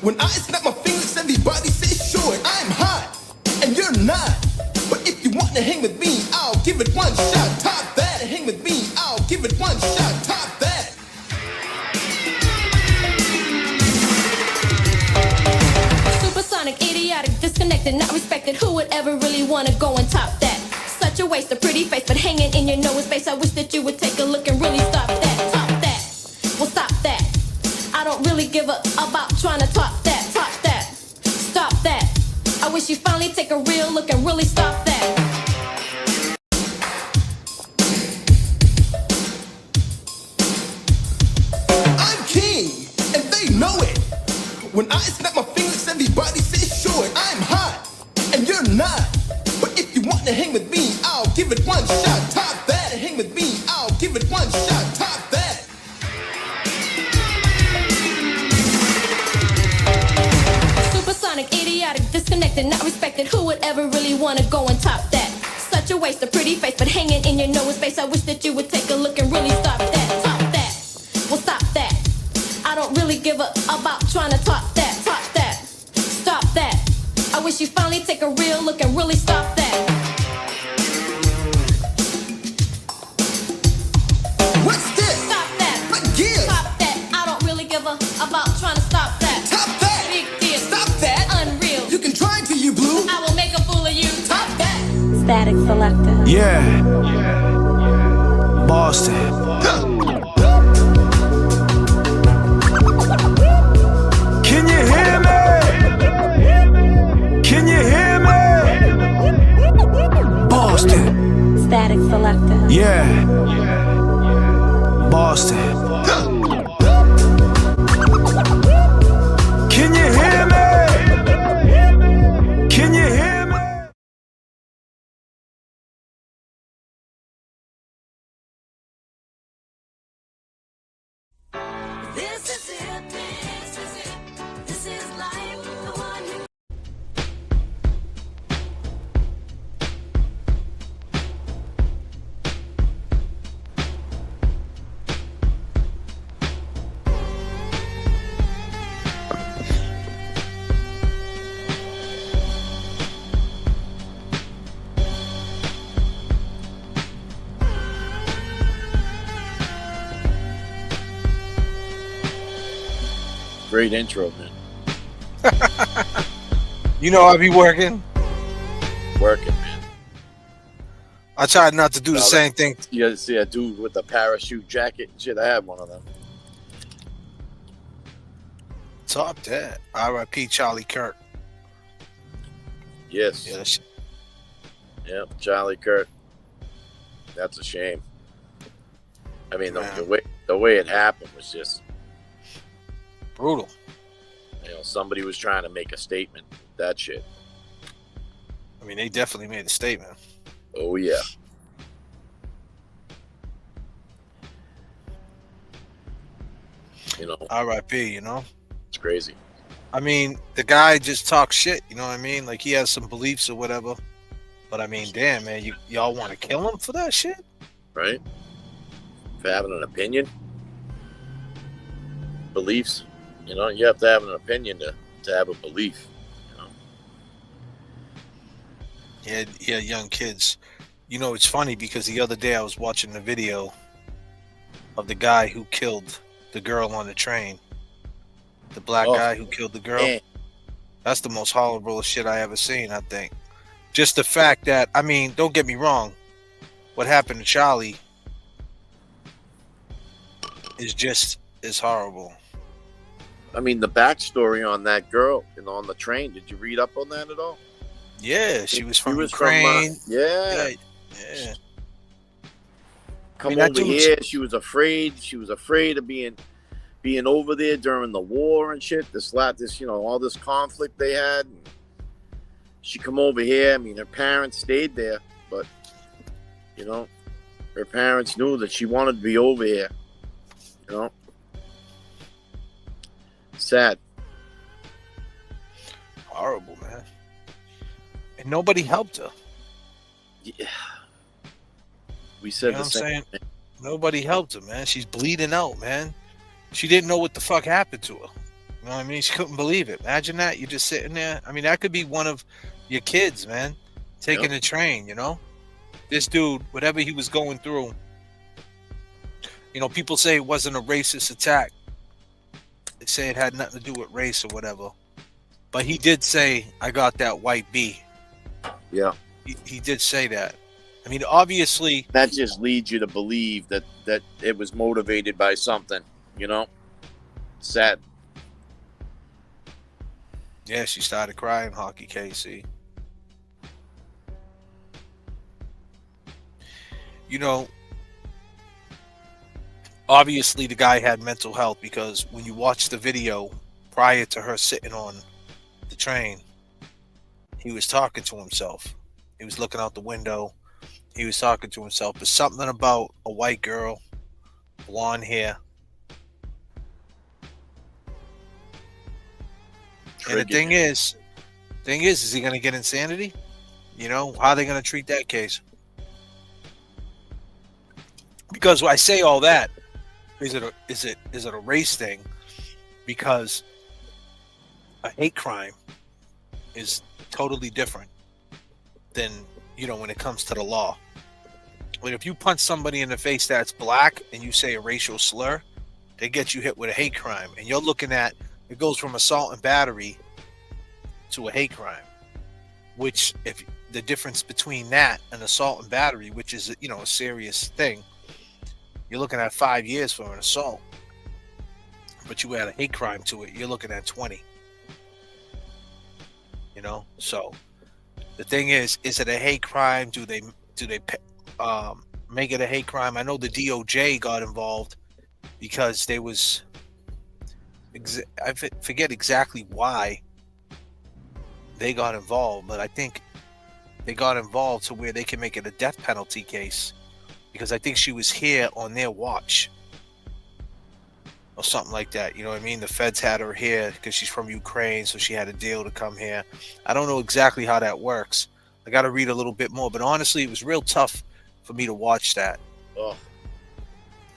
When I snap my fingers, everybody says sure, I'm hot, and you're not. But if you want to hang with me, I'll give it one shot. Top that. Hang with me, I'll give it one shot. Top that. Supersonic, idiotic, disconnected, not respected. Who would ever really want to go and top that? Such a waste of pretty face, but hanging in your nose space. I wish that you would take a look and really stop that. Top that. Well, stop that. I don't really give a about trying to top that. Top that. Stop that. I wish you finally take a real look and really stop that. I'm king, and they know it. When I snap my fingers, everybody says sure, I'm hot, and you're not. But if you want to hang with me, I'll give it one shot. Top that. Hang with me, I'll give it one shot. Top that. Supersonic, idiotic, disconnected, not respected. Who would ever really want to go and top that? Such a waste of pretty face, but hanging in your nose space. I wish that you would take a look and really stop that. Top that. Well, stop that. I don't really give a about trying to top that. Top that. Stop that. I wish you finally take a real look and really stop that. What's this? Stop that. What gives? Top that. I don't really give a about trying to stop that. Top that. Big deal. Stop that. Unreal. You can try to, you blue. I will make a fool of you. Top that. Static Selector. Yeah. Boston. Can you hear me? Can you hear me? Boston. Static Selector. Yeah. Boston. Can you hear me? Can you hear me? This is it. This is it. This is life. The one who Great intro, man. You know I be working. Working, man. I tried not to do the same thing. You see a dude with a parachute jacket and shit. I had one of them. Top that. R.I.P. Charlie Kirk. Yes. Yeah, that shit. Yep. Charlie Kirk. That's a shame. I mean, the way it happened was just, Brutal. somebody was trying to make a statement. That shit. I mean, they definitely made a statement. Oh yeah. R.I.P. It's crazy. I mean, the guy just talks shit. You know what I mean? Like he has some beliefs or whatever. But I mean, damn, man, y'all want to kill him for that shit? Right? For having an opinion, beliefs. You have to have an opinion to have a belief. Yeah, young kids. It's funny because the other day I was watching the video of the guy who killed the girl on the train. The black guy who killed the girl. Man. That's the most horrible shit I ever seen, I think. Just the fact that, I mean, don't get me wrong. What happened to Charlie is just as horrible. I mean, the backstory on that girl, on the train. Did you read up on that at all? Yeah, she was from Ukraine. Yeah. Come over here. She was afraid. She was afraid of being over there during the war and shit. All this conflict they had. And she come over here. I mean, her parents stayed there, but her parents knew that she wanted to be over here. Sad. Horrible, man. And nobody helped her. Yeah. We said the same thing. Nobody helped her, man. She's bleeding out, man. She didn't know what the fuck happened to her. You know know what I mean? She couldn't believe it. Imagine that. You're just sitting there. I mean, that could be one of your kids, man, taking Yep. a train, you know? This dude, whatever he was going through, you know, people say it wasn't a racist attack. They say it had nothing to do with race or whatever. But he did say, I got that white B. Yeah. He did say that. I mean, obviously, That just leads you to believe that it was motivated by something, you know? Sad. yeah, she started crying, Hockey Casey. You know, obviously the guy had mental health because when you watch the video prior to her sitting on the train, he was talking to himself. He was looking out the window. He was talking to himself. There's something about a white girl, blonde hair. And the thing is, he going to get insanity? You know, how are they going to treat that case? Because I say all that, is it a race thing? Because a hate crime is totally different than, you know, when it comes to the law. Like if you punch somebody in the face that's black and you say a racial slur, they get you hit with a hate crime. And you're looking at, it goes from assault and battery to a hate crime. Which, if the difference between that and assault and battery, which is, you know, a serious thing, you're looking at 5 years for an assault. But you add a hate crime to it, you're looking at 20. You know, so the thing is it a hate crime? Do they make it a hate crime? I know the DOJ got involved because there was, I forget exactly why they got involved, but I think they got involved to where they can make it a death penalty case because I think she was here on their watch or something like that. You know what I mean? The feds had her here because she's from Ukraine, so she had a deal to come here. I don't know exactly how that works. I got to read a little bit more, but honestly, it was real tough for me to watch that. Oh.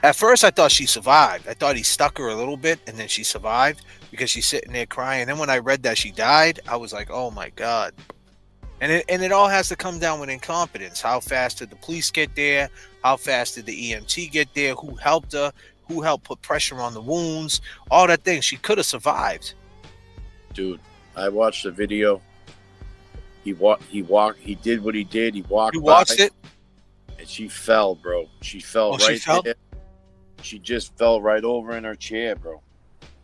At first, I thought she survived. I thought he stuck her a little bit, and then she survived because she's sitting there crying. And then when I read that she died, I was like, oh my God. And it all has to come down with incompetence. How fast did the police get there? How fast did the EMT get there? Who helped her? Who helped put pressure on the wounds? All that thing. She could have survived. Dude, I watched the video. He did what he did. He walked. You watched by, it? And she fell, bro. She fell she right fell? there. She just fell right over in her chair, bro.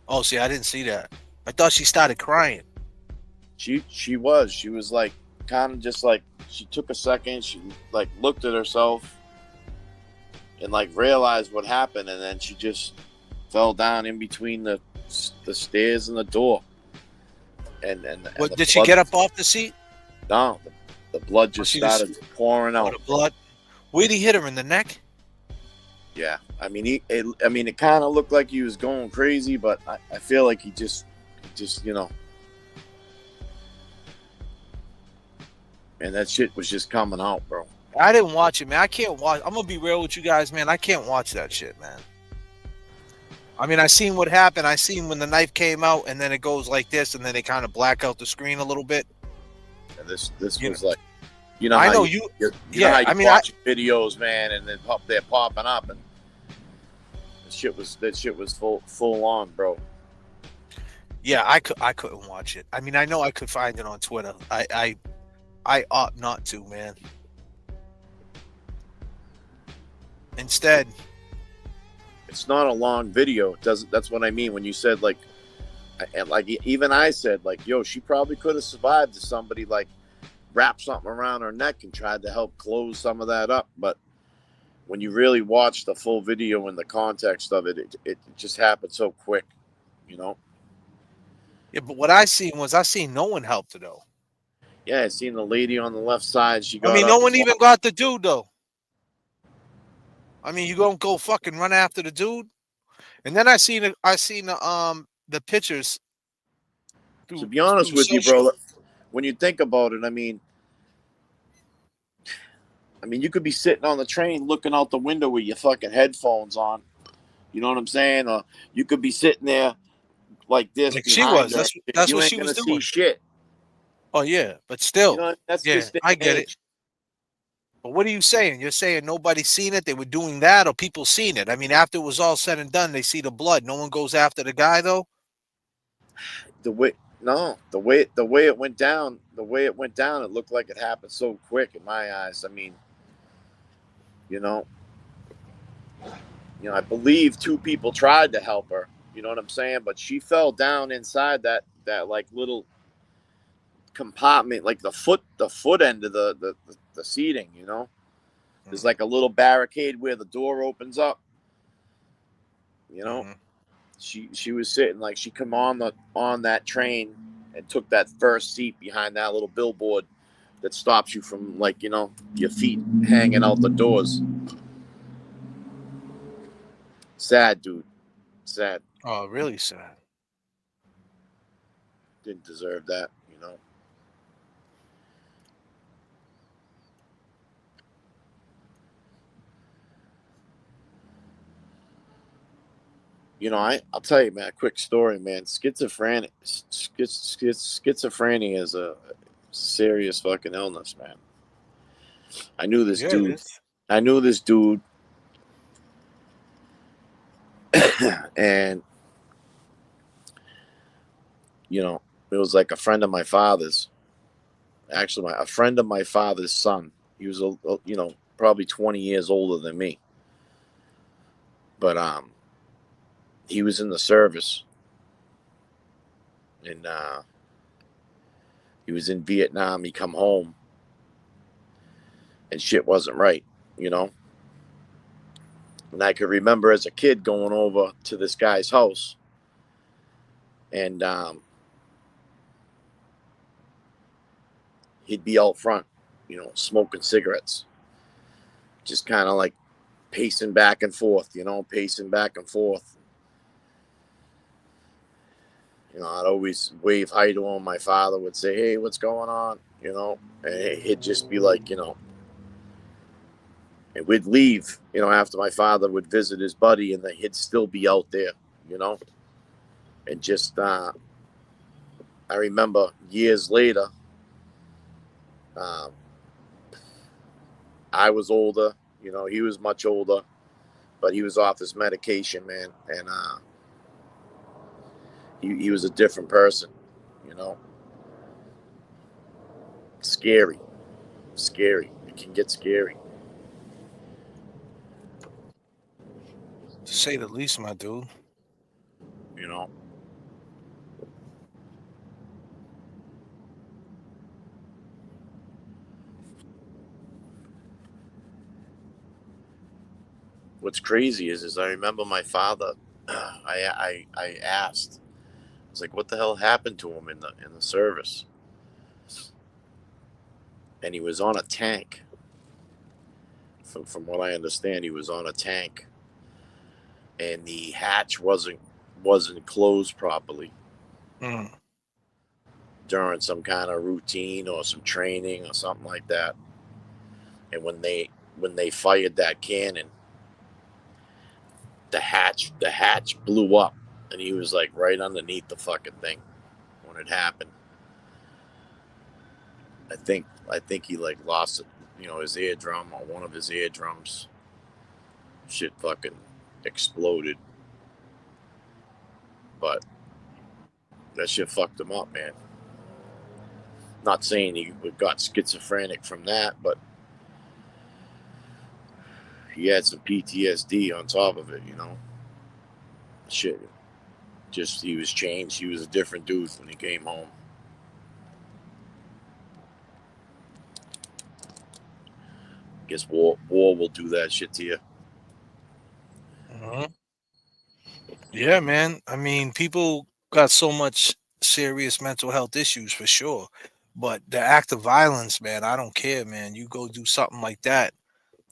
Oh, see, I didn't see that. I thought she started crying. She was like kind of just like, she took a second, she like looked at herself and like realized what happened, and then she just fell down in between the stairs and the door. And What, the did she blood- get up off the seat? No, the blood just she started pouring Oh, out. the blood. Where'd he hit her, in the neck? Yeah, I mean, it kind of looked like he was going crazy, but I feel like he just, you know, and that shit was just coming out, bro. I didn't watch it, man. I can't watch. I'm gonna be real with you guys, man. I can't watch that shit, man. I mean, I seen what happened. I seen when the knife came out, and then it goes like this, and then they kind of black out the screen a little bit. And this You was like, you know, I how know you you. know how you I mean, watch videos, man, and then they're popping up, and that shit was full on, bro. Yeah, I couldn't watch it. I mean, I know I could find it on Twitter. I ought not to, man. Instead, It's not a long video. It doesn't. That's what I mean when you said like, and like even I said like, yo, she probably could have survived if somebody like wrapped something around her neck and tried to help close some of that up. But when you really watch the full video in the context of it, it just happened so quick, you know. yeah, but what I seen no one helped her though. Yeah, I seen the lady on the left side. She got. I mean, up no and one even walked. got the dude though. I mean, you gonna go fucking run after the dude? And then I seen the pictures. To be honest through with you, social- bro, when you think about it, I mean, you could be sitting on the train looking out the window with your fucking headphones on. You know what I'm saying? Or you could be sitting there like this Like she behind was. her, That's you what ain't she gonna was see doing. shit. Oh yeah, but You still, know, that's yeah, this day I and get it. age. But what are you saying? You're saying nobody's seen it? They were doing that, or people seen it? I mean, after it was all said and done, they see the blood. No one goes after the guy, though. The way no, the way it went down, it looked like it happened so quick in my eyes. I mean, you know, I believe two people tried to help her. You know what I'm saying? But she fell down inside that like little compartment, like the foot end of the seating. You know, there's like a little barricade where the door opens up. You know, Mm-hmm. she was sitting like she come on that train and took that first seat behind that little billboard that stops you from, like, your feet hanging out the doors. Sad, dude. Sad. Oh, really sad. Didn't deserve that. I'll tell you, man, a quick story, man. Schizophrenia is a serious fucking illness, man. I knew this Yeah, it dude. is. I knew this dude, and it was like a friend of my father's. Actually, a friend of my father's son. He was probably 20 years older than me, but he was in the service, and he was in Vietnam. He come home, and shit wasn't right, you know. And I could remember as a kid going over to this guy's house, and he'd be out front, smoking cigarettes, just kind of like pacing back and forth, pacing back and forth. I'd always wave hi to him. My father would say, "Hey, what's going on?" And he'd just be like, and we'd leave, after my father would visit his buddy, and then he'd still be out there, you know, and just, I remember years later, uh, I was older, he was much older, but he was off his medication, man, and he was a different person, you know, scary, scary. It can get scary. To say the least, my dude. You know, what's crazy is I remember my father. I asked. I was like, "What the hell happened to him in the service?" And he was on a tank. From what I understand, he was on a tank, and the hatch wasn't closed properly Mm. during some kind of routine or some training or something like that. And when they fired that cannon, the hatch blew up, and he was like right underneath the fucking thing when it happened. I think he like lost it, his eardrum, or one of his eardrums. Shit fucking exploded. But that shit fucked him up, man. Not saying he got schizophrenic from that, but he had some PTSD on top of it. Shit. Just he was changed. He was a different dude when he came home. Guess war will do that shit to you. Mhm. Yeah, man. I mean, people got so much serious mental health issues for sure. But the act of violence, man, I don't care, man. You go do something like that,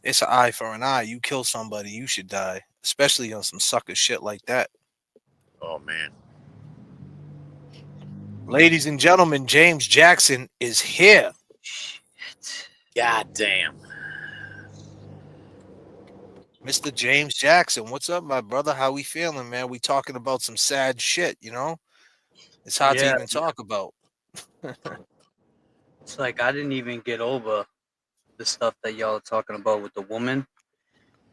it's an eye for an eye. You kill somebody, you should die, especially on some sucker shit like that. Oh man. Ladies and gentlemen, James Jackson is here. God damn. Mr. James Jackson, what's up, my brother? How we feeling, man? We talking about some sad shit, It's hard to Yeah, even talk about. it's like I didn't even get over the stuff that y'all are talking about with the woman,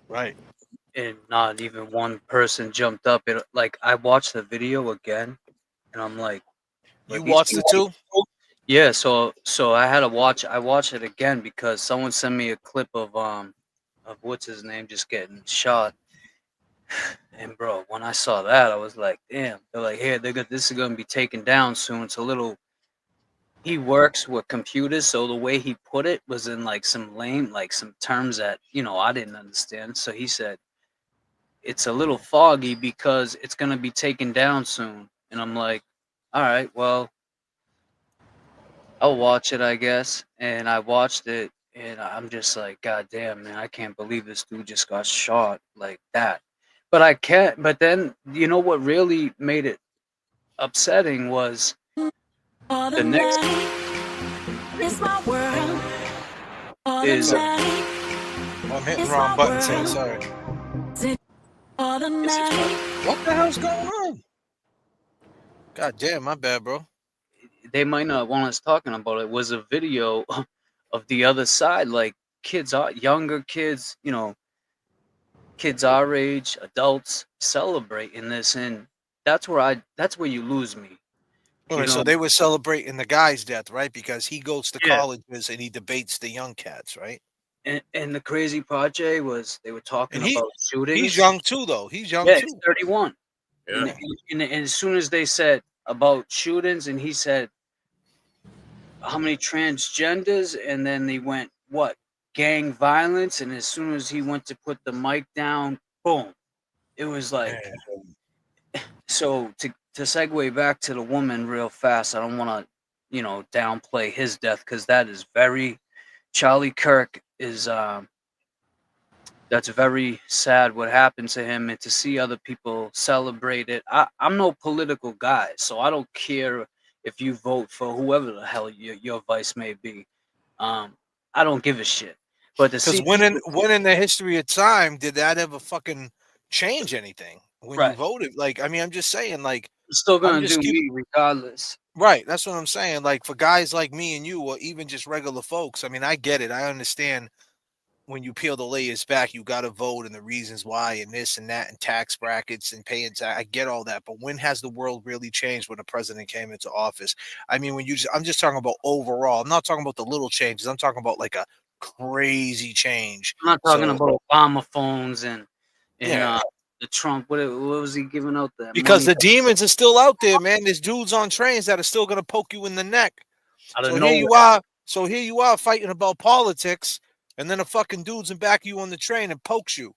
Right. and not even one person jumped up. It like I watched the video again, and I'm You these watched it people. too? Yeah, so I had to watch. I watched it again because someone sent me a clip of what's his name just getting shot. And bro, when I saw that, I was like, damn. They're like, here, this is gonna be taken down soon. It's a little. He works with computers, so the way he put it was in like some lame, like some terms that I didn't understand. So he said it's a little foggy because it's gonna be taken down soon. And I'm like, all right, well, I'll watch it, I guess. And I watched it, and I'm just like, God damn, man, I can't believe this dude just got shot like that. But I can't. But then, you know what really made it upsetting was For the the next night is my world. For the is night Oh, I'm hitting is the wrong my button, saying world. sorry. For the night. What the hell's going on? God damn, my bad, bro. they might not want us talking about it. Was a video of the other side, like younger kids, kids our age, adults celebrating this, and that's where you lose me. All You right, so know, they were celebrating the guy's death, right? Because he goes to yeah. colleges and he debates the young cats, right? And the crazy part, Jay, was they were talking And about he's shootings. young too, though. He's young Yeah, he's too. 31. Yeah. And as soon as they said about shootings, and he said how many transgenders, and then they went what gang violence, and as soon as he went to put the mic down, boom, it was like. So to segue back to the woman real fast, I don't want to downplay his death because that is very Charlie Kirk is that's very sad what happened to him, and to see other people celebrate it. I'm no political guy, so I don't care if you vote for whoever the hell your vice may be. I don't give a shit. But to Because see people, when in the history of time did that ever fucking change anything when you right, voted? Like, I mean, I'm just saying, like, it's still I'm gonna just do keep me regardless. right. That's what I'm saying. Like, for guys like me and you, or even just regular folks, I mean, I get it. I understand when you peel the layers back, you got to vote and the reasons why, and this and that, and tax brackets and paying tax. I get all that, but when has the world really changed when a president came into office? I mean, I'm just talking about overall. I'm not talking about the little changes. I'm talking about like a crazy change. I'm not talking So about Obama phones and yeah, the Trump. What was he giving out that because money the demons are still out there, man. There's dudes on trains that are still gonna poke you in the neck. out of So here nowhere? you are. So here you are fighting about politics, and then a fucking dude's in back of you on the train and pokes you.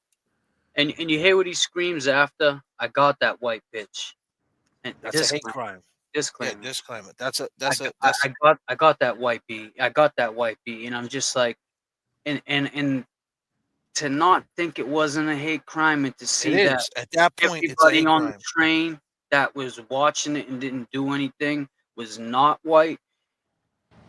And you hear what he screams after? I got that white bitch. And That's a hate crime. Yeah, disclaimer. disclaimer. That's I got that white bee. I got that white bee, and I'm just like, and to not think it wasn't a hate crime, and to it see that is. At that point, it's a everybody hate on the crime. train that was watching it and didn't do anything was not white.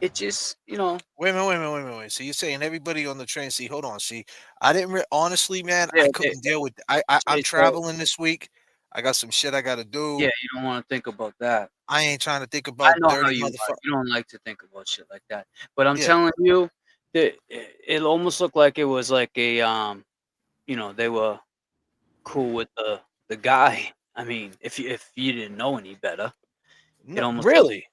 It just, Wait a minute, wait a minute, wait a minute. Wait. So you're saying everybody on the train? See, hold on. See, I didn't honestly, man. yeah, I couldn't deal with. I'm so, traveling this week. I got some shit I got to do. yeah, you don't want to think about that. I ain't trying to think I about know how dirty you are. motherfucker. You don't like to think about shit like that. But I'm Yeah. telling you that it almost looked like it was like a they were cool with the guy. I mean, if you didn't know any better, it No, almost looked, really.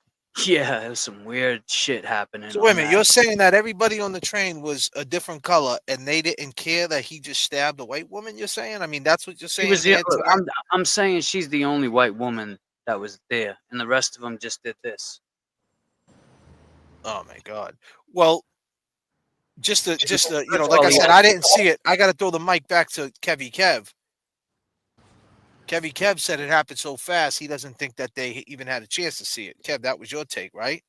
yeah, there was some weird shit happening So wait a on minute. that. You're saying that everybody on the train was a different color, and they didn't care that he just stabbed a white woman? You're saying? I mean, that's what you're She was saying there tonight. I'm saying she's the only white woman that was there, and the rest of them just did this. Oh my god. Well, just to like I All the said, I didn't see it. I got to throw the mic back to Kevy Kev. Kevy Kev said it happened so fast he doesn't think that they even had a chance to see it. Kev, that was your take, right?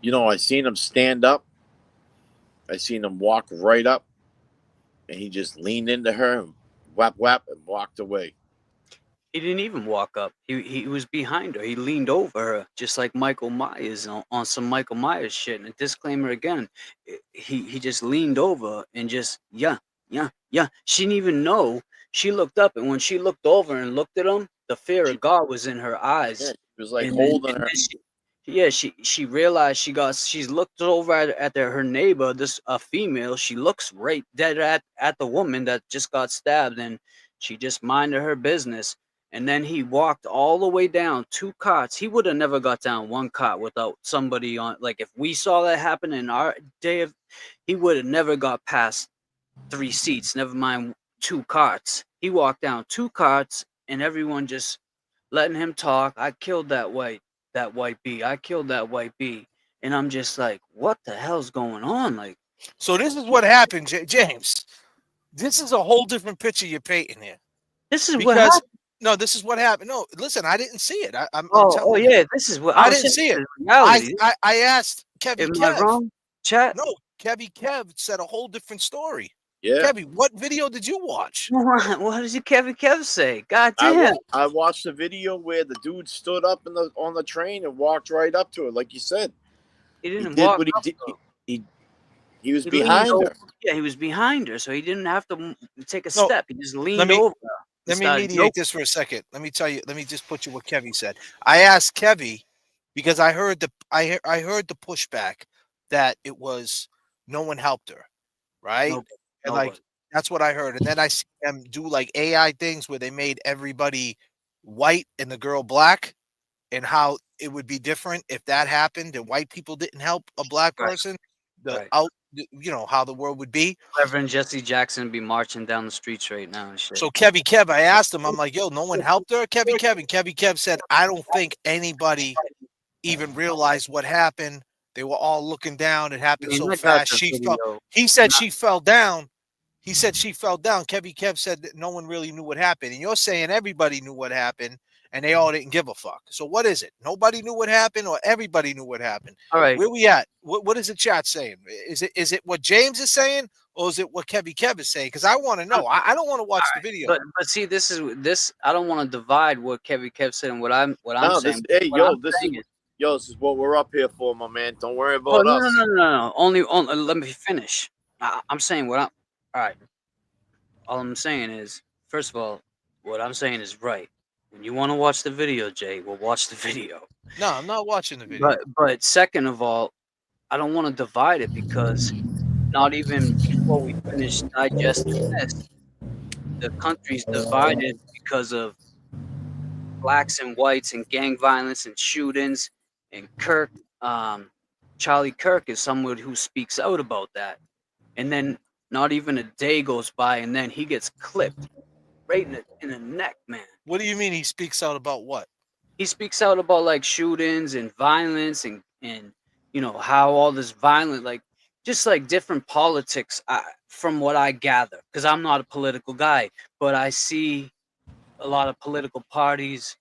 You know, I seen him stand up. I seen him walk right up, and he just leaned into her and whap whap and walked away. He didn't even walk up. He was behind her. He leaned over her, just like Michael Myers on some Michael Myers shit. And a disclaimer again, he just leaned over and just yeah. She didn't even know. She looked up, and when she looked over and looked at him, the fear of God was in her eyes. Yeah, It was like And then, holding her. she realized she's looked over at her neighbor, this a female. She looks right dead at the woman that just got stabbed, and she just minded her business. And then he walked all the way down 2 cots. He would have never got down 1 cot without somebody on. Like if we saw that happen in our day of, he would have never got past 3 seats. Never mind 2 cots. He walked down 2 cots, and everyone just letting him talk. I killed that white bee. I killed that white bee. And I'm just like, what the hell's going on? Like, So this is what happened, James. This is a whole different picture you're painting here. this is what Because happened. no, this is what happened. No, listen, I didn't see it. I'm Oh telling you, yeah, this is what I I'm didn't saying. see it. This is reality. I asked Kevy Am I Kev. wrong, chat? No, Kev said a whole different story. Yeah. Kevy, what video did you watch? What does your Kevin Kev say? God damn. I watched a video where the dude stood up on the train and walked right up to her, like you said. He He didn't did walk what he up did. to her. He was He leaned behind over. her. Yeah, he was behind her, so he didn't have to take a No, step. He just let leaned me over her. let me Started mediate joking. this for a second. Let me tell you. Let me just put you what Kevy said. I asked Kevy because I heard the pushback that it was no one helped her, right? Nobody. And like Nobody. that's what I heard. And then I see them do like AI things where they made everybody white and the girl black, and how it would be different if that happened and white people didn't help a black Right. person. Right. How the world would be. Reverend Jesse Jackson be marching down the streets right now and shit. So Kev, I asked him, I'm like, yo, no one helped her, Kev. And Kev said, I don't think anybody even realized what happened. They were all looking down. It I happened mean, so I got fast. the She fell. video. He said she fell down. He said she fell down. Kev said that no one really knew what happened. And you're saying everybody knew what happened and they all didn't give a fuck. So what is it? Nobody knew what happened or everybody knew what happened? All right. Where we at? What is the chat saying? Is it what James is saying or is it what Kev is saying? Because I want to know. I don't want to watch the video. But see, this is this. I don't want to divide what Kev said and what I'm No, saying. this is what we're up here for, my man. Don't worry Oh about us. no. Only let me finish. I'm saying what I'm. All right. All I'm saying is, first of all, what I'm saying is right. When you want to watch the video, Jay, we'll watch the video. No, I'm not watching the video. But second of all, I don't want to divide it because not even before we finish digesting this, the country's divided because of blacks and whites and gang violence and shootings. And Charlie Kirk is someone who speaks out about that. And then not even a day goes by, and then he gets clipped right in the neck, man. What do you mean he speaks out about what? He speaks out about like shootings and violence and you know how all this violent, like just like different politics, from what I gather, because I'm not a political guy, but I see a lot of political parties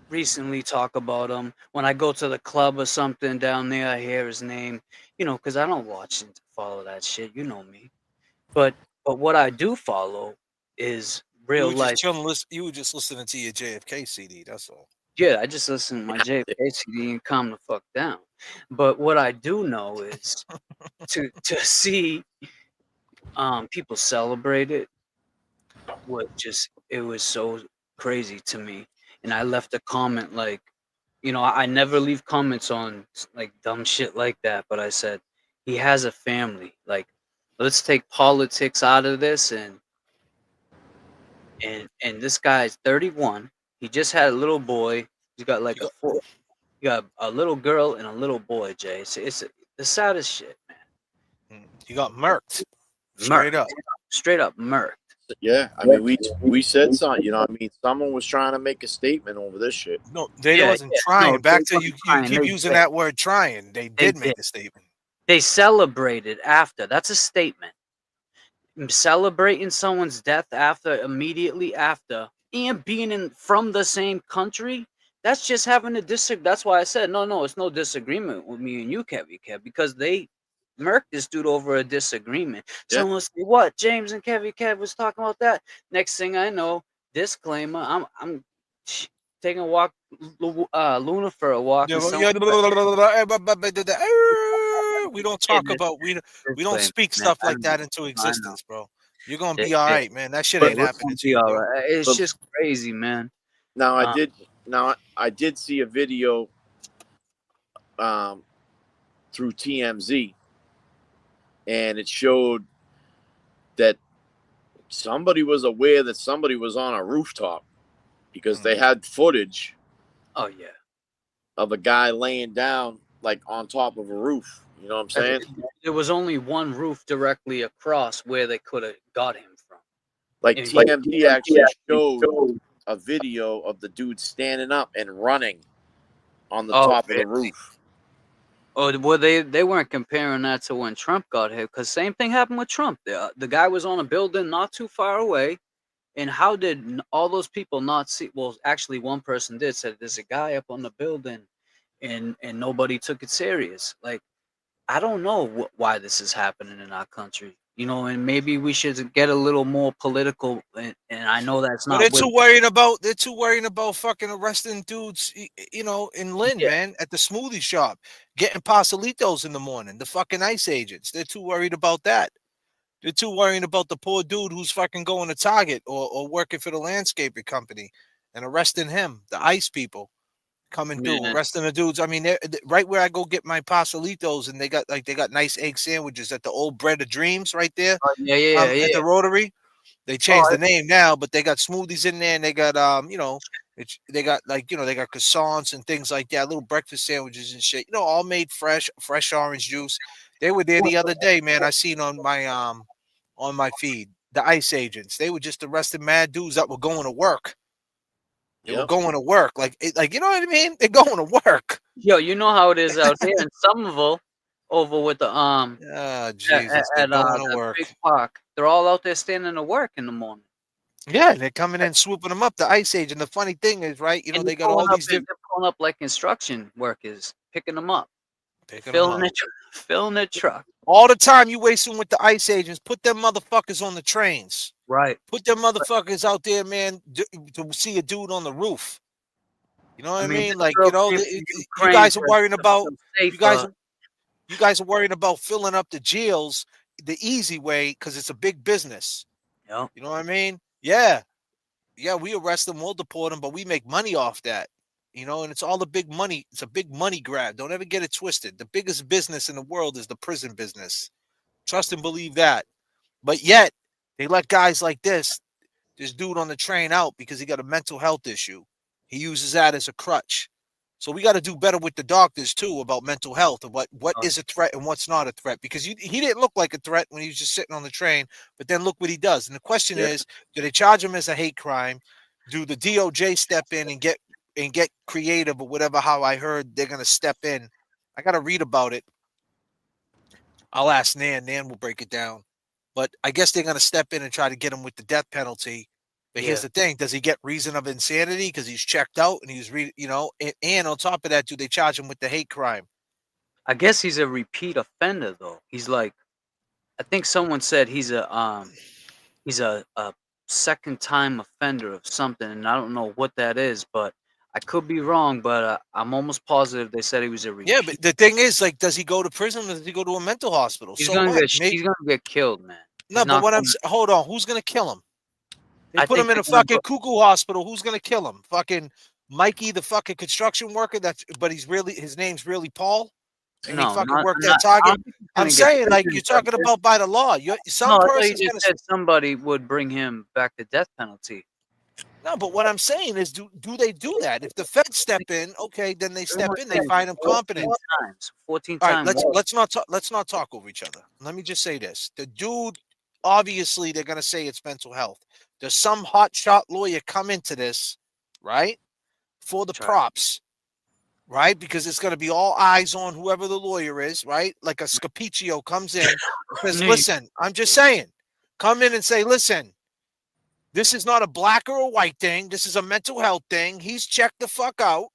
recently talk about him. When I go to the club or something down there, I hear his name, you know, because I don't watch and follow that shit. You know me. But what I do follow is real life. You were just listening to your JFK CD. That's all. Yeah, I just listen to my J.F.K. CD and calm the fuck down. But what I do know is to see people celebrate it it was so crazy to me. And I left a comment like, you know, I never leave comments on like dumb shit like that, but I said he has a family. Like, let's take politics out of this, and this guy's 31. He just had a little boy. He's got like you got a little girl and a little boy, Jay. It's the saddest shit, man. You got murked. Straight up murked. Yeah, I mean, we said something. You know, what I mean, someone was trying to make a statement over this shit. No, they wasn't trying. No, Back they to you wasn't keep trying. using that word trying. They did make a statement. They celebrated after. That's a statement. Celebrating someone's death immediately after, and being from the same country, that's just having a That's why I said no, it's no disagreement with me and you, Kevy Kev, because they murked this dude over a disagreement. Yeah. Someone say, what? James and Kevy Kev was talking about that. Next thing I know, disclaimer, I'm taking a walk, Luna for a walk. We don't talk about we don't speak stuff like that into existence, bro. You're gonna be all right, man. That shit ain't happening to you, bro. It's just crazy, man. Now I did Now I did see a video through TMZ, and it showed that somebody was aware that somebody was on a rooftop because they had footage Oh yeah. of a guy laying down like on top of a roof. You know what I'm saying? There was only one roof directly across where they could have got him from. Like And TMZ actually showed a video of the dude standing up and running on the top of the roof. Oh, well, they weren't comparing that to when Trump got hit, because same thing happened with Trump. The guy was on a building not too far away, and how did all those people not see? Well, actually, one person did said there's a guy up on the building, and nobody took it serious. Like, I don't know why this is happening in our country, you know, and maybe we should get a little more political. And I know that's Well, not with. they're too worried about fucking arresting dudes, you know, in Lynn, Yeah. man, at the smoothie shop, getting pastelitos in the morning, the fucking ICE agents. They're too worried about that. They're too worried about the poor dude who's fucking going to Target or working for the landscaping company and arresting him, the ICE people coming through, Man. arresting the dudes. I mean, they're right where I go get my pastelitos, and they got nice egg sandwiches at the Old Bread of Dreams right there, Yeah. at the Rotary. They Oh, changed the name now, but they got smoothies in there, and they got they got they got croissants and things like that, little breakfast sandwiches and shit. All made fresh orange juice. They were there the other day, man. I seen on my feed the ICE agents. They were just arresting mad dudes that were going to work. They were going to work, like you know what I mean? They're going to work. Yo, you know how it is out here in Somerville, over with the Jesus, they're going to the work. big park. They're all out there standing to work in the morning. Yeah, they're coming in, swooping them up. The ICE agent. The funny thing is, right? And They got all these different. They're pulling up like construction workers, picking them up, Picking them filling up. filling the truck. All the time you wasting with the ICE agents. Put them motherfuckers on the trains. Right. Put them motherfuckers out there, man, to see a dude on the roof. You know what I mean? Like, you guys are worrying about you guys are worrying about filling up the jails the easy way because it's a big business. Yeah. You know what I mean? Yeah, we arrest them, we'll deport them, but we make money off that. And it's all the big money. It's a big money grab. Don't ever get it twisted. The biggest business in the world is the prison business. Trust and believe that. But yet, they let guys like this dude on the train out because he got a mental health issue. He uses that as a crutch. So we got to do better with the doctors, too, about mental health, and what is a threat and what's not a threat. Because he didn't look like a threat when he was just sitting on the train, but then look what he does. And the question is, do they charge him as a hate crime? Do the DOJ step in and get creative or whatever, how I heard they're going to step in? I got to read about it. I'll ask Nan. Nan will break it down. But I guess they're going to step in and try to get him with the death penalty. But here's the thing. Does he get reason of insanity because he's checked out and he's, and on top of that, do they charge him with the hate crime? I guess he's a repeat offender, though. He's like, I think someone said he's a second time offender of something, and I don't know what that is, but I could be wrong, but I'm almost positive they said he was a repeat. Yeah, but the thing is, like, does he go to prison or does he go to a mental hospital? He's gonna get killed, man. No, but hold on, who's gonna kill him? They put him in a fucking cuckoo hospital. Who's gonna kill him? Fucking Mikey, the fucking construction worker. But his name's really Paul. And he fucking worked at Target. I'm saying, like, you're talking about by the law. Somebody would bring him back to death penalty. No, but what I'm saying is, do they do that? If the feds step in, okay, then they step in. They find him competent. 14 All times. right, let's not talk over each other. Let me just say this: the dude, obviously, they're gonna say it's mental health. Does some hotshot lawyer come into this, right, for the props, right? Because it's gonna be all eyes on whoever the lawyer is, right? Like a Scapiccio comes in and says, "Listen, I'm just saying, come in and say, listen." This is not a black or a white thing. This is a mental health thing. He's checked the fuck out,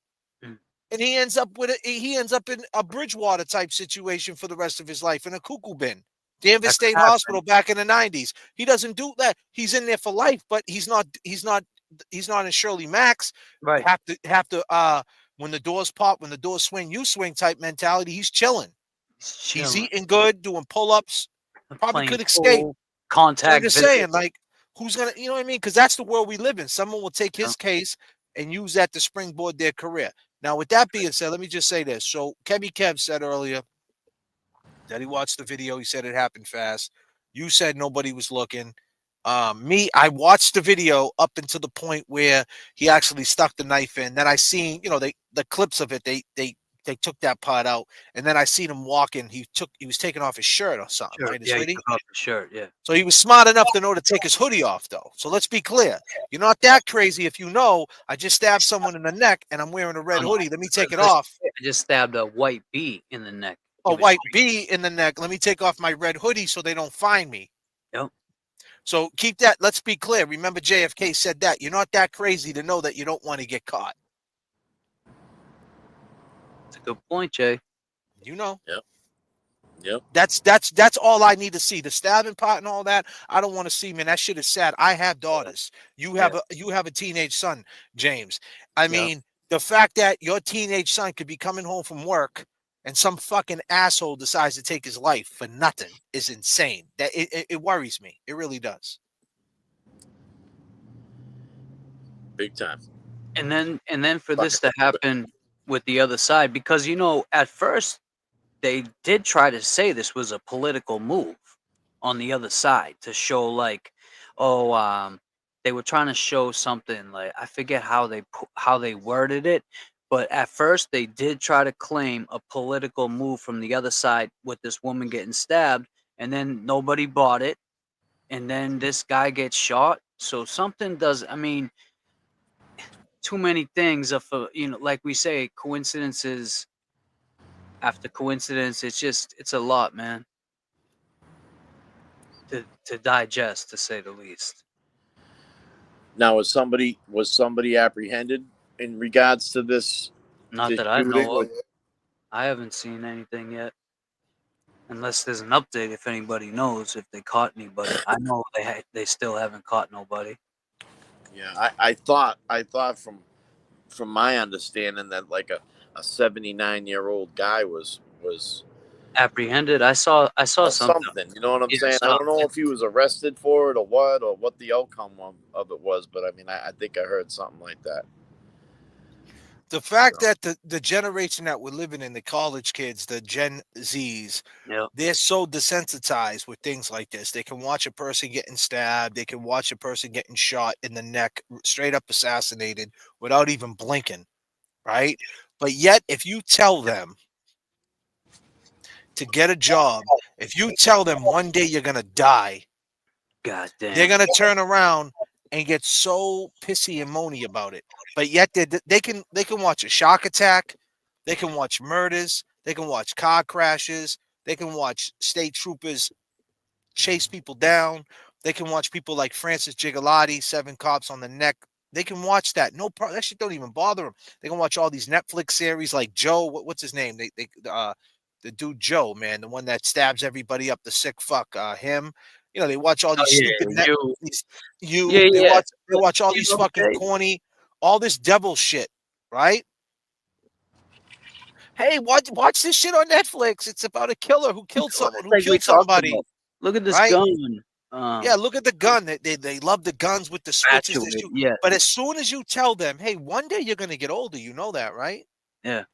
and he ends up in a Bridgewater type situation for the rest of his life in a cuckoo bin. Danvers State Hospital back in the 90s. He doesn't do that. He's in there for life, but he's not in Shirley Max. Right. Have to when the doors pop, when the doors swing, you swing type mentality. He's chilling. He's eating good, doing pull-ups. Probably could escape. Contact. I'm just saying, like, who's gonna, you know what I mean? Because that's the world we live in. Someone will take his case, and use that to springboard their career. Now, with that being said, let me just say this. So Kevy Kev said earlier that he watched the video. He said it happened fast. You said nobody was looking. I watched the video up until the point where he actually stuck the knife in. Then I seen, the clips of it. They took that part out, and then I seen him walking. He was taking off his shirt or something, Sure. right? His Yeah, he hoodie. took off his shirt. Yeah. So he was smart enough to know to take his hoodie off, though. So let's be clear. You're not that crazy if you know I just stabbed someone in the neck and I'm wearing a red hoodie. Let me take it off. I just stabbed a white bee in the neck. A white bee in the neck. Let me take off my red hoodie so they don't find me. Yep. So keep that. Let's be clear. Remember, J.F.K. said that. You're not that crazy to know that you don't want to get caught. That's a good point, Jay. You know. Yep. That's all I need to see. The stabbing part and all that, I don't want to see, man. That shit is sad. I have daughters. You have a teenage son, James. I mean, the fact that your teenage son could be coming home from work and some fucking asshole decides to take his life for nothing is insane. That it worries me. It really does. Big time. And then for this to happen with the other side, because at first they did try to say this was a political move on the other side to show they were trying to show something like, I forget how they worded it, but at first they did try to claim a political move from the other side with this woman getting stabbed, and then nobody bought it, and then this guy gets shot. So something does. I mean, too many things of like we say, coincidences after coincidence. It's a lot, man, to digest, to say the least. Now, was somebody apprehended in regards to this? Not that I know of. I haven't seen anything yet, unless there's an update. If anybody knows if they caught anybody, I know they still haven't caught nobody. Yeah, I thought from my understanding that like a 79-year-old guy was apprehended. I saw something. You know what I'm saying? I don't know if he was arrested for it or what the outcome of it was, but I mean, I think I heard something like that. The fact that the generation that we're living in, the college kids, the Gen Zs, they're so desensitized with things like this. They can watch a person getting stabbed. They can watch a person getting shot in the neck, straight up assassinated without even blinking, right? But yet, if you tell them to get a job, if you tell them one day you're going to die, goddamn, they're going to turn around and get so pissy and moany about it. But yet they can watch a shock attack, they can watch murders, they can watch car crashes, they can watch state troopers chase people down, they can watch people like Francis Gigalotti, 7 cops on the neck. They can watch that. No problem. That shit don't even bother them. They can watch all these Netflix series like Joe. What's his name? The dude Joe, man, the one that stabs everybody up. The sick fuck. Him. They watch all these stupid they watch all these fucking corny, all this devil shit, right? Hey, watch this shit on Netflix. It's about a killer who killed someone, who killed somebody. Look at this gun. Yeah, look at the gun. They love the guns with the switches. Yeah. But as soon as you tell them, hey, one day you're going to get older, you know that, right? Yeah.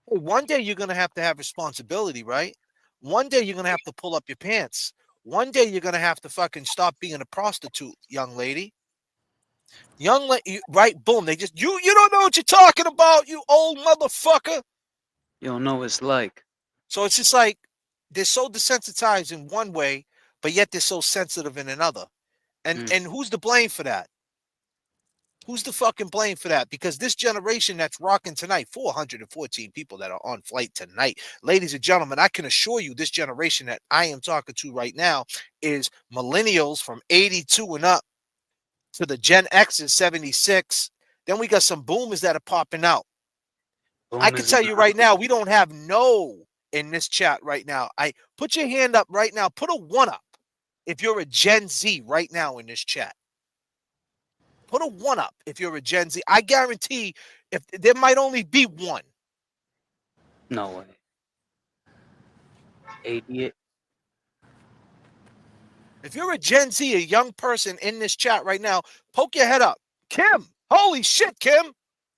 Hey, one day you're going to have responsibility, right? One day you're going to have to pull up your pants. One day you're going to have to fucking stop being a prostitute, young lady. Right? Boom. They just, you don't know what you're talking about, you old motherfucker. You don't know what it's like. So it's just like, they're so desensitized in one way, but yet they're so sensitive in another. And who's to blame for that? Who's the fucking blame for that? Because this generation that's rocking tonight, 414 people that are on flight tonight. Ladies and gentlemen, I can assure you this generation that I am talking to right now is millennials from 82 and up to the Gen X is 76. Then we got some boomers that are popping out. I can tell you right now, we don't have no in this chat right now. I put your hand up right now. Put a 1 up if you're a Gen Z right now in this chat. Put a 1 up if you're a Gen Z. I guarantee if there might only be 1. No way. 88. If you're a Gen Z, a young person in this chat right now, poke your head up. Kim, Holy shit, Kim.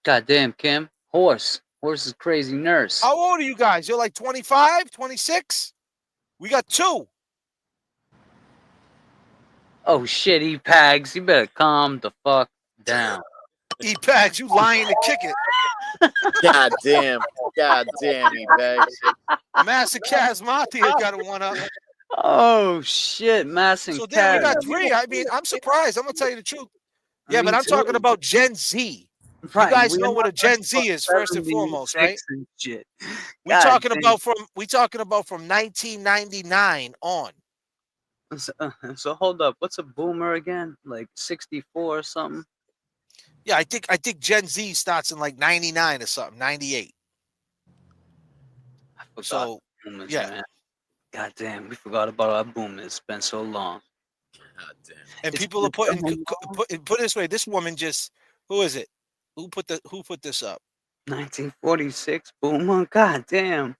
Goddamn, Kim. Horse is crazy nurse. How old are you guys? You're like 25, 26? We got 2. Oh shit, E-Pags. You better calm the fuck down. E-Pags, you lying to kick it. God damn, E-Bags. Massacaz Mafia got a 1-up. Oh shit, Mass and So then we Cat. got 3. I mean, I'm surprised. I'm gonna tell you the truth. Yeah, Me but I'm too. talking about Gen Z. Right, You guys we're know what not a Gen talking Z about is first and 76 foremost, right? and shit. We God talking damn. about from 1999 on. So hold up, what's a boomer again? Like 64 or something? Yeah, I think Gen Z starts in like 99 or something, 98. I forgot So boomers, yeah. man. God damn, we forgot about our boomers. It's been so long. God damn. And It's people been are putting so long. put it this way. This woman just, who is it? Who put this up? 1946 boomer. God damn.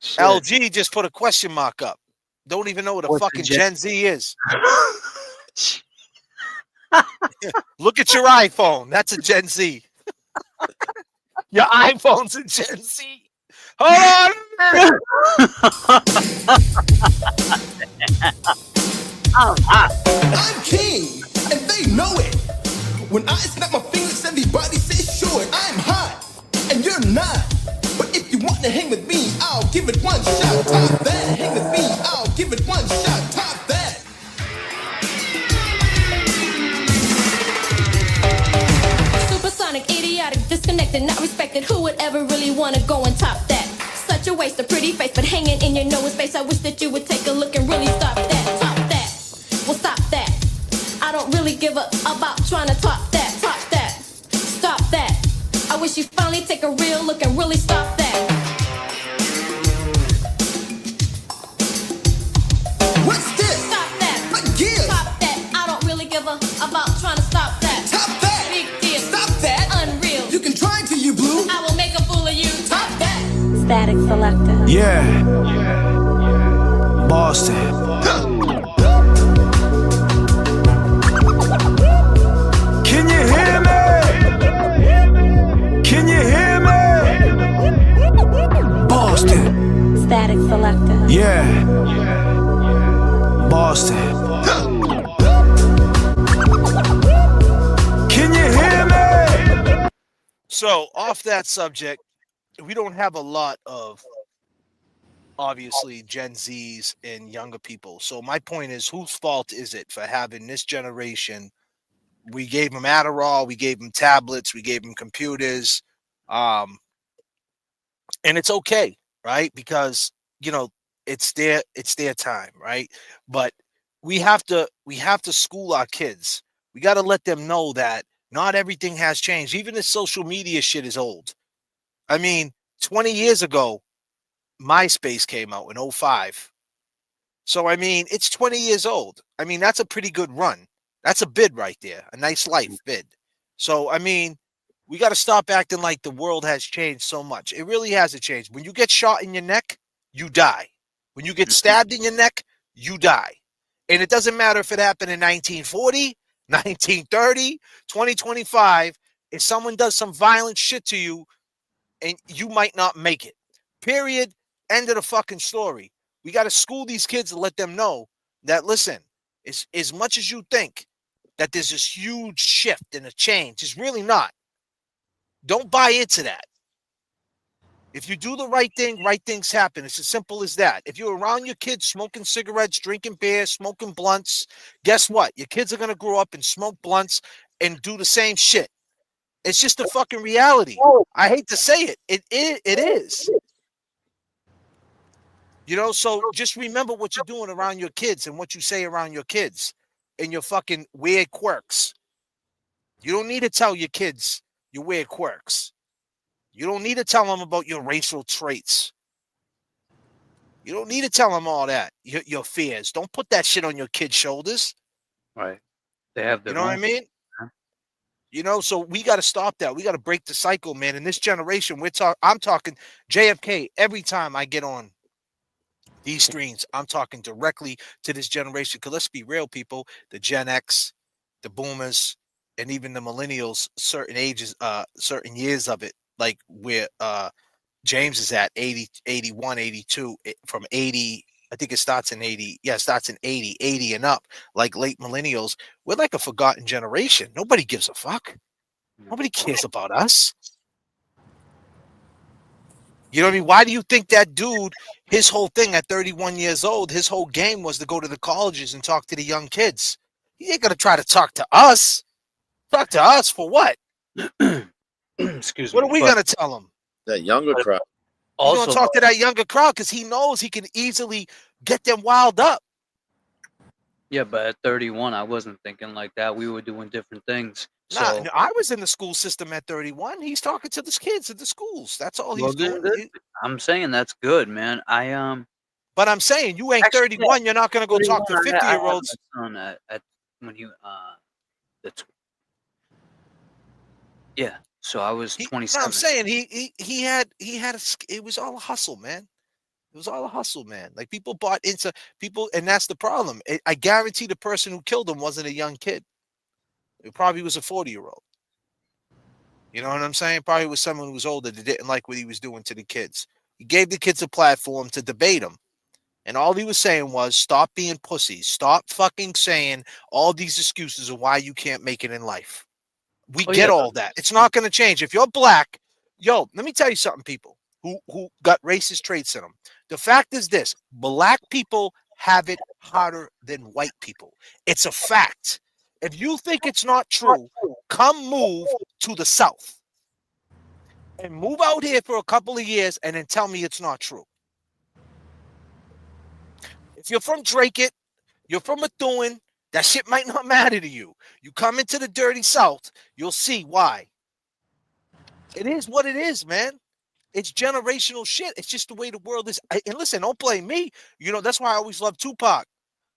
Shit. LG just put a question mark up. Don't even know what a What's a fucking Gen Z is. Look at your iPhone. That's a Gen Z. Your iPhone's a Gen Z. Hold on. I'm king, and they know it. When I snap my fingers, everybody says sure I'm hot, and you're not. But if you want to hang with me, I'll give it one shot. Top that. Hang with me, I'll give it one shot. Top that. Supersonic, idiotic, disconnected, not respected. Who would ever really wanna go and top that? Such a waste of pretty face, but hanging in your nose space. I wish that you would take a look and really stop that. Top that. Well, stop that. I don't really give a about trying to top that. Top that. Stop that. I wish you finally take a real look and really stop that. What's this? Stop that. What gives? Top that. I don't really give a about trying to stop that. Top that. Big deal. Stop that. Unreal. You can try to, you blue. I will make a fool of you. Top that. Static Selector. Yeah. Boston. Can you hear me? Can you hear me? Boston. Static Selector. Yeah. Boston. Can you hear me? So off that subject, we don't have a lot of obviously Gen Zs and younger people. So my point is, whose fault is it for having this generation? We gave them Adderall, we gave them tablets, we gave them computers, and it's okay, right? Because it's their time, right? But we have to school our kids. We got to let them know that not everything has changed. Even the social media shit is old. I mean, 20 years ago, MySpace came out in 05. So, I mean, it's 20 years old. I mean, that's a pretty good run. That's a bid right there, a nice life bid. So, I mean, we got to stop acting like the world has changed so much. It really hasn't changed. When you get shot in your neck, you die. When you get stabbed in your neck, you die. And it doesn't matter if it happened in 1940, 1930, 2025. If someone does some violent shit to you, and you might not make it. Period. End of the fucking story. We got to school these kids and let them know that, listen, as much as you think that there's this huge shift and a change, it's really not. Don't buy into that. If you do the right thing, right things happen. It's as simple as that. If you're around your kids smoking cigarettes, drinking beer, smoking blunts, guess what? Your kids are going to grow up and smoke blunts and do the same shit. It's just a fucking reality. I hate to say it. It is. So just remember what you're doing around your kids and what you say around your kids and your fucking weird quirks. You don't need to tell your kids your weird quirks. You don't need to tell them about your racial traits. You don't need to tell them all that, your fears. Don't put that shit on your kids' shoulders. Right. They have their You know what I own. mean? So we got to stop that. We got to break the cycle, man. In this generation, I'm talking J.F.K. every time I get on these streams. I'm talking directly to this generation. Because let's be real, people. The Gen X, the Boomers, and even the millennials, certain ages, certain years of it, like where James is at 80, 81, 82, from 80. I think it starts in 80. Yeah, it starts in 80, 80 and up. Like late millennials, we're like a forgotten generation. Nobody gives a fuck. Nobody cares about us. You know what I mean? Why do you think that dude, his whole thing at 31 years old, his whole game was to go to the colleges and talk to the young kids? He ain't gonna try to talk to us. Talk to us for what? Excuse What me. are we But gonna tell him? That younger But- crowd. He's gonna also, talk to that younger crowd because he knows he can easily get them wild up. yeah, but at 31, I wasn't thinking like that. We were doing different things. Nah, So, I was in the school system at 31. He's talking to the kids at the schools. That's all well, he's then doing. I'm saying that's good, man. But I'm saying you ain't Actually, 31. You're not gonna go talk to 31, I had 50-year-olds. my son at when he the yeah. So I was No, 27. I'm saying he had it was all a hustle, man. It was all a hustle, man. Like people bought into people, and that's the problem. I guarantee the person who killed him wasn't a young kid. It probably was a 40-year-old. You know what I'm saying? Probably was someone who was older that didn't like what he was doing to the kids. He gave the kids a platform to debate him. And all he was saying was, stop being pussies. Stop fucking saying all these excuses of why you can't make it in life. We Oh get yeah, all that. It's not going to change. If you're black, yo, let me tell you something, people who got racist traits in them. The fact is this: black people have it harder than white people. It's a fact. If you think it's not true, come move to the South and move out here for a couple of years and then tell me it's not true. If you're from Drake, you're from Methuen, that shit might not matter to you. You come into the dirty South, you'll see why. It is what it is, man. It's generational shit. It's just the way the world is. And listen, don't blame me. You know, that's why I always love Tupac.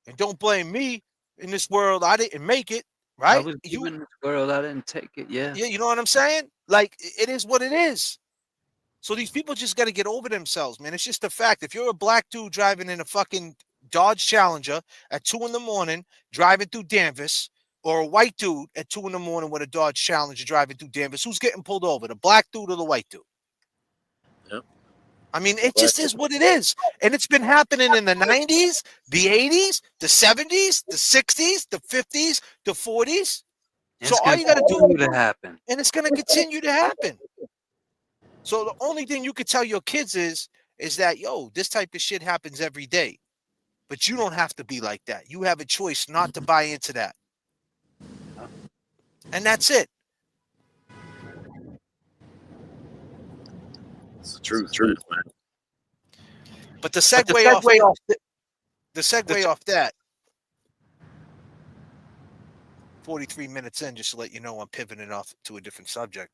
And don't blame me in this world. I didn't make it, I right? was given this world. I didn't take it. Yeah. Yeah, you know what I'm saying? Like, it is what it is. So these people just got to get over themselves, man. It's just a fact. If you're a black dude driving in a fucking Dodge Challenger at 2 a.m, driving through Danvers, or a white dude at 2 a.m with a Dodge Challenger driving through Danvers, who's getting pulled over? The black dude or the white dude? Yep. I mean, it just is what it is. And it's been happening in the 90s, the 80s, the 70s, the 60s, the 50s, the 40s. So all you got to do, to happen. and it's going to continue to happen. So the only thing you could tell your kids is that, yo, this type of shit happens every day. But you don't have to be like that. You have a choice not to buy into that. And that's it. It's the truth, man. But the segue off that, 43 minutes in, just to let you know I'm pivoting off to a different subject.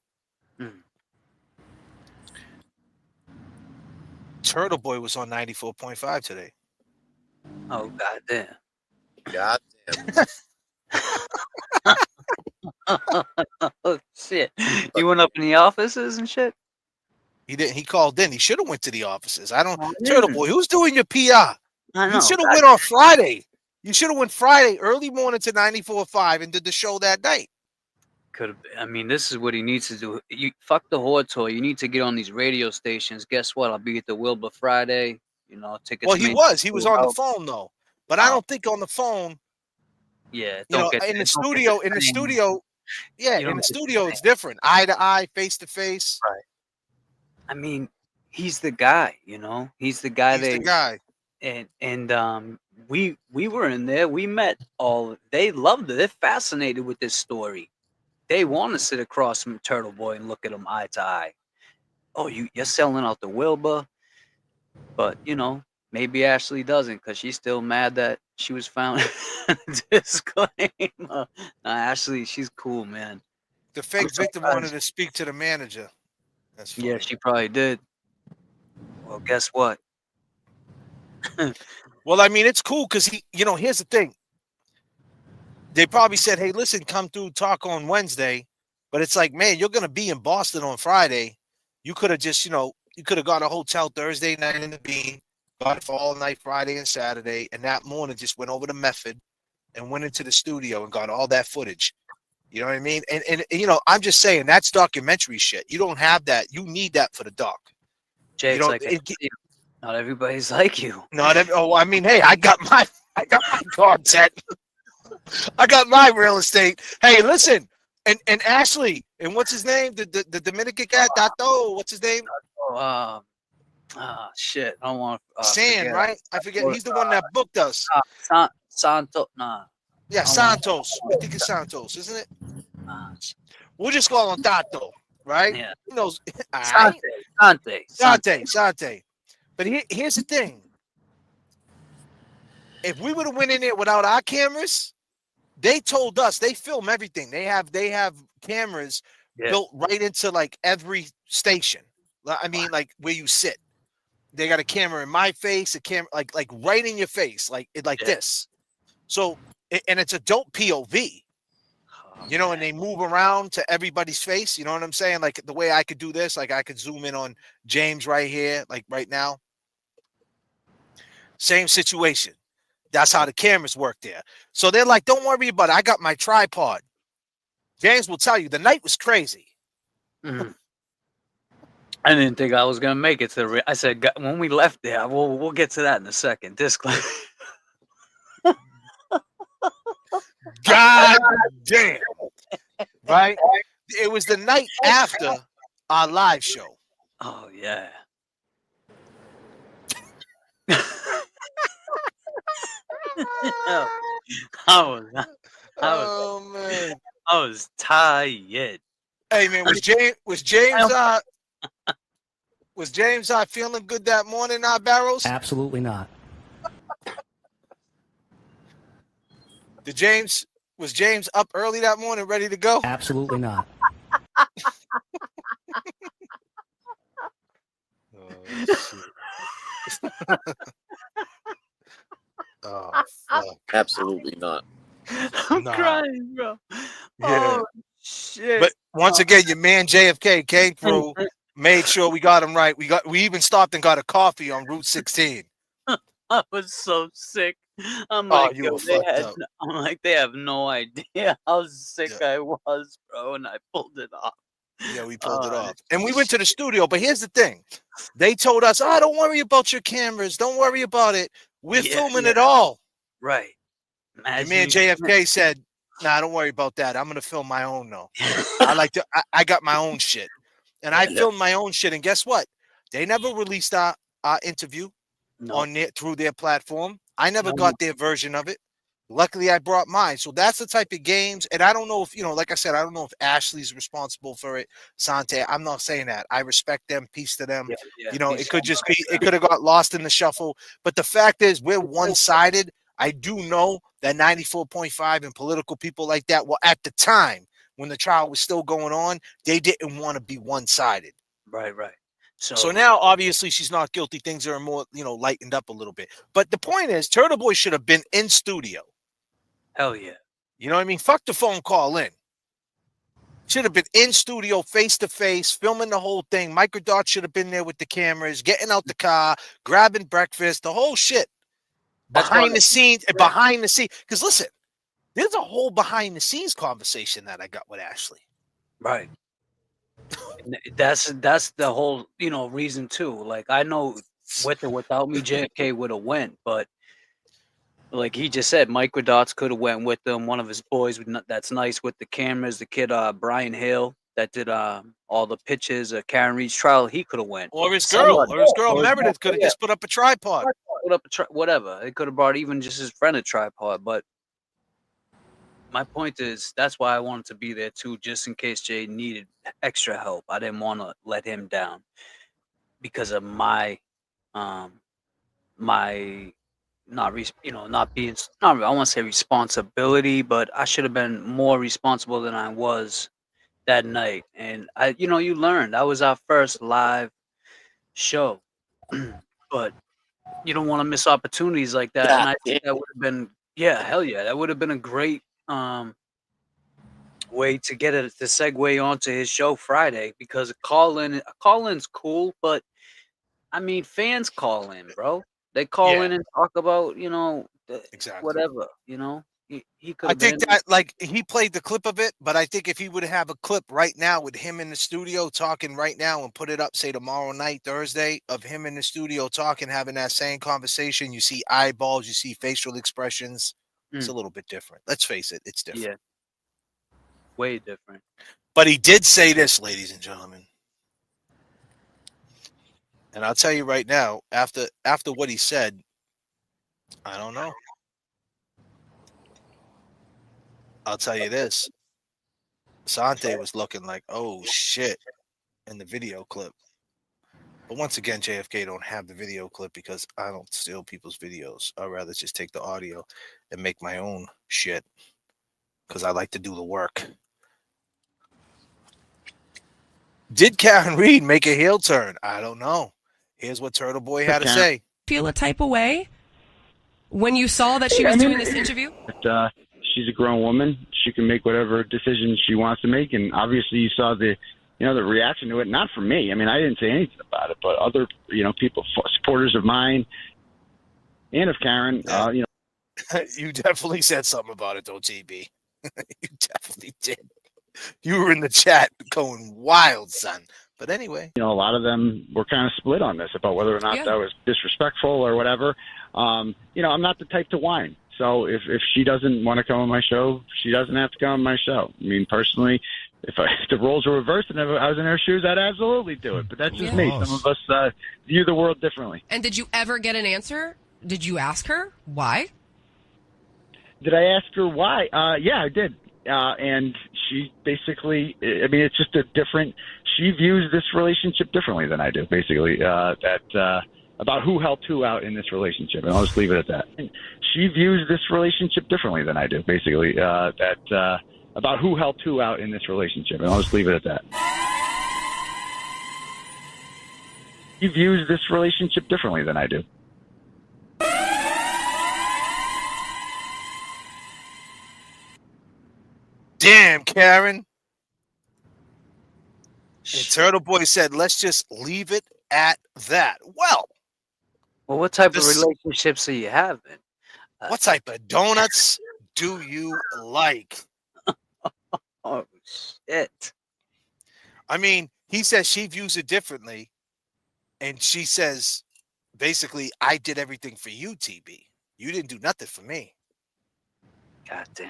Turtle Boy was on 94.5 today. Oh goddamn! Goddamn. Oh shit! You went up in the offices and shit. He didn't. He called in. He should have went to the offices. I don't. Oh, Turtle yeah. Boy, who's doing your PR? I know. You should have went on Friday. You should have went Friday early morning to 94.5 and did the show that night. Could have. I mean, this is what he needs to do. You fuck the horde tour. You need to get on these radio stations. Guess what? I'll be at the Wilbur Friday. You know, tickets. Well, he was on the phone though, but I Oh. don't think on the phone. Yeah, You know, in the studio. Yeah, in the studio, it's different. Eye to eye, face to face. Right. I mean, he's the guy. You know, he's the guy. He's the guy. And we were in there. We met all. They loved it. They're fascinated with this story. They want to sit across from Turtle Boy and look at him eye to eye. Oh, you're selling out the Wilbur, but you know, maybe Ashley doesn't because she's still mad that she was found. Disclaimer. Ashley, she's cool, man. The fake victim wanted to speak to the manager. That's funny. Yeah, she probably did. Well, guess what? Well, I mean, it's cool because here's the thing. They probably said, hey, listen, come through, talk on Wednesday. But it's like, man, you're going to be in Boston on Friday. You could have just, you could have got a hotel Thursday night in the Bean, got it for all night Friday and Saturday. And that morning just went over to Method and went into the studio and got all that footage. You know what I mean? And you know, I'm just saying that's documentary shit. You don't have that. You need that for the doc. Jay, You it's don't. like not everybody's like you. Not every. Oh, I mean, hey, I got my content. I got my real estate. Hey, listen, and Ashley, and what's his name? The Dominican cat, Dato. What's his name? Oh, shit. I don't want to San, forget. right? I forget. He's the one that booked us. Santo. Nah. Yeah, I want- Santos. I think it's Santos, isn't it? Nah. We'll just call him Dato, right? Yeah. He knows. All right. Sante. But here's the thing. If we would have went in there without our cameras, they told us they film everything. They have cameras built right into like every station. I mean, like where you sit. They got a camera in my face, a camera like right in your face, like this. So and it's adult POV. You know, and they move around to everybody's face. You know what I'm saying? Like the way I could do this, like I could zoom in on James right here, like right now. Same situation. That's how the cameras work there. So they're like, don't worry about it. I got my tripod. James will tell you the night was crazy. I didn't think I was gonna make it to the. I said when we left there, we'll get to that in a second. Disclaimer. God damn. Right? It was the night after our live show. Oh yeah. Man. I was tired. Hey man, was James feeling good that morning, Barrows? Absolutely not. Was James up early that morning ready to go? Absolutely not. Oh, shit. Oh, fuck. Absolutely not. I'm crying, bro. Yeah. Oh, shit. But once again, your man JFK came through, made sure we got him right. We even stopped and got a coffee on Route 16. I was so sick. I'm Oh, like, you were fucked up. I'm like, they have no idea how sick I was, bro, and I pulled it off. Yeah, we pulled it off. And we went to the studio, but here's the thing. They told us, don't worry about your cameras. Don't worry about it. We're filming it all. Right. Your man JFK said, nah, don't worry about that. I'm going to film my own, though. I got my own shit. And I filmed my own shit. And guess what? They never released our interview through their platform. I never got their version of it. Luckily, I brought mine. So that's the type of games. And I don't know if, like I said, I don't know if Ashley's responsible for it. Sante, I'm not saying that. I respect them. Peace to them. It could just be, it could have got lost in the shuffle. But the fact is, we're one-sided. I do know that 94.5 and political people like that, well, at the time when the trial was still going on, they didn't want to be one-sided. Right. So now, obviously, she's not guilty. Things are more, lightened up a little bit. But the point is, Turtle Boy should have been in studio. Hell yeah. You know what I mean? Fuck the phone call in. Should have been in studio, face-to-face, filming the whole thing. Microdot should have been there with the cameras, getting out the car, grabbing breakfast, the whole shit. Behind the scenes. Because listen, there's a whole behind-the-scenes conversation that I got with Ashley. Right. That's the whole reason too. Like I know with or without me, JFK would have went, but like he just said, Microdots could have went with them. One of his boys that's nice with the cameras. The kid Brian Hale that did all the pitches. Karen Reed's trial, he could have went. Or his girl Meredith could have just put up a tripod. Whatever. It could have brought even just his friend a tripod, but. My point is that's why I wanted to be there too, just in case Jay needed extra help. I didn't want to let him down because of my I want to say responsibility, but I should have been more responsible than I was that night. And you learned that was our first live show, but you don't want to miss opportunities like that. And I think that would have been, hell yeah, that would have been a great way to get it to segue onto his show Friday, because call-in's cool, but I mean fans call in, bro. They call in and talk about exactly whatever, He could I have been. think that like he played the clip of it, but I think if he would have a clip right now with him in the studio talking right now and put it up, say tomorrow night, Thursday, of him in the studio talking, having that same conversation, you see eyeballs, you see facial expressions. It's a little bit different. Let's face it, it's different. Yeah, way different. But he did say this, ladies and gentlemen. And I'll tell you right now, after what he said, I don't know. I'll tell you this. Sante was looking like, oh shit, in the video clip. But once again, JFK don't have the video clip because I don't steal people's videos. I'd rather just take the audio and make my own shit because I like to do the work. Did Karen Reed make a heel turn? I don't know. Here's what Turtle Boy had to say. Feel a type of way when you saw that she was doing this interview? She's a grown woman. She can make whatever decision she wants to make, and obviously you saw the reaction to it. Not from me. I mean, I didn't say anything about it, but other people, supporters of mine and of Karen. You definitely said something about it, though, TB. You definitely did. You were in the chat going wild, son. But anyway, a lot of them were kind of split on this about whether or not that was disrespectful or whatever. I'm not the type to whine. So if she doesn't want to come on my show, she doesn't have to come on my show. I mean, personally, if the roles were reversed and if I was in her shoes, I'd absolutely do it. But that's just me. Some of us view the world differently. And did you ever get an answer? Did you ask her why? Did I ask her why? Yeah, I did. And she basically, I mean, it's just she views this relationship differently than I do, basically, about who helped who out in this relationship. And I'll just leave it at that. She views this relationship differently than I do, basically, about who helped who out in this relationship. And I'll just leave it at that. She views this relationship differently than I do. damn, Karen. And Turtle Boy said, let's just leave it at that. Well, what type of relationships are you having? What type of donuts do you like? Oh, shit. I mean, he says she views it differently. And she says, basically, I did everything for you, TB. You didn't do nothing for me. Goddamn.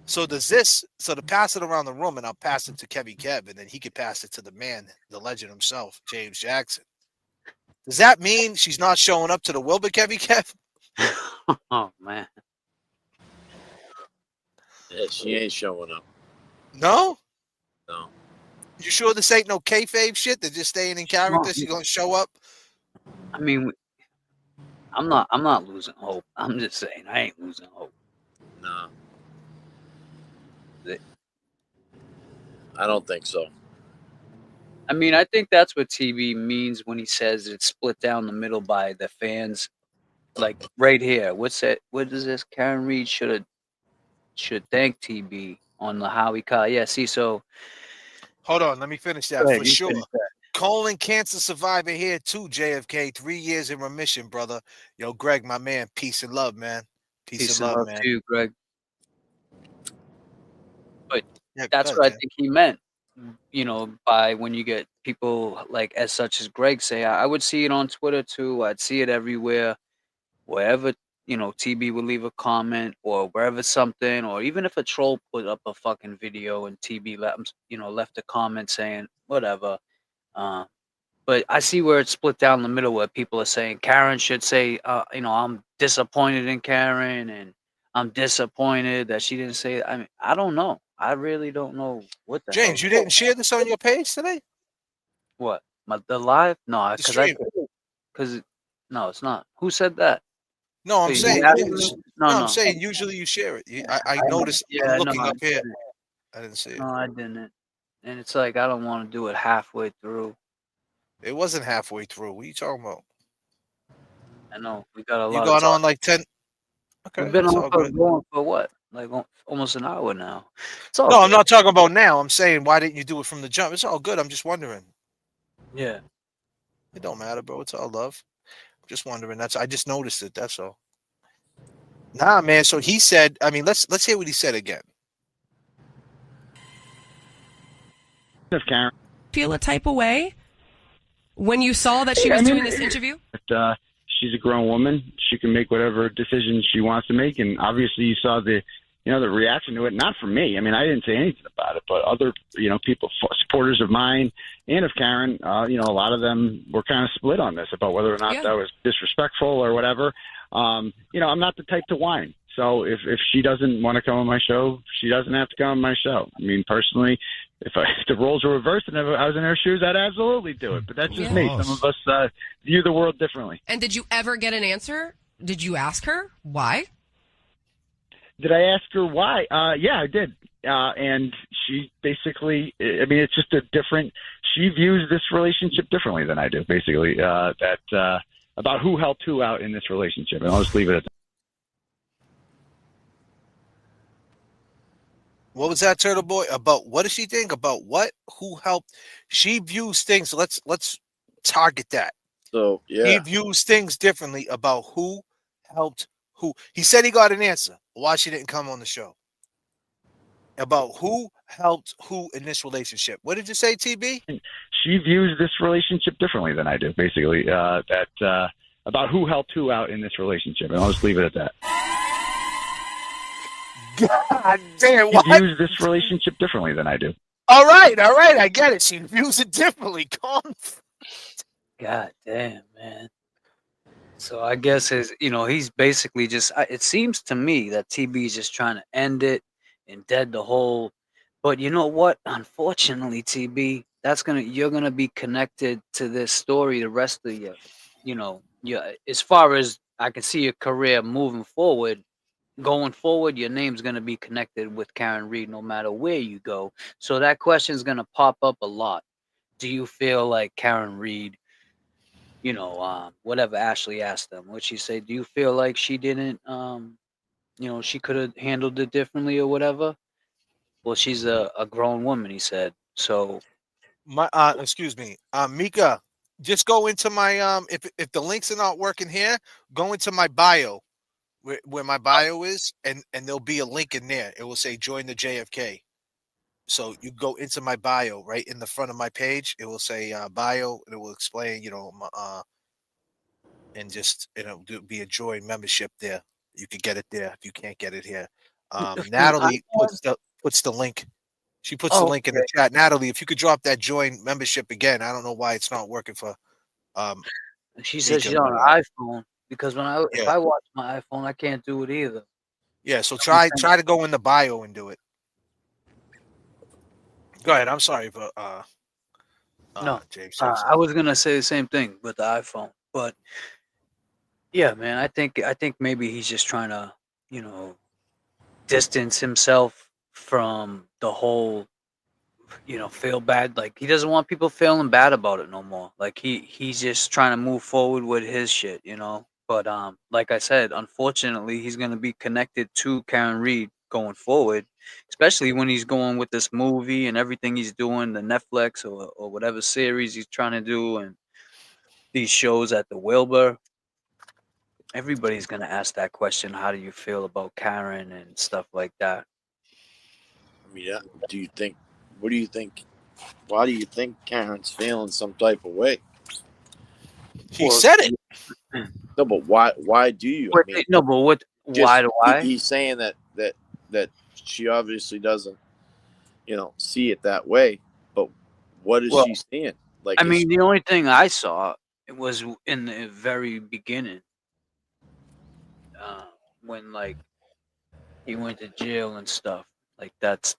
So to pass it around the room, and I'll pass it to Kevy Kev, and then he could pass it to the man, the legend himself, James Jackson. Does that mean she's not showing up to the Wilbur, Kevy Kev? Oh, man. Yeah, she ain't showing up. No? No. You sure this ain't no kayfabe shit? They're just staying in character? She's going to show up? I mean, I'm not losing hope. I'm just saying I ain't losing hope. No. I don't think so. I mean, I think that's what TV means when he says it's split down the middle by the fans. Like right here, what's that? What is this? Karen Reed should thank TB on the Howie Kyle. Yeah, see, so hold on, let me finish that for sure. Colon cancer survivor here too, JFK. 3 years in remission, brother. Yo, Greg, my man, peace and love, man. Peace and love, man. To you, Greg. But yeah, that's what I think he meant. You know, by when you get people like as such as Greg say, I would see it on Twitter too. I'd see it everywhere, wherever, you know, TB would leave a comment or wherever something, or even if a troll put up a fucking video and TB left a comment saying whatever. But I see where it's split down the middle where people are saying Karen should say, I'm disappointed in Karen and I'm disappointed that she didn't say it. I mean, I don't know. I really don't know what the James, hell. You didn't share this on your page today? What? The live? No, because no, it's not. Who said that? No, I'm saying no. I'm saying usually you share it. I noticed. I'm looking up here. I didn't see it. No, I didn't. And it's like I don't want to do it halfway through. It wasn't halfway through. What are you talking about? I know we got a lot. You got on like 10. Okay, we've been on for what? Like almost an hour now. No, good. I'm not talking about now. I'm saying why didn't you do it from the jump? It's all good. I'm just wondering. Yeah. It don't matter, bro. It's all love. I'm just wondering. I just noticed it. That's all. Nah, man. So he said. I mean, let's hear what he said again. Karen. Feel a type of way when you saw that she was doing this interview? But, she's a grown woman. She can make whatever decision she wants to make, and obviously you saw the reaction to it. Not from me. I mean, I didn't say anything about it, but other people, supporters of mine and of Karen, a lot of them were kind of split on this about whether or not that was disrespectful or whatever. I'm not the type to whine. So if she doesn't want to come on my show, she doesn't have to come on my show. I mean, personally, if the roles were reversed and if I was in her shoes, I'd absolutely do it. But that's just me. Some of us view the world differently. And did you ever get an answer? Did you ask her why? Did I ask her why? Yeah, I did. And she basically, I mean, it's just she views this relationship differently than I do, basically, about who helped who out in this relationship. And I'll just leave it at that. What was that, Turtle Boy? About what does she think? About what? Who helped? She views things. Let's target that. So yeah, he views things differently about who helped who. He said he got an answer. Why she didn't come on the show? About who helped who in this relationship. What did you say, TB? She views this relationship differently than I do, basically. About who helped who out in this relationship. And I'll just leave it at that. God damn! She views this relationship differently than I do. All right, I get it. She views it differently. Calm. God damn, man. So I guess he's basically just. It seems to me that TB is just trying to end it and dead the whole. But you know what? Unfortunately, TB, you're gonna be connected to this story the rest of as far as I can see your career moving forward. Going forward, your name's going to be connected with Karen Reed no matter where you go. So that question is going to pop up a lot. Do you feel like Karen Reed, whatever Ashley asked them, what she say? Do you feel like she didn't, she could have handled it differently or whatever? Well, she's a grown woman, he said. So, Excuse me, Mika, just go into my if the links are not working here, go into my bio. Where my bio is, and there'll be a link in there. It will say join the JFK. So you go into my bio right in the front of my page. It will say bio, and it will explain, and just be a join membership there. You could get it there if you can't get it here. Natalie puts the link. She puts the link in the chat. Natalie, if you could drop that join membership again, I don't know why it's not working for. She says she's on an iPhone. Because if I watch my iPhone, I can't do it either. Yeah, so try to go in the bio and do it. Go ahead. I'm sorry for no, James. I was gonna say the same thing with the iPhone, but yeah, man, I think maybe he's just trying to distance himself from the whole feel bad. Like he doesn't want people feeling bad about it no more. Like he's just trying to move forward with his shit, But like I said, unfortunately, he's going to be connected to Karen Reed going forward, especially when he's going with this movie and everything he's doing, the Netflix or whatever series he's trying to do, and these shows at the Wilbur. Everybody's going to ask that question: how do you feel about Karen and stuff like that? I mean, do you think? What do you think? Why do you think Karen's feeling some type of way? He said it. No, but why? Why do you? I mean, no, but what? Why do I? He's saying that she obviously doesn't, see it that way. But what is she seeing? Like, I mean, the only thing I saw was in the very beginning, when like he went to jail and stuff. Like that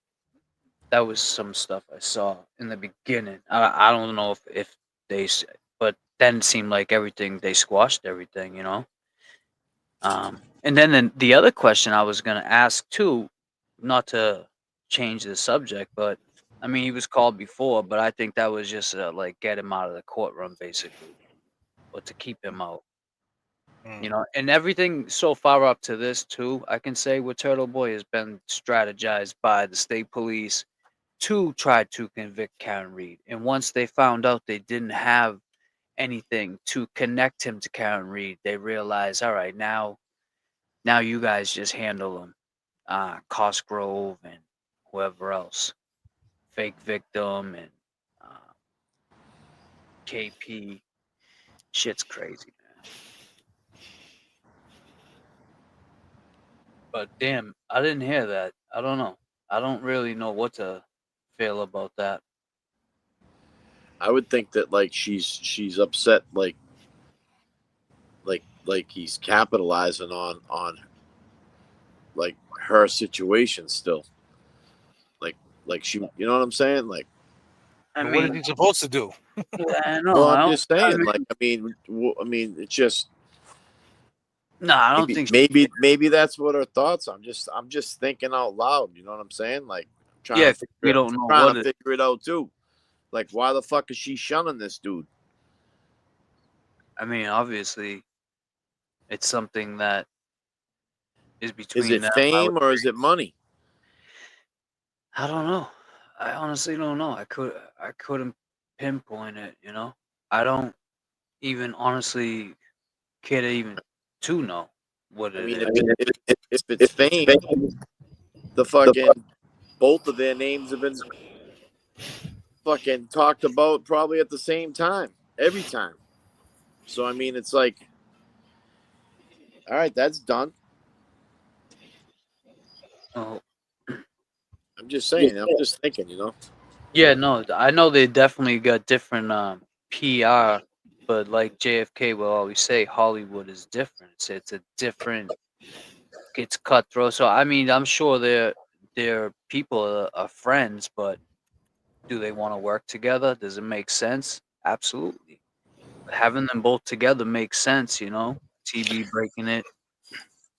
was some stuff I saw in the beginning. I don't know if they, but then it seemed like they squashed everything, And then the other question I was gonna ask too, not to change the subject, but I mean he was called before, but I think that was just like get him out of the courtroom basically, or to keep him out. And everything so far up to this too, I can say with Turtle Boy has been strategized by the state police to try to convict Karen Reed. And once they found out they didn't have anything to connect him to Karen Reed, they realized, all right, now Now you guys just handle them. Cosgrove and whoever else. Fake Victim and KP. Shit's crazy, man. But damn, I didn't hear that. I don't know. I don't really know what to feel about that. I would think that like she's upset, like he's capitalizing on like her situation still. Like she, you know what I'm saying? Like, I But what is mean, he supposed to do? I know. well, I I'm don't. just saying. I I mean, it's just no, I don't maybe think. maybe maybe that's what her thoughts. I'm just thinking out loud. You know what I'm saying? Like, I'm trying Yeah, to 'cause we figure it, don't know trying what to it. figure it out too. Like, why the fuck is she shunning this dude? I mean, obviously, it's something that is Is between it them. fame or is it money? I don't know. I honestly don't know. I couldn't pinpoint it. You know, I don't even honestly care to even to know what I it mean, is. if it's fame, the fucking both of their names have been fucking talked about probably at the same time every time. So I mean, it's like, all right, that's done. Oh, I'm just saying. I'm just thinking. yeah, no, I know they definitely got different PR, but like JFK will always say, Hollywood is different. It's a different. It's cutthroat. So I mean, I'm sure their people are friends, but do they want to work together? Does it make sense? Absolutely. Having them both together makes sense. You know, TB breaking it.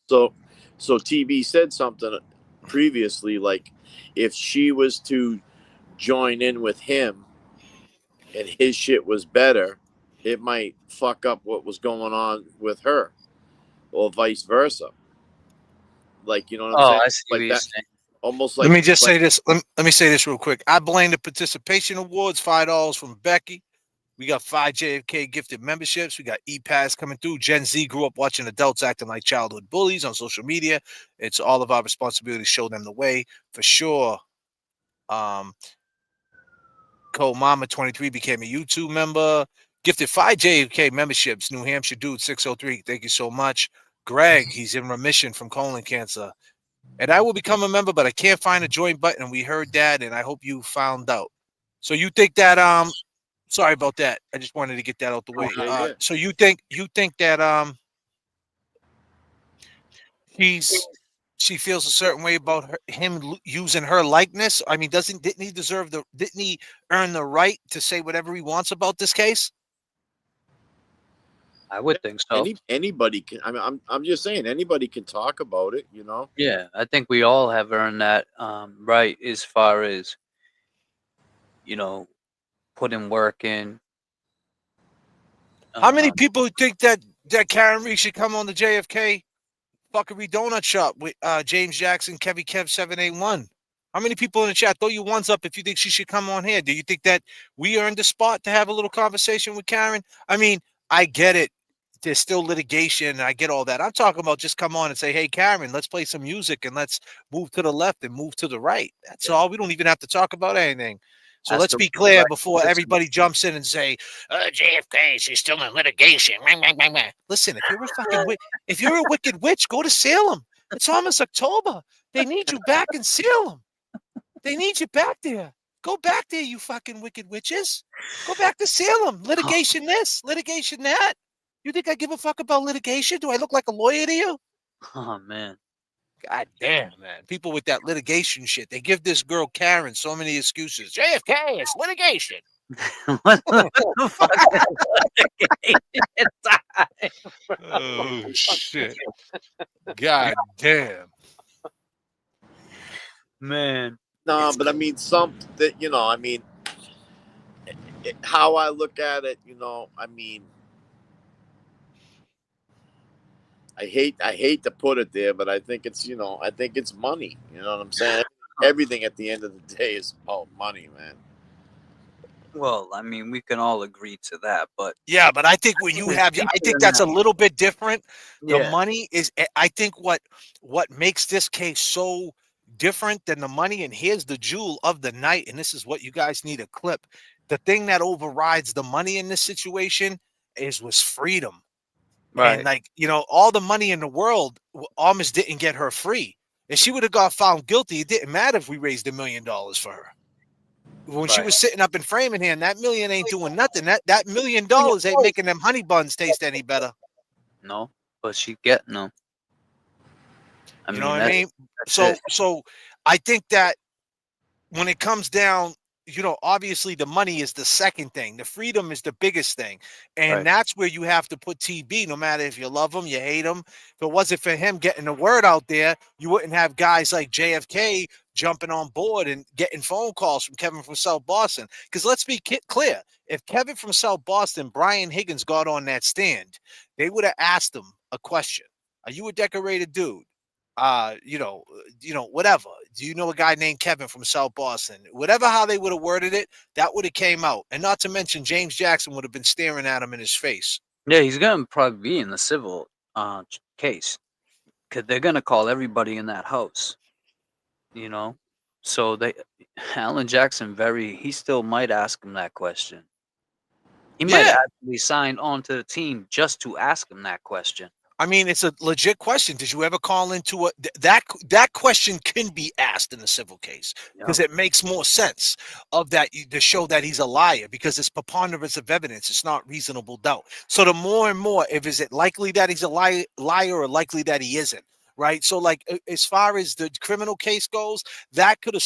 So, so TB said something previously, like if she was to join in with him and his shit was better, it might fuck up what was going on with her, or vice versa. Like, you know what I'm Oh, saying? I see what Like you're that, saying. almost Let like me just say this. Let me say this real quick. I blame the participation awards, $5 from Becky. We got 5 J.F.K. gifted memberships. We got E-Pass coming through. Gen Z grew up watching adults acting like childhood bullies on social media. It's all of our responsibility to show them the way. For sure. Cole Mama 23 became a YouTube member. Gifted 5 J.K. memberships. New Hampshire Dude 603. Thank you so much. Greg, he's in remission from colon cancer. And I will become a member, but I can't find a join button. We heard that, and I hope you found out. So you think that sorry about that. I just wanted to get that out the way. yeah. So you think that she feels a certain way about him using her likeness? I mean, didn't he earn the right to say whatever he wants about this case? I would think so. Anybody can. I mean, I'm just saying anybody can talk about it. Yeah, I think we all have earned that right as far as, you know, putting work in. How many people think that Karen Reed should come on the JFK Fuckery Donut Shop with James Jackson, Kevy Kev 781? How many people in the chat? Throw your ones up if you think she should come on here. Do you think that we earned a spot to have a little conversation with Karen? I mean, I get it. There's still litigation. I get all that. I'm talking about just come on and say, hey, Karen, let's play some music and let's move to the left and move to the right. That's all. We don't even have to talk about anything. So let's be clear before everybody jumps in and say, JFK, she's still in litigation. Listen, if you're a wicked witch, go to Salem. It's almost October. They need you back in Salem. They need you back there. Go back there, you fucking wicked witches. Go back to Salem. Litigation this, litigation that. You think I give a fuck about litigation? Do I look like a lawyer to you? Oh, man. God damn, man. People with that litigation shit, they give this girl Karen so many excuses. JFK, it's litigation. What the fuck? Oh, shit. God damn. Man. No, but I mean, I mean, how I look at it, I mean, I hate to put it there, but I think it's money. You know what I'm saying? Everything at the end of the day is about money, man. Well, I mean, we can all agree to that, but Yeah, but I think when you have, I think that's a little bit different. The Yeah. money is, I think what makes this case so different than the money, and here's the jewel of the night, and this is what you guys need a clip. The thing that overrides the money in this situation was freedom. And Right. all the money in the world almost didn't get her free. If she would have got found guilty, it didn't matter if we raised $1 million for her. When she was sitting up in Framingham, that million ain't doing nothing. That $1 million ain't making them honey buns taste any better. No, but she getting them. You know what I mean? So I think that when it comes down, obviously the money is the second thing. The freedom is the biggest thing. And that's where you have to put TB, no matter if you love him, you hate him. If it wasn't for him getting the word out there, you wouldn't have guys like J.F.K. jumping on board and getting phone calls from Kevin from South Boston. Because let's be clear, if Kevin from South Boston, Brian Higgins got on that stand, they would have asked him a question. Are you a decorated dude? Whatever. Do you know a guy named Kevin from South Boston? Whatever how they would have worded it, that would have came out. And not to mention James Jackson would have been staring at him in his face. Yeah, he's gonna probably be in the civil case, because they're gonna call everybody in that house. So Alan Jackson he still might ask him that question. He might actually sign on to the team just to ask him that question. I mean, it's a legit question. Did you ever call into that question can be asked in a civil case because it makes more sense of that to show that he's a liar, because it's preponderance of evidence. It's not reasonable doubt. So the more and more, if is it likely that he's a liar or likely that he isn't, right? So as far as the criminal case goes, that could have,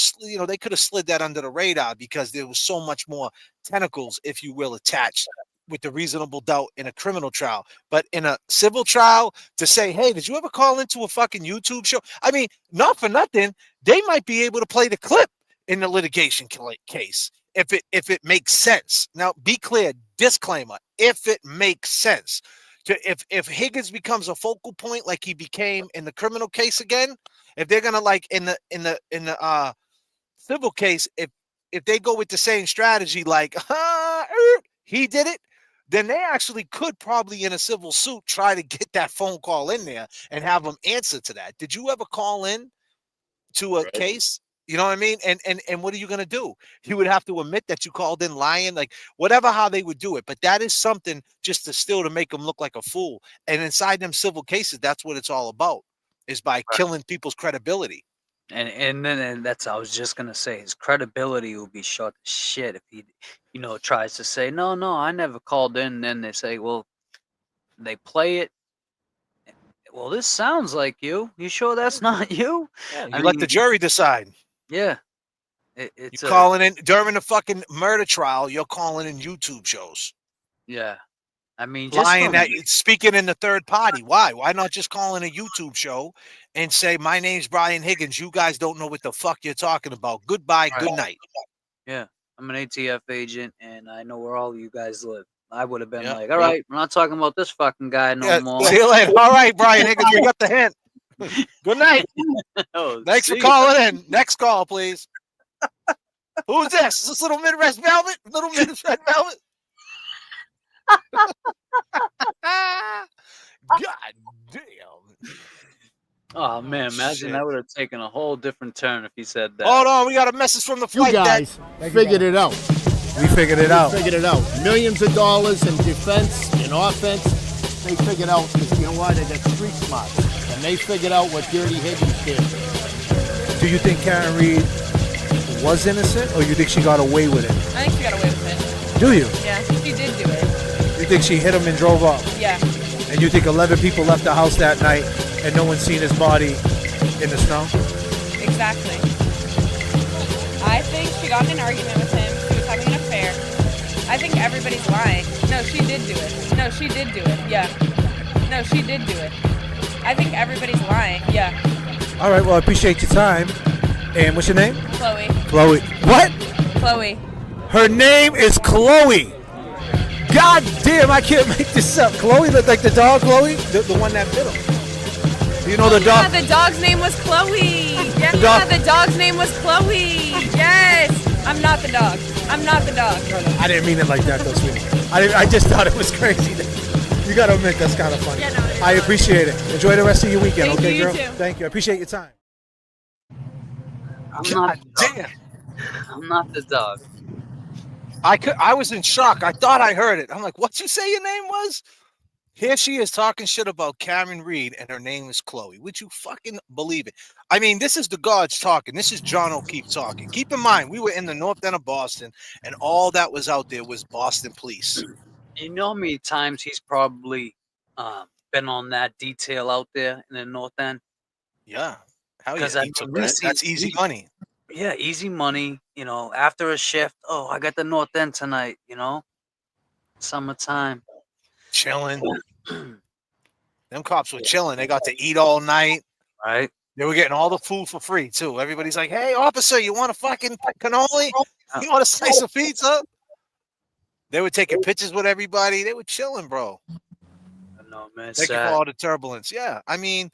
they could have slid that under the radar because there was so much more tentacles, if you will, attached with the reasonable doubt in a criminal trial. But in a civil trial, to say, hey, did you ever call into a fucking YouTube show? I mean, not for nothing, they might be able to play the clip in the litigation case if it makes sense. Now, be clear, disclaimer, if it makes sense. If Higgins becomes a focal point like he became in the criminal case again, if they're gonna in the civil case, if they go with the same strategy, he did it, then they actually could probably in a civil suit try to get that phone call in there and have them answer to that. Did you ever call in to a case? You know what I mean? And what are you going to do? You would have to admit that you called in lying, whatever how they would do it. But that is something just to make them look like a fool. And inside them civil cases, that's what it's all about, is by killing people's credibility. And that's, I was just gonna say, his credibility will be shot to shit if he, tries to say, no, I never called in. And then they say, well, they play it. Well, this sounds like you. You sure that's not you? Yeah, let the jury decide. Yeah. You're calling in during the fucking murder trial. You're calling in YouTube shows. Yeah. I mean, lying speaking in the third party. Why? Why not just call in a YouTube show and say, my name's Brian Higgins. You guys don't know what the fuck you're talking about. Goodbye. Good night. Yeah. I'm an ATF agent and I know where all you guys live. I would have been all right, we're not talking about this fucking guy no more. See you later. All right, Brian Higgins, we got the hint. Good night. Thanks for calling in. Next call, please. Who's this? Is this Little Midwest Velvet? Little Midwest Velvet? God damn. Oh man, imagine that would have taken a whole different turn if he said that. Hold on, we got a message from the flight. You guys figured it out. We figured it out. Figured it out. Millions of dollars in defense, in offense. They figured out, because you know why? They got street smart. And they figured out what Dirty Higgins did. Do you think Karen Reed was innocent, or you think she got away with it? I think she got away with it. Do you? Yeah, she did do it. You think she hit him and drove off? Yeah. And you think 11 people left the house that night and no one's seen his body in the snow? Exactly. I think she got in an argument with him. She was having an affair. I think everybody's lying. No, she did do it. No, she did do it. Yeah. No, she did do it. I think everybody's lying. Yeah. All right, well, I appreciate your time. And what's your name? Chloe. Chloe. What? Chloe. Her name is Chloe. God damn, I can't make this up. Chloe, like the dog Chloe? The one that bit him. You know the dog? Yeah, the dog's name was Chloe. Yeah, the dog's name was Chloe. Yes. I'm not the dog. I'm not the dog. I didn't mean it like that, though, sweetie. I just thought it was crazy. You got to admit that's kind of funny. Yeah, no, I appreciate it. Enjoy the rest of your weekend, Thank okay, you, you girl? too. Thank you. I appreciate your time. God damn. I'm not the dog. I was in shock. I thought I heard it. I'm like, what'd you say your name was? Here she is talking shit about Karen Reed, and her name is Chloe. Would you fucking believe it? I mean, this is the gods talking. This is John O'Keefe talking. Keep in mind, we were in the north end of Boston, and all that was out there was Boston police. You know how many times he's probably been on that detail out there in the North End? Yeah. Hell yeah. Because He took that. That's easy money. Yeah, easy money. You know, after a shift, oh, I got the North End tonight. You know, summertime. Chilling. Them cops were chilling. They got to eat all night. Right. They were getting all the food for free, too. Everybody's like, hey, officer, you want a fucking cannoli? You want a slice of pizza? They were taking pictures with everybody. They were chilling, bro. No, man. Thank you for all the turbulence. Yeah, I mean,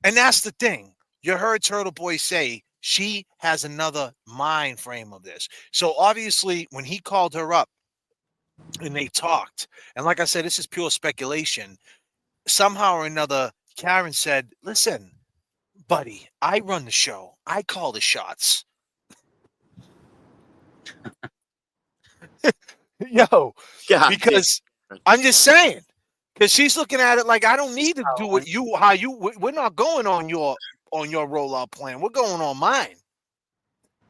and that's the thing. You heard Turtle Boy say she has another mind frame of this. So obviously, when he called her up and they talked, and like I said, this is pure speculation. Somehow or another, Karen said, listen, buddy, I run the show. I call the shots. Yo, because I'm just saying, because she's looking at it like I don't need to do it. We're not going on your rollout plan. We're going on mine.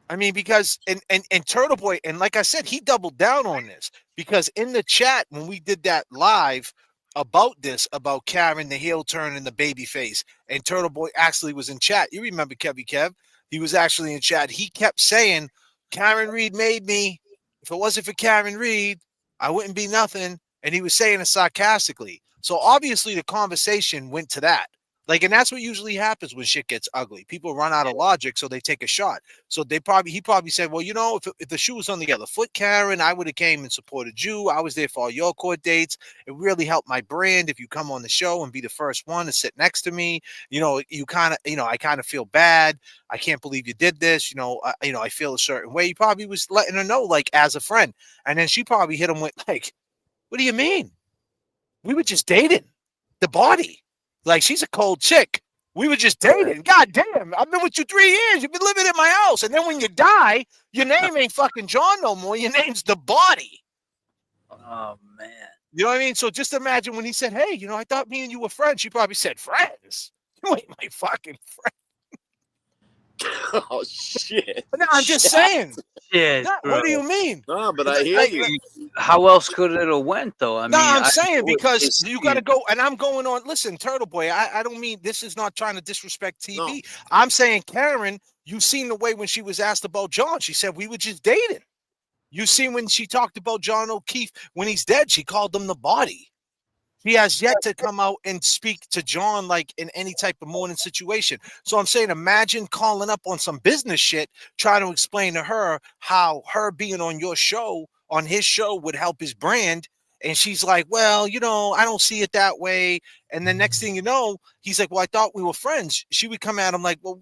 I mean, because and Turtle Boy, and like I said, he doubled down on this because in the chat when we did that live about this, about Karen, the heel turn and the baby face, and Turtle Boy actually was in chat. You remember Kevy Kev? He was actually in chat. He kept saying, Karen Reed made me. If it wasn't for Karen Reed, I wouldn't be nothing. And he was saying it sarcastically. So obviously the conversation went to that. Like, and that's what usually happens when shit gets ugly. People run out of logic, so they take a shot. So he probably said, well, you know, if the shoe was on the other foot, Karen, I would have came and supported you. I was there for all your court dates. It really helped my brand if you come on the show and be the first one to sit next to me. You know, I kind of feel bad. I can't believe you did this. I feel a certain way. He probably was letting her know, like, as a friend. And then she probably hit him with, like, what do you mean? We were just dating. The body. Like, she's a cold chick. We were just dating. God damn. I've been with you 3 years. You've been living in my house. And then when you die, your name ain't fucking John no more. Your name's the body. Oh, man. You know what I mean? So just imagine when he said, hey, I thought me and you were friends. She probably said, friends? You ain't my fucking friend. Oh, shit. But no, I'm just saying. Yeah. What do you mean? No, but I hear you. How else could it have went, though? I'm saying because you got to go, and I'm going on. Listen, Turtle Boy, I don't mean this is not trying to disrespect TV. No. I'm saying, Karen, you seen the way when she was asked about John, she said we were just dating. You seen when she talked about John O'Keefe when he's dead, she called him the body. He has yet to come out and speak to John like in any type of morning situation. So I'm saying, imagine calling up on some business shit, trying to explain to her how her being on your show, on his show, would help his brand. And she's like, well, I don't see it that way. And then next thing you know, he's like, well, I thought we were friends. She would come at him like, well,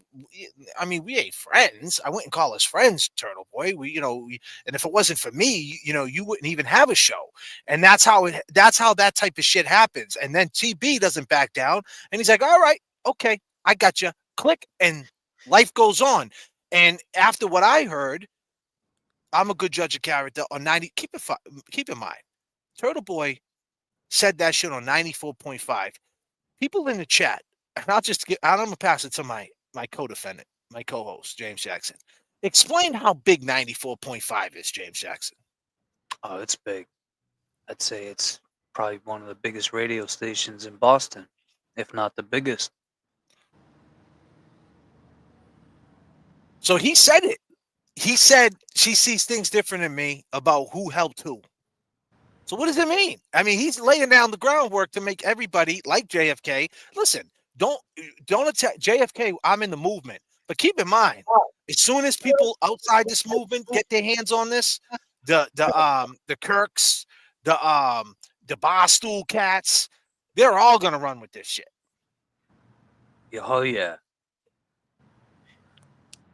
I mean, we ain't friends. I wouldn't call us friends, Turtle Boy. And if it wasn't for me, you wouldn't even have a show. And that's how that type of shit happens. And then TB doesn't back down. And he's like, all right, okay, I got you. Click. And life goes on. And after what I heard, I'm a good judge of character on 90. Keep in mind, Turtle Boy said that shit on 94.5. People in the chat, and I'm going to pass it to my co-defendant, my co-host, James Jackson. Explain how big 94.5 is, James Jackson. Oh, it's big. I'd say it's probably one of the biggest radio stations in Boston, if not the biggest. So he said it. He said she sees things different than me about who helped who. So what does it mean? I mean, he's laying down the groundwork to make everybody like J.F.K. Listen, don't attack J.F.K. I'm in the movement, but keep in mind, as soon as people outside this movement get their hands on this, the Kirks, the Barstool cats, they're all gonna run with this shit. Oh yeah.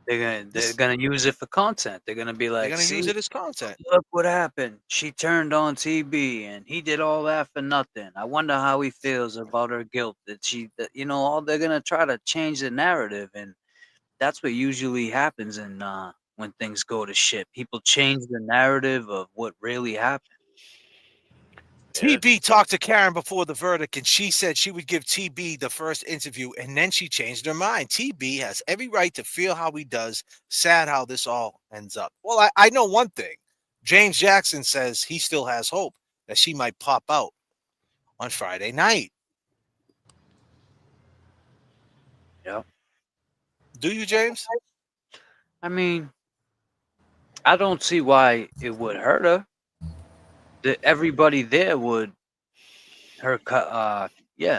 They're gonna use it for content. They're gonna be They're like, gonna see, use it as content. look what happened. She turned on TB and he did all that for nothing. I wonder how he feels about her guilt that all they're gonna try to change the narrative, and that's what usually happens when things go to shit. People change the narrative of what really happened. TB talked to Karen before the verdict, and she said she would give TB the first interview, and then she changed her mind. TB has every right to feel how he does. Sad how this all ends up. Well, I know one thing. James Jackson says he still has hope that she might pop out on Friday night. Yeah. Do you, James? I mean, I don't see why it would hurt her. Everybody there would.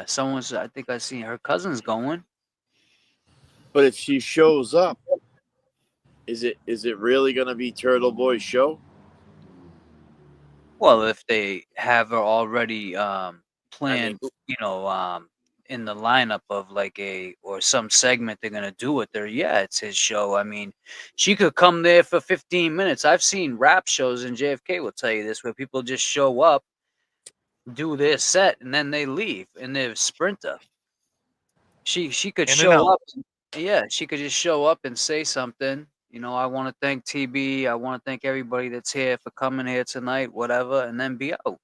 Someone's. I think I seen her cousin's going. But if she shows up, is it really going to be Turtle Boy's show? Well, if they have her already planned, I mean, in the lineup of like or some segment they're gonna do with her, yeah, it's his show. I mean, she could come there for 15 minutes. I've seen rap shows, and JFK will tell you this, where people just show up, do their set, and then they leave in their Sprinter. She could In and show out. up. Yeah, she could just show up and say something. I want to thank TB. I want to thank everybody that's here for coming here tonight, whatever, and then be out.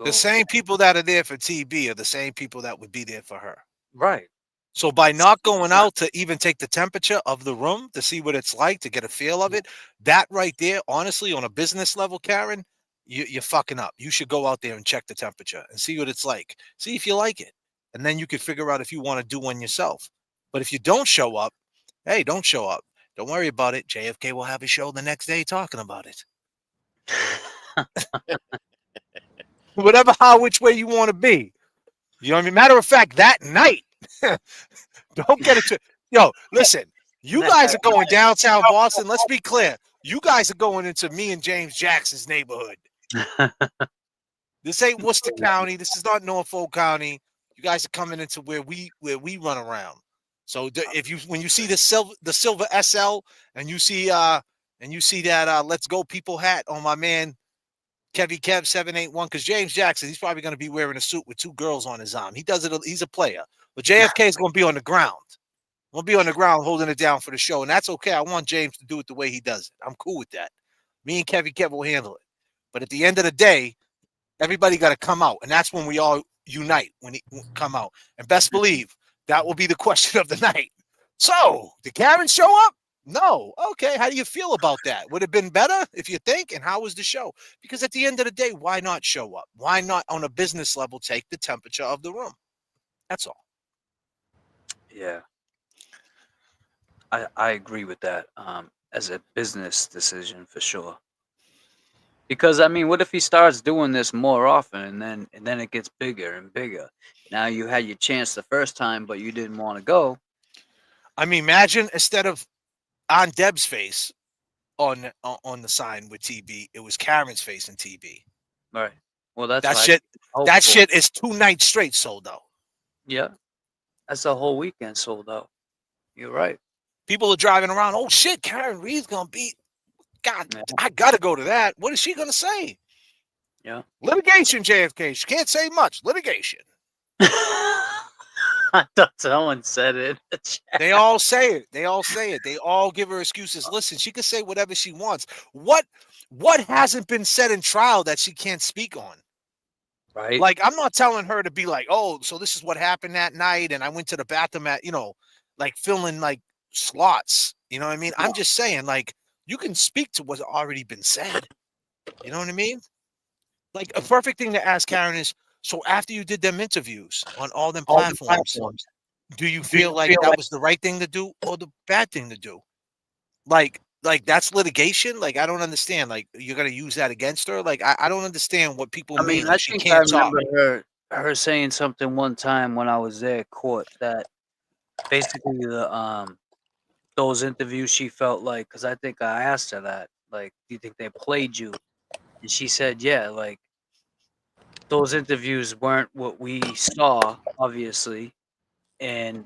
The same people that are there for TB are the same people that would be there for her. Right. So by not going out to even take the temperature of the room to see what it's like, to get a feel of it, that right there, honestly, on a business level, Karen, you're fucking up. You should go out there and check the temperature and see what it's like. See if you like it. And then you can figure out if you want to do one yourself. But if you don't show up, hey, don't show up. Don't worry about it. JFK will have a show the next day talking about it. Whatever, which way you want to be. You know what I mean? Matter of fact, that night, don't get it to. Yo, listen, you guys are going downtown Boston. Let's be clear. You guys are going into me and James Jackson's neighborhood. This ain't Worcester County. This is not Norfolk County. You guys are coming into where we run around. So when you see the silver SL and you see that Let's Go People hat on my man Kev 781, because James Jackson, he's probably going to be wearing a suit with two girls on his arm. He does it. He's a player. But JFK is going to be on the ground. We'll be on the ground holding it down for the show, and that's okay. I want James to do it the way he does it. I'm cool with that. Me and Kev will handle it. But at the end of the day, everybody got to come out, and that's when we all unite, when he come out. And best believe that will be the question of the night. So, did Karen show up? No. Okay. How do you feel about that? Would it have been better if you think? And how was the show? Because at the end of the day, why not show up? Why not on a business level take the temperature of the room? That's all. Yeah. I agree with that as a business decision for sure. Because I mean, what if he starts doing this more often and then it gets bigger and bigger? Now you had your chance the first time, but you didn't want to go. I mean, imagine instead of on Deb's face on the sign with TB, it was Karen's face and TB. Right. Well, that's that shit. That shit is 2 nights straight sold out. Yeah, that's a whole weekend sold out. You're right. People are driving around. Oh shit, Karen Reed's gonna be. God, yeah. I gotta go to that. What is she gonna say? Yeah. Litigation, JFK. She can't say much. Litigation. I thought someone said it. They all say it. They all say it. They all give her excuses. Listen, she can say whatever she wants. What hasn't been said in trial that she can't speak on? Right. Like, I'm not telling her to be like, oh, so this is what happened that night, and I went to the bathroom at, like filling like slots. You know what I mean? Yeah. I'm just saying, like, you can speak to what's already been said. You know what I mean? Like, a perfect thing to ask Karen is, so after you did them interviews on all them platforms, do you feel like that was the right thing to do or the bad thing to do? Like that's litigation? Like, I don't understand. Like, you're going to use that against her? Like, I don't understand what people mean. I think I remember her saying something one time when I was there at court that basically those interviews she felt like, because I think I asked her that, like, do you think they played you? And she said, yeah, like, those interviews weren't what we saw, obviously, and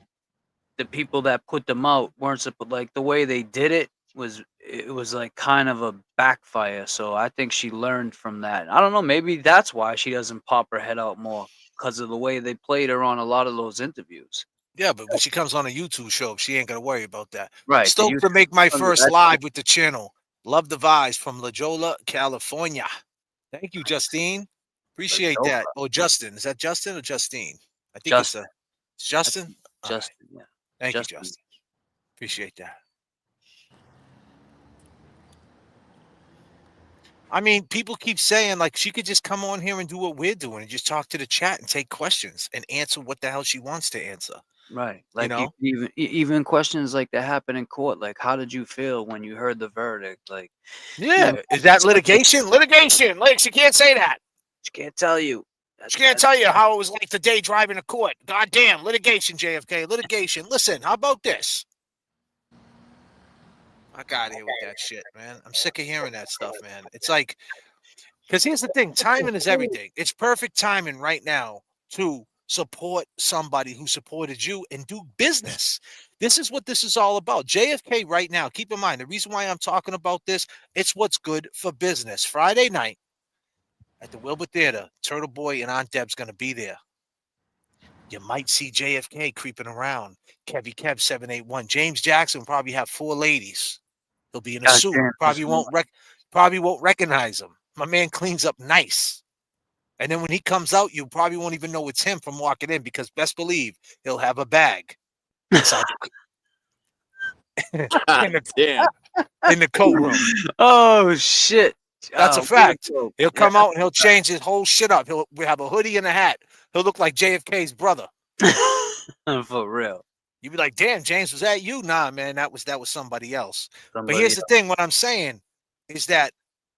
the people that put them out weren't like the way they did it was like kind of a backfire. So I think she learned from that. I don't know, maybe that's why she doesn't pop her head out more, because of the way they played her on a lot of those interviews. Yeah, but when she comes on a YouTube show, she ain't gonna worry about that. Right. Stoked to make my first live with the channel. Love the vibes from La Jolla, California. Thank you, Justine. Appreciate that. Oh, Justin. Is that Justin or Justine? I think it's Justin. Justin, yeah. Thank you, Justin. Appreciate that. I mean, people keep saying, like, she could just come on here and do what we're doing and just talk to the chat and take questions and answer what the hell she wants to answer. Right. Like, you know? even questions like that happen in court. Like, how did you feel when you heard the verdict? Like, yeah. Is that litigation? Litigation. Like, she can't say that. She can't tell you. She can't tell you how it was like the day driving to court. Goddamn, litigation, JFK, litigation. Listen, how about this? I got here with that shit, man. I'm sick of hearing that stuff, man. It's like, because here's the thing, timing is everything. It's perfect timing right now to support somebody who supported you and do business. This is what this is all about. JFK right now, keep in mind, the reason why I'm talking about this, it's what's good for business. Friday night at the Wilbur Theater, Turtle Boy and Aunt Deb's going to be there. You might see JFK creeping around. Kevy Kev 781. James Jackson will probably have 4 ladies. He'll be in a suit. Probably won't recognize him. My man cleans up nice. And then when he comes out, you probably won't even know it's him from walking in, because best believe he'll have a bag inside in the coat room. Oh shit. That's a fact. He'll come out and he'll change his whole shit up. He'll have a hoodie and a hat. He'll look like JFK's brother. For real. You'd be like, damn, James, was that you? Nah, man, that was somebody else. But here's the thing. What I'm saying is that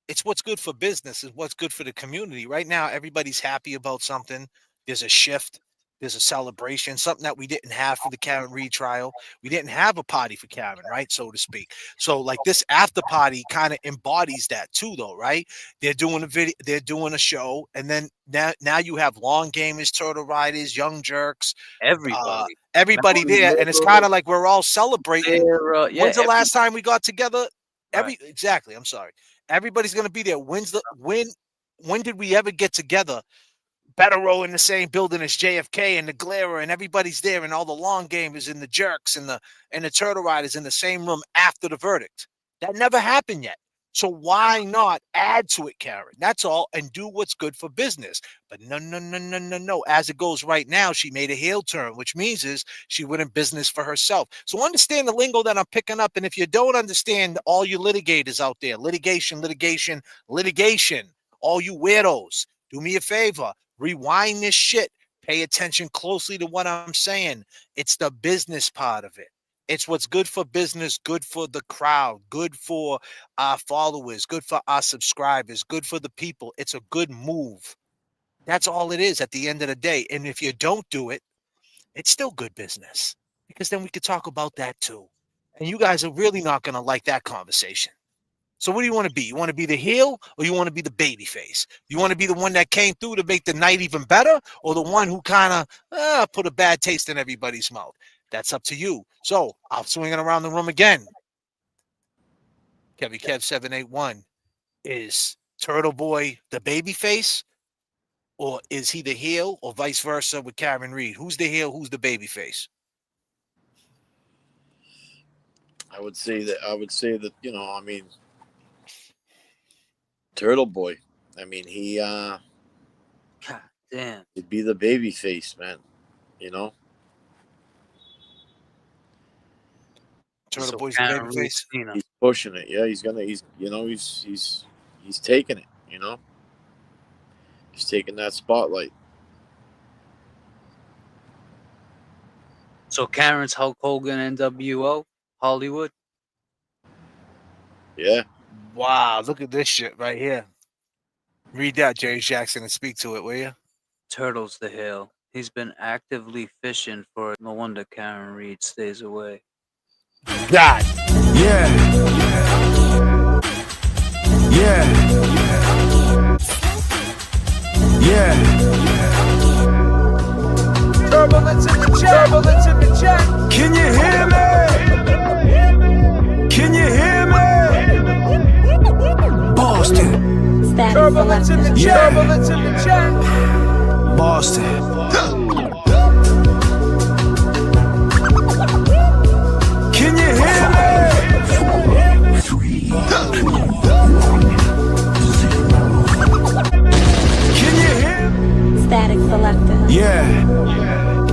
it's what's good for business, is what's good for the community. Right now, everybody's happy about something. There's a shift. There's a celebration, something that we didn't have for the Karen Reed trial. We didn't have a party for Karen, right, so to speak. So, like, this after party kind of embodies that too, though, right? They're doing a video, they're doing a show, and then now you have long gamers, turtle riders, young jerks, everybody there, and it's kind of like we're all celebrating. When's the last time we got together? Exactly. I'm sorry. Everybody's gonna be there. When did we ever get together? Bettero in the same building as JFK and the Glare, and everybody's there, and all the long gamers and the jerks and the turtle riders in the same room after the verdict. That never happened yet. So why not add to it, Karen? That's all, and do what's good for business. But no. As it goes right now, she made a heel turn, which means is she went in business for herself. So understand the lingo that I'm picking up. And if you don't understand, all you litigators out there, litigation, all you weirdos, do me a favor. Rewind this shit. Pay attention closely to what I'm saying. It's the business part of it. It's what's good for business, good for the crowd, good for our followers, good for our subscribers, good for the people. It's a good move. That's all it is at the end of the day. And if you don't do it, it's still good business, because then we could talk about that too. And you guys are really not going to like that conversation. So what do you want to be? You want to be the heel, or you want to be the baby face? You want to be the one that came through to make the night even better, or the one who kind of put a bad taste in everybody's mouth? That's up to you. So I'll swing it around the room again. Kevy Kev 781. Is Turtle Boy the baby face, or is he the heel, or vice versa with Karen Reed? Who's the heel? Who's the baby face? I would say that, you know, I mean, Turtle Boy. I mean, God damn. He'd be the baby face, man. You know? Turtle Boy's the baby face. He's pushing it. Yeah, he's taking it, you know? He's taking that spotlight. So Karen's Hulk Hogan, NWO, Hollywood. Yeah. Wow, look at this shit right here. Read that, Jerry Jackson, and speak to it, will you? Turtle's the heel. He's been actively fishing for it. No wonder Karen Reed stays away. God. Yeah. Turbulence in the chat. Can you hear turbulence in the Yeah. turbulence in the chat. Boston. Can you hear me? Can you hear me? Static selector. Yeah.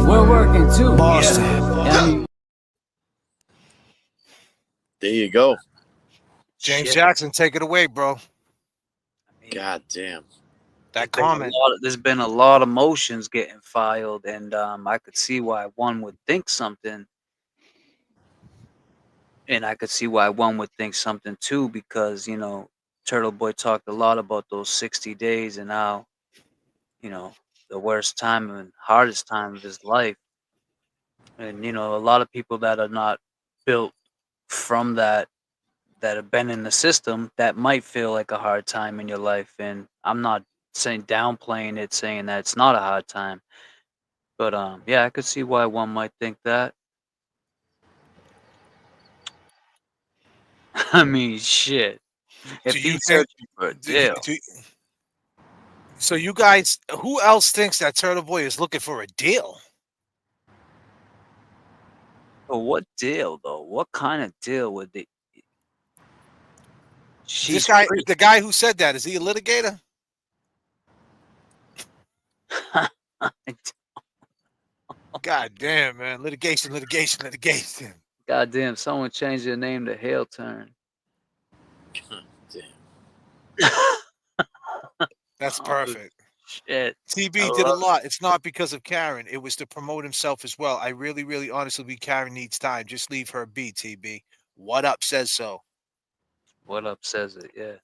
We're working too. Boston. Yeah. There you go. James Shit. Jackson, take it away, bro. God damn. That Been a comment. there's been a lot of motions getting filed, and I could see why one would think something. And I could see why one would think something too, because, you know, Turtle Boy talked a lot about those 60 days and how, you know, the worst time and hardest time of his life. And, you know, a lot of people that are not built from that have been in the system, that might feel like a hard time in your life. And I'm not saying downplaying it, saying that it's not a hard time. But yeah, I could see why one might think that. I mean, shit. If Do you he's think? searching for a deal, So you guys, who else thinks that Turtle Boy is looking for a deal? but what deal though? What kind of deal would they? This guy, the guy who said that, is he a litigator? God damn, man. Litigation. Goddamn, someone changed their name to Hail Turn. That's perfect. Shit. TB did a lot. It's not because of Karen. It was to promote himself as well. I really, really honestly believe Karen needs time. Just leave her be, TB. What Up says so. What Up says it, yeah.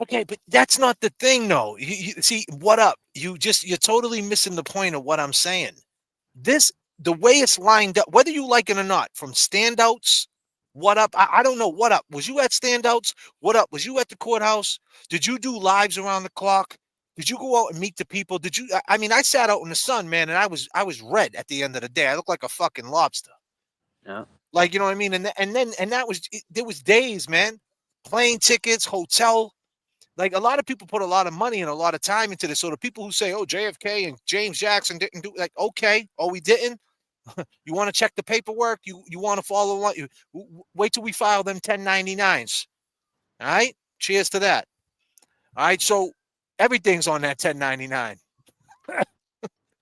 Okay, but that's not the thing, though. You see, What Up? You're totally missing the point of what I'm saying. The way it's lined up, whether you like it or not, from standouts, What Up? I don't know. What Up? Was you at standouts? What Up? Was you at the courthouse? Did you do lives around the clock? Did you go out and meet the people? Did you? I mean, I sat out in the sun, man, and I was red at the end of the day. I looked like a fucking lobster. Yeah. Like, you know what I mean? And that was there was days, man. Plane tickets, hotel. Like, a lot of people put a lot of money and a lot of time into this. So the people who say, "Oh, JFK and James Jackson didn't do," like, okay, oh, we didn't. You want to check the paperwork? You want to follow along? Wait till we file them 1099s. All right. Cheers to that. All right. So everything's on that 1099.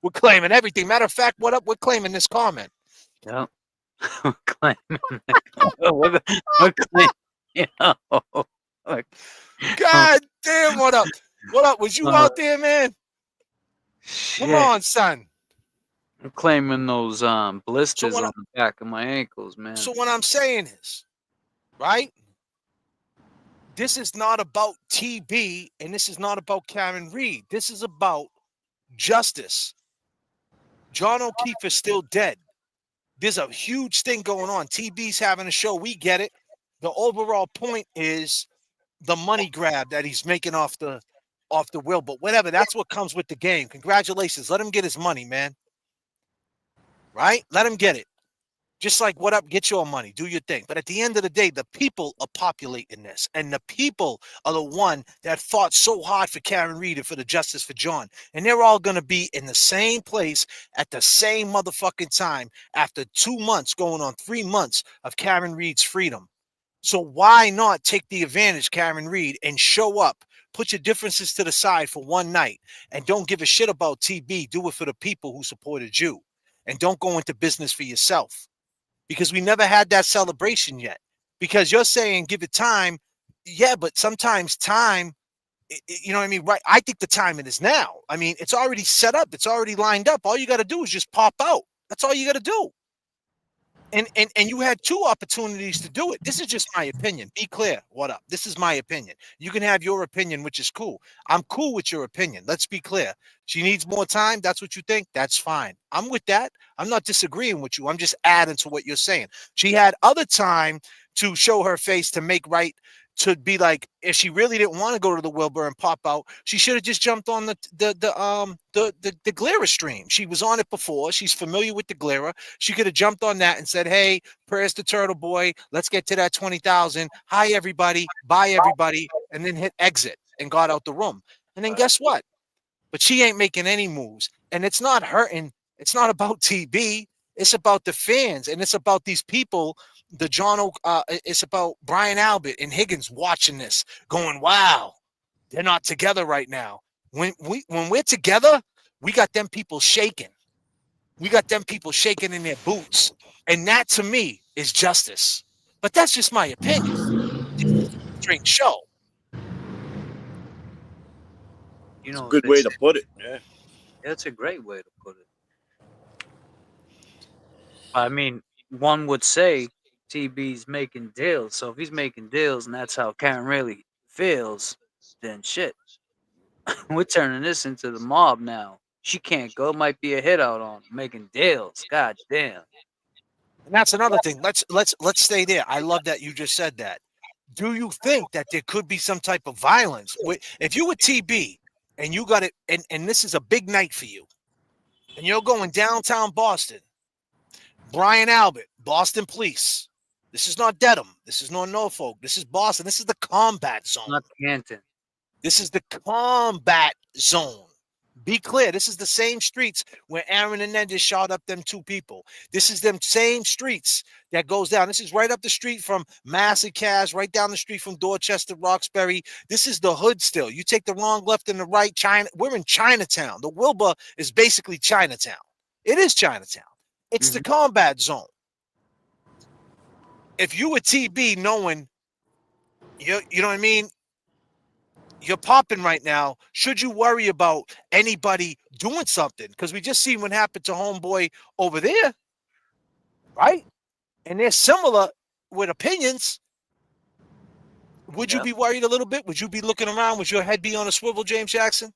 We're claiming everything. Matter of fact, What Up? We're claiming this comment. Yeah. We're claiming. We're claiming. You know, God damn, What Up? What Up? Was you out there, man? Shit. Come on, son. I'm claiming those blisters on the back of my ankles, man. So what I'm saying is, right? This is not about TB, and this is not about Karen Reed. This is about justice. John O'Keefe is still dead. There's a huge thing going on. TB's having a show. We get it. The overall point is the money grab that he's making off the will. But whatever, that's what comes with the game. Congratulations. Let him get his money, man. Right? Let him get it. Just like What Up, get your money, do your thing. But at the end of the day, the people are populating this. And the people are the one that fought so hard for Karen Reed and for the justice for John. And they're all going to be in the same place at the same motherfucking time after 2 months, going on 3 months of Karen Reed's freedom. So why not take the advantage, Karen Reed, and show up? Put your differences to the side for one night and don't give a shit about TB. Do it for the people who supported you. And don't go into business for yourself. Because we never had that celebration yet. Because you're saying give it time. Yeah, but sometimes time, you know what I mean? Right. I think the time it is now. I mean, it's already set up. It's already lined up. All you got to do is just pop out. That's all you got to do. And you had 2 opportunities to do it. This is just my opinion. Be clear. What Up? This is my opinion. You can have your opinion, which is cool. I'm cool with your opinion. Let's be clear. She needs more time. That's what you think. That's fine. I'm with that. I'm not disagreeing with you. I'm just adding to what you're saying. She had other time to show her face, to make right, to be like, if she really didn't want to go to the Wilbur and pop out, she should have just jumped on the Glera stream. She was on it before. She's familiar with the Glera. She could have jumped on that and said, "Hey, prayers to Turtle Boy. Let's get to that 20,000. Hi, everybody. Bye, everybody." And then hit exit. and got out the room. And then guess what? But she ain't making any moves. And it's not hurting. It's not about TB. It's about the fans. And it's about these people, it's about Brian Albert and Higgins watching this, going, wow, they're not together right now. When we're together, we got them people shaking. We got them people shaking in their boots. And that to me is justice. But that's just my opinion. Straight show. You It's a know, good way to put it. Yeah. that's a great way to put it. I mean, one would say TB's making deals. So if he's making deals and that's how Karen really feels, then shit. We're turning this into the mob now. She can't go. Might be a hit out on making deals. God damn. And that's another thing. Let's stay there. I love that you just said that. Do you think that there could be some type of violence? If you were TB and you got it, and this is a big night for you, and you're going downtown Boston, Brian Albert, Boston Police. This is not Dedham. This is not Norfolk. This is Boston. This is the combat zone. Not Canton. This is the combat zone. Be clear. This is the same streets where Aaron and Ned just shot up them two people. This is them same streets that goes down. This is right up the street from Massacaz, right down the street from Dorchester, Roxbury. This is the hood still. You take the wrong left and the right. China. We're in Chinatown. The Wilbur is basically Chinatown. It is Chinatown. It's the combat zone. If you were TB knowing, you know what I mean? You're popping right now. Should you worry about anybody doing something? Because we just seen what happened to homeboy over there, right? And they're similar with opinions. Would you be worried a little bit? Would you be looking around? Would your head be on a swivel, James Jackson?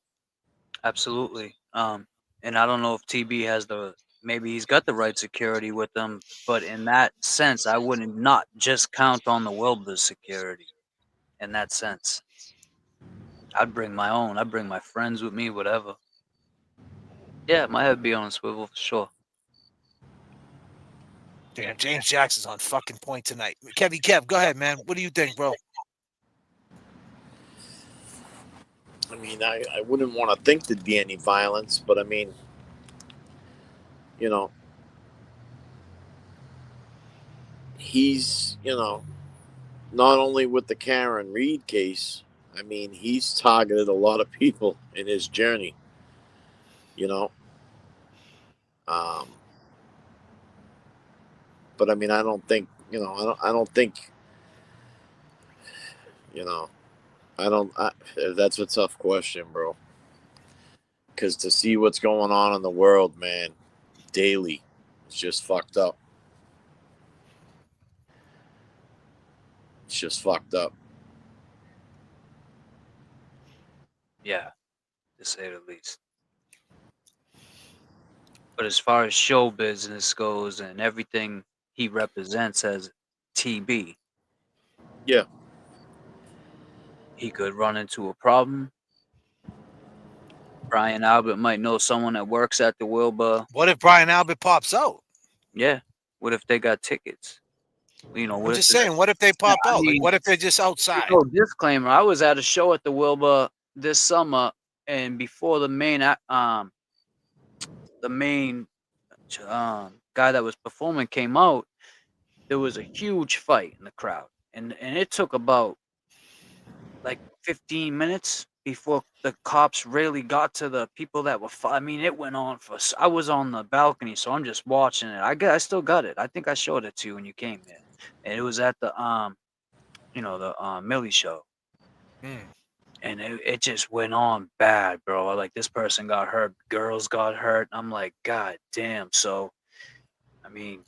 Absolutely. And I don't know if TB has maybe he's got the right security with them, but in that sense, I wouldn't not just count on the Wilbur's security. In that sense, I'd bring my own. I'd bring my friends with me, whatever. Yeah, my head be on a swivel for sure. Damn, James Jackson's on fucking point tonight. Kev, go ahead, man. What do you think, bro? I mean, I wouldn't want to think there'd be any violence, but I mean, you know, he's, not only with the Karen Reed case, I mean, he's targeted a lot of people in his journey, but I mean, I don't think, I don't think, that's a tough question, bro. Because to see what's going on in the world, man, daily, it's just fucked up. It's just fucked up. Yeah, to say the least. But as far as show business goes and everything he represents as TB, yeah, he could run into a problem. Brian Albert might know someone that works at the Wilbur. What if Brian Albert pops out? Yeah. What if they got tickets? I'm just saying, what if they pop out? Like, what if they're just outside? Disclaimer, I was at a show at the Wilbur this summer, and before the main guy that was performing came out, there was a huge fight in the crowd. And it took about like 15 minutes before the cops really got to the people that were I mean, it went on for I was on the balcony, so I'm just watching it. I still got it. I think I showed it to you when you came there. And it was at the Millie show. And it just went on bad, bro. Like, this person got hurt, girls got hurt. I'm like, God damn. So, I mean,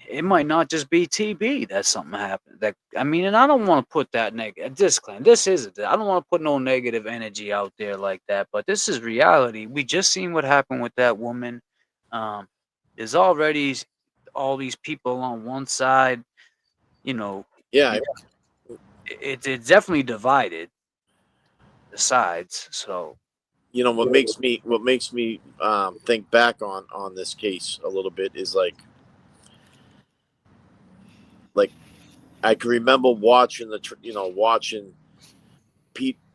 it might not just be TB that something happened. And I don't want to put that disclaimer. This isn't. I don't want to put no negative energy out there like that. But this is reality. We just seen what happened with that woman. There's already all these people on one side. Yeah, it's definitely divided the sides. So, what makes me think back on this case a little bit is like I can remember watching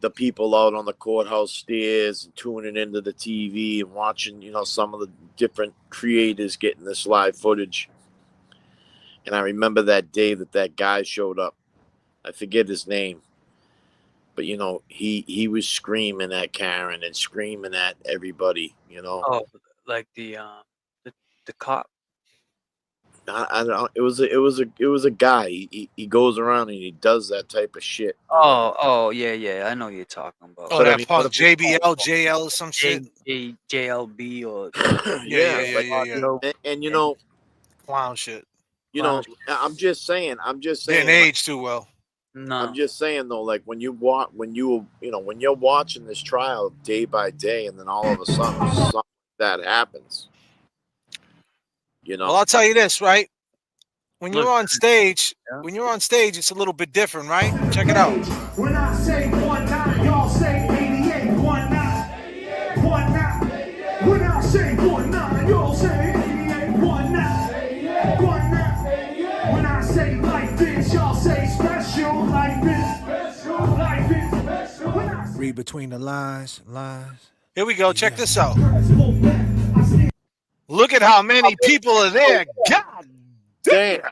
the people out on the courthouse stairs and tuning into the TV and watching, some of the different creators getting this live footage. And I remember that day that guy showed up. I forget his name, but he was screaming at Karen and screaming at everybody. Oh, like the cop. I don't. It was a guy. He goes around and he does that type of shit. Oh, yeah. I know what you're talking about. Oh, that punk JBL, JL, or some shit. JLB or yeah. And clown shit. I'm just saying. Didn't age too well. No. I'm just saying though, like when you're watching this trial day by day, and then all of a sudden something that happens. Well, I'll tell you this, right? When you're on stage, it's a little bit different, right? Check it out. When I say 19, y'all say 88. 19. When I say 19, y'all say 88. 19. When I say like this, y'all say special like this. Like this. Read between the lines. Here we go. Check this out. Look at how many people are there. God damn.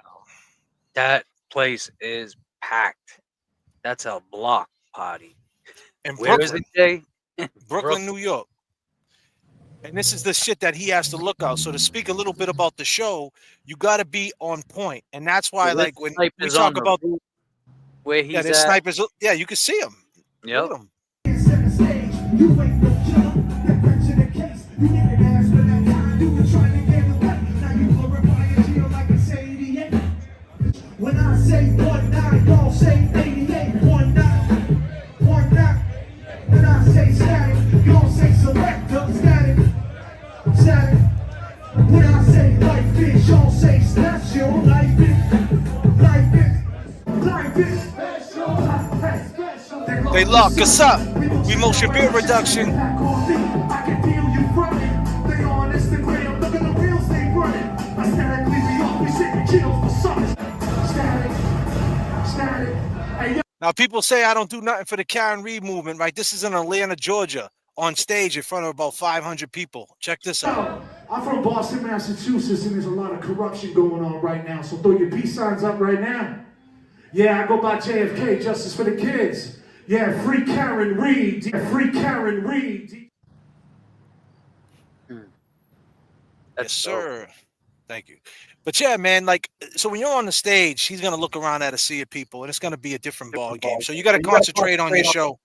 That place is packed. That's a block party. And where is it, Jay? Brooklyn, New York. And this is the shit that he has to look out. So to speak a little bit about the show, you got to be on point. And that's why, like, when we talk about where he's the snipers, you can see him. Yep. When I say 19, y'all say 88. 19. When I say static, y'all say selector. Static. When I say like this, y'all say special. Like this. They lock us up. We motion beer reduction. I can feel you running. They on Instagram, look at the reels they running. Aesthetically, we always sitting chills for summers. Static. Hey, Now, people say I don't do nothing for the Karen Reed movement, right? This is in Atlanta, Georgia, on stage in front of about 500 people. Check this out. I'm from Boston, Massachusetts, and there's a lot of corruption going on right now. So throw your peace signs up right now. Yeah, I go by J.F.K, Justice for the Kids. Yeah, free Karen Reed. Free Karen Reed. Yes, sir. Thank you. But yeah, man, like, so when you're on the stage, he's going to look around at a sea of people, and it's going to be a different ball game. So you got to concentrate on your show.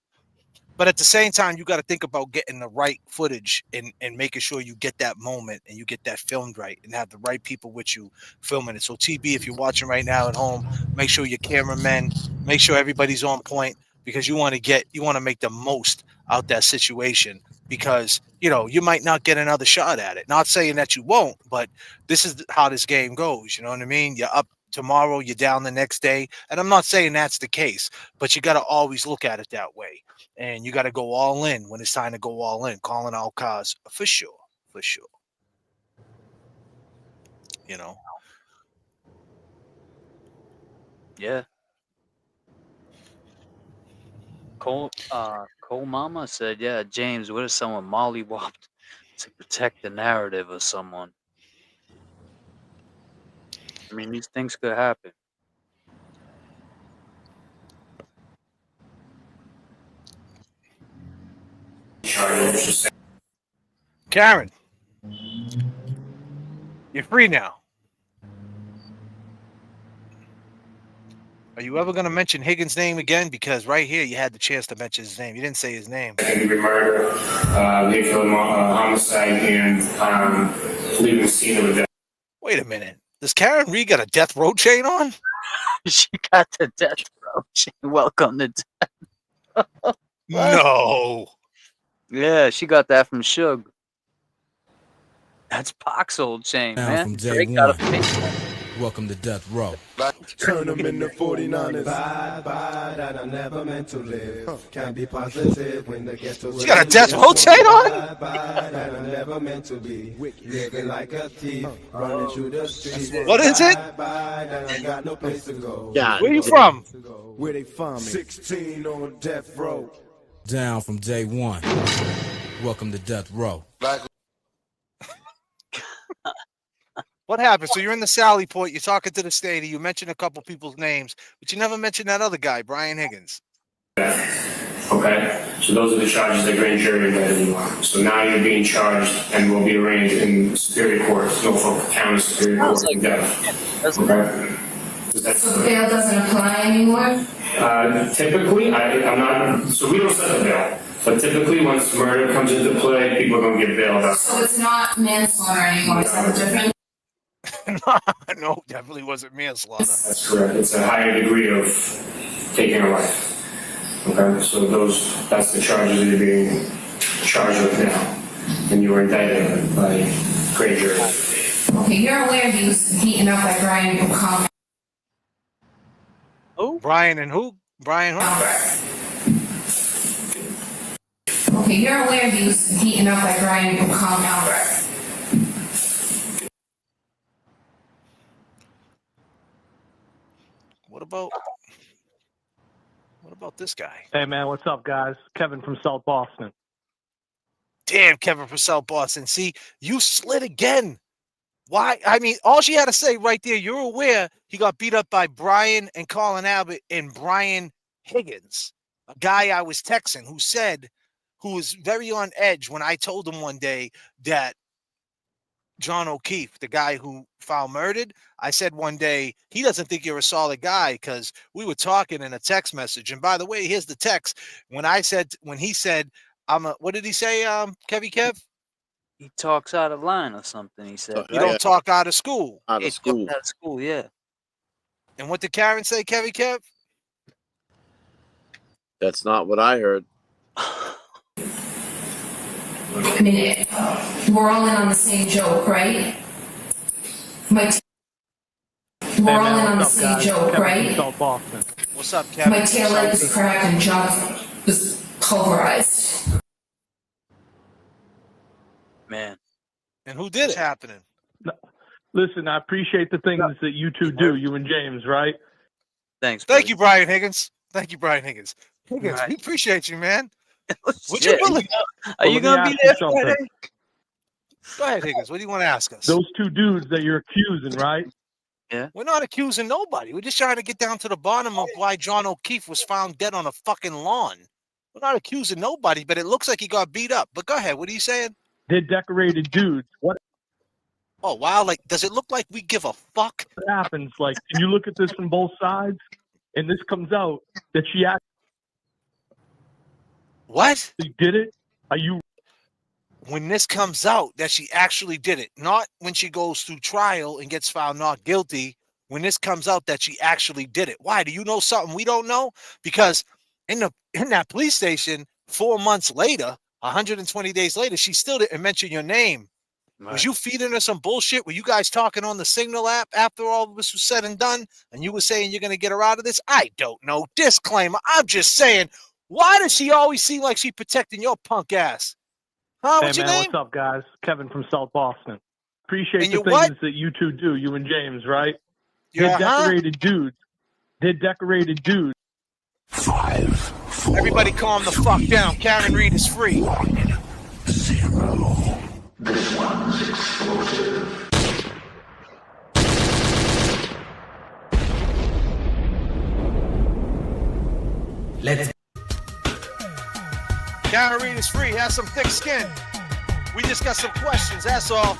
But at the same time, you got to think about getting the right footage and making sure you get that moment and you get that filmed right and have the right people with you filming it. So TB, if you're watching right now at home, make sure your cameramen, make sure everybody's on point, because you want to make the most out that situation, because you might not get another shot at it. Not saying that you won't, but this is how this game goes. You know what I mean? You're up tomorrow, you're down the next day. And I'm not saying that's the case, but you got to always look at it that way. And you got to go all in when it's time to go all in. Calling out cars for sure. Yeah. Cole Mama said, yeah, James, what if someone mollywopped to protect the narrative of someone? I mean, these things could happen. Karen, you're free now. Are you ever going to mention Higgins' name again? Because right here, you had the chance to mention his name. You didn't say his name. Second-degree murder, vehicular homicide, and leaving the scene of a death. Wait a minute. Does Karen Reed got a death row chain on? She got the death row chain. Welcome to death. No. Yeah, she got that from Suge. That's Pac's old chain, Now man. from day Drake got a one. pink one. Welcome to Death Row. Turn them into 49ers. Bye, that I never meant to live. Can't be positive when they get to You got a death row chain on? Bye, that I never meant to be. Living like a thief, running through the streets. What is it? Bye, that I got no place to go. Yeah. Where you from? Where they find me? 16 on death row. Down from day one. Welcome to Death Row. What happened? So you're in the Sally Port, you're talking to the statey, you mentioned a couple people's names, but you never mentioned that other guy, Brian Higgins. Okay, so those are the charges the grand jury indicted you on. So now you're being charged and will be arraigned in Superior Court, Norfolk County Superior Court in death. Okay. So bail doesn't apply anymore? Typically, I'm not, so we don't set the bail. But typically, once murder comes into play, people are going to get bailed out. So it's not manslaughter anymore, is that the difference? No, definitely wasn't manslaughter. That's correct. It's a higher degree of taking a life. Okay, so that's the charges that you're being charged with now. And you were indicted by grand jury. Okay, you're aware he was beaten up by Brian O'Connor. Who? Brian and who? Brian who? Okay, you're aware he was beaten up by Brian O'Connor. What about this guy? Hey man, what's up, guys? Kevin from South Boston. Damn, Kevin from South Boston. See, you slid again. Why? I mean, all she had to say right there, you're aware he got beat up by Brian and Colin Abbott and Brian Higgins, a guy I was texting who was very on edge when I told him one day that John O'Keefe, the guy who found murdered, I said one day, he doesn't think you're a solid guy because we were talking in a text message. And by the way, here's the text. When he said, what did he say, Kev? He talks out of line or something, he said. You don't talk out of school. Out of school, yeah. And what did Karen say, Kev? That's not what I heard. I mean, we're all in on the same joke, right? We're all in on the same joke, right? What's up, Kevin? My tail light was cracked and John was pulverized. Man. And who did it? Happening? Listen, I appreciate the things that you two do, you and James, right? Thanks. Thank you, Brian Higgins. Higgins, right. We appreciate you, man. Would you believe? Are you going to be there Friday? Go ahead, Higgins. What do you want to ask us? Those two dudes that you're accusing, right? Yeah. We're not accusing nobody. We're just trying to get down to the bottom of why John O'Keefe was found dead on a fucking lawn. We're not accusing nobody, but it looks like he got beat up. But go ahead. What are you saying? They're decorated dudes. What? Oh, wow. Like, does it look like we give a fuck? What happens? Like, can you look at this from both sides? And this comes out that she actually. What? She did it? Are you? When this comes out that she actually did it, not when she goes through trial and gets found not guilty. When this comes out that she actually did it. Why? Do you know something we don't know? Because in that police station, 4 months later, 120 days later, she still didn't mention your name. Right. Was you feeding her some bullshit? Were you guys talking on the Signal app after all of this was said and done? And you were saying you're going to get her out of this? I don't know. Disclaimer. I'm just saying, why does she always seem like she's protecting your punk ass? Huh? Hey, What's your man, name? what's up, guys? Kevin from South Boston. Appreciate And the you things what? that you two do, you and James, right? You're They're decorated dudes. They're decorated dudes. 5, 4. Everybody calm the fuck down. Karen Reed is free. 1, 0. This one's explosive. Let's. Karen Reed is free. Has some thick skin. We just got some questions. That's all.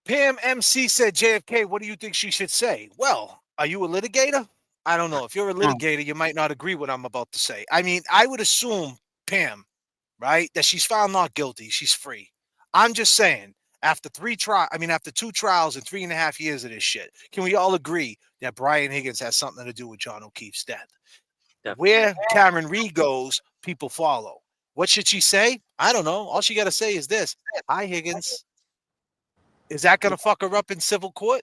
Pam MC said, JFK, what do you think she should say? Well, are you a litigator? I don't know. If you're a litigator, you might not agree what I'm about to say. I mean, I would assume, Pam, right, that she's found not guilty. She's free. I'm just saying, after after 2 trials and 3.5 years of this shit, can we all agree that Brian Higgins has something to do with John O'Keefe's death? Where Cameron Reed goes, people follow. What should she say? I don't know. All she got to say is this. Hi, Higgins. Is that going to fuck her up in civil court?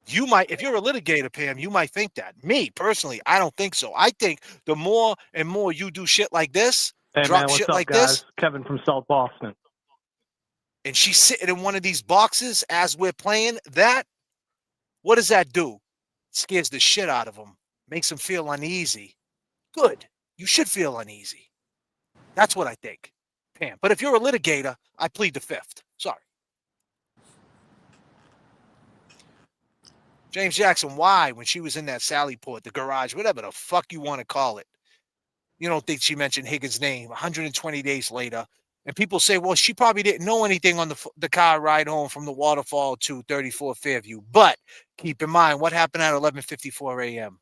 You might, if you're a litigator, Pam, you might think that. Me, personally, I don't think so. I think the more and more you do shit like this, Hey, drop man, what's shit up, like guys? this, Kevin from South Boston. and she's sitting in one of these boxes as we're playing, what does that do? It scares the shit out of them. Makes them feel uneasy. Good. You should feel uneasy. That's what I think, Pam. But if you're a litigator, I plead the fifth. Sorry. James Jackson, why, when she was in that Sally Port, the garage, whatever the fuck you want to call it, you don't think she mentioned Higgins' name 120 days later? And people say, well, she probably didn't know anything on the car ride home from the waterfall to 34 Fairview. But keep in mind, what happened at 11:54 a.m.?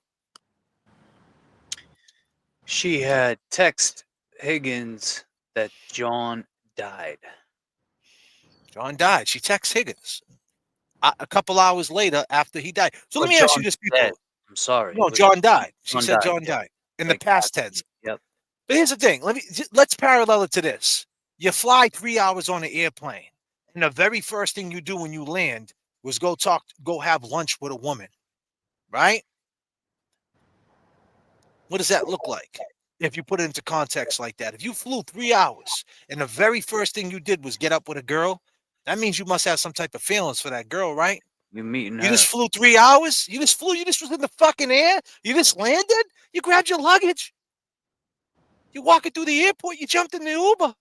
She had text Higgins that John died. John died. She texts Higgins a couple hours later after he died. So let me ask you this, people. Dead. I'm sorry. No, John died. She said John yeah. died in the past tense. Yep. But here's the thing. Let's parallel it to this. You fly 3 hours on an airplane, and the very first thing you do when you land was go have lunch with a woman, right? What does that look like if you put it into context like that? If you flew 3 hours and the very first thing you did was get up with a girl, that means you must have some type of feelings for that girl, right? You're meeting her. You just flew 3 hours? You just was in the fucking air? You just landed? You grabbed your luggage? You're walking through the airport, you jumped in the Uber.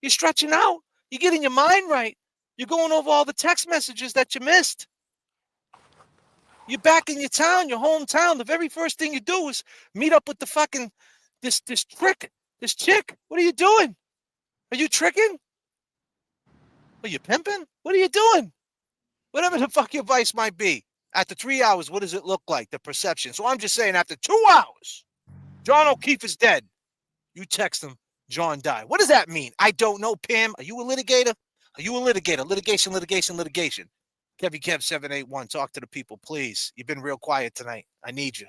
You're stretching out. You're getting your mind right. You're going over all the text messages that you missed. You're back in your town, your hometown. The very first thing you do is meet up with the fucking this chick. What are you doing? Are you tricking? Are you pimping? What are you doing? Whatever the fuck your vice might be. After 3 hours, what does it look like? The perception. So I'm just saying, after 2 hours, John O'Keefe is dead. You text him, John died. What does that mean? I don't know, Pam. Are you a litigator? Are you a litigator? Litigation. Kevy Kev 781. Talk to the people, please. You've been real quiet tonight. I need you.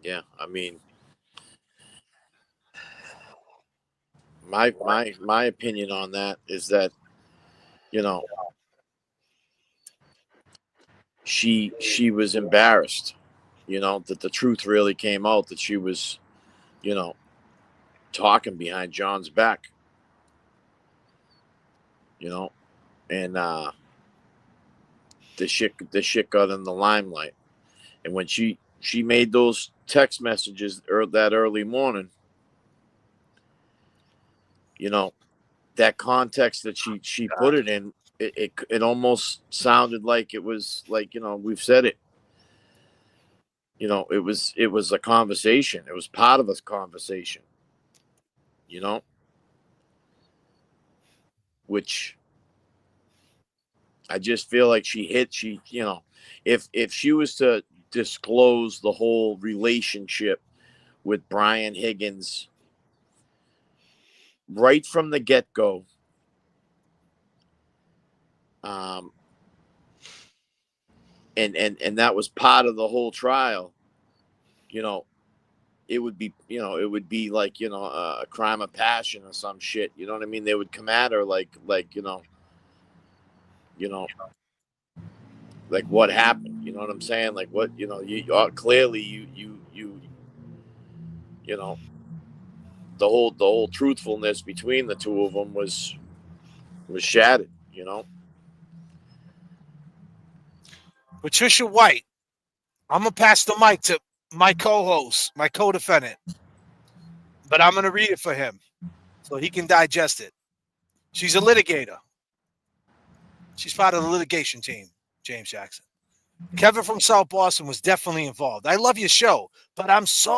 Yeah, I mean, my opinion on that is that, you know, she was embarrassed, you know, that the truth really came out, that she was, you know, talking behind John's back, you know, and the shit got in the limelight. And when she made those text messages that early morning, you know, that context that she put it in, it almost sounded like it was like, you know, we've said it, you know, it was a conversation. It was part of this conversation, you know, which I just feel like you know, if she was to disclose the whole relationship with Brian Higgins right from the get-go, and that was part of the whole trial, you know, it would be, you know, it would be like, you know, a crime of passion or some shit. You know what I mean? They would come at her like, you know, like what happened. You know what I'm saying? Like what, you know, you clearly you know, the whole truthfulness between the two of them was shattered. You know. Patricia White. I'm gonna pass the mic to my co-host, my co-defendant, but I'm gonna read it for him so he can digest it. She's a litigator. She's part of the litigation team, James Jackson. Kevin from South Boston was definitely involved. I love your show, but I'm so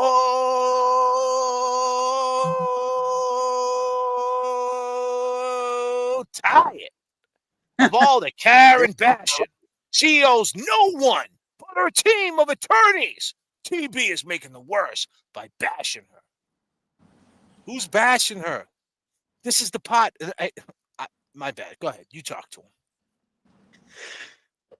tired. of all the Karen bashing. She owes no one but her team of attorneys. TB is making the worse by bashing her. Who's bashing her? This is the pot. My bad. Go ahead. You talk to him.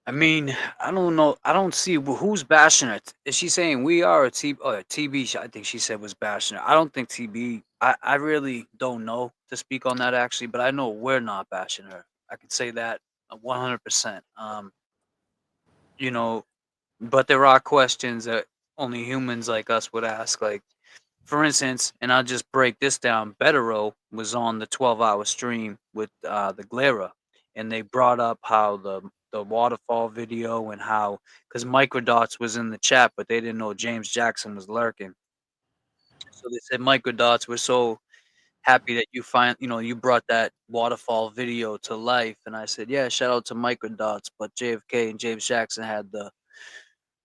I mean, I don't know. I don't see who's bashing it. Is she saying we are, or TB? I think she said was bashing her. I don't think TB. I really don't know to speak on that actually, but I know we're not bashing her. I could say that 100%. You know, but there are questions that only humans like us would ask. Like, for instance, and I'll just break this down. Betero was on the 12-hour stream with the Glera, and they brought up how the waterfall video and how, because Microdots was in the chat, but they didn't know James Jackson was lurking. So they said, Microdots, we're so happy that you brought that waterfall video to life. And I said, yeah, shout out to Microdots, but JFK and James Jackson had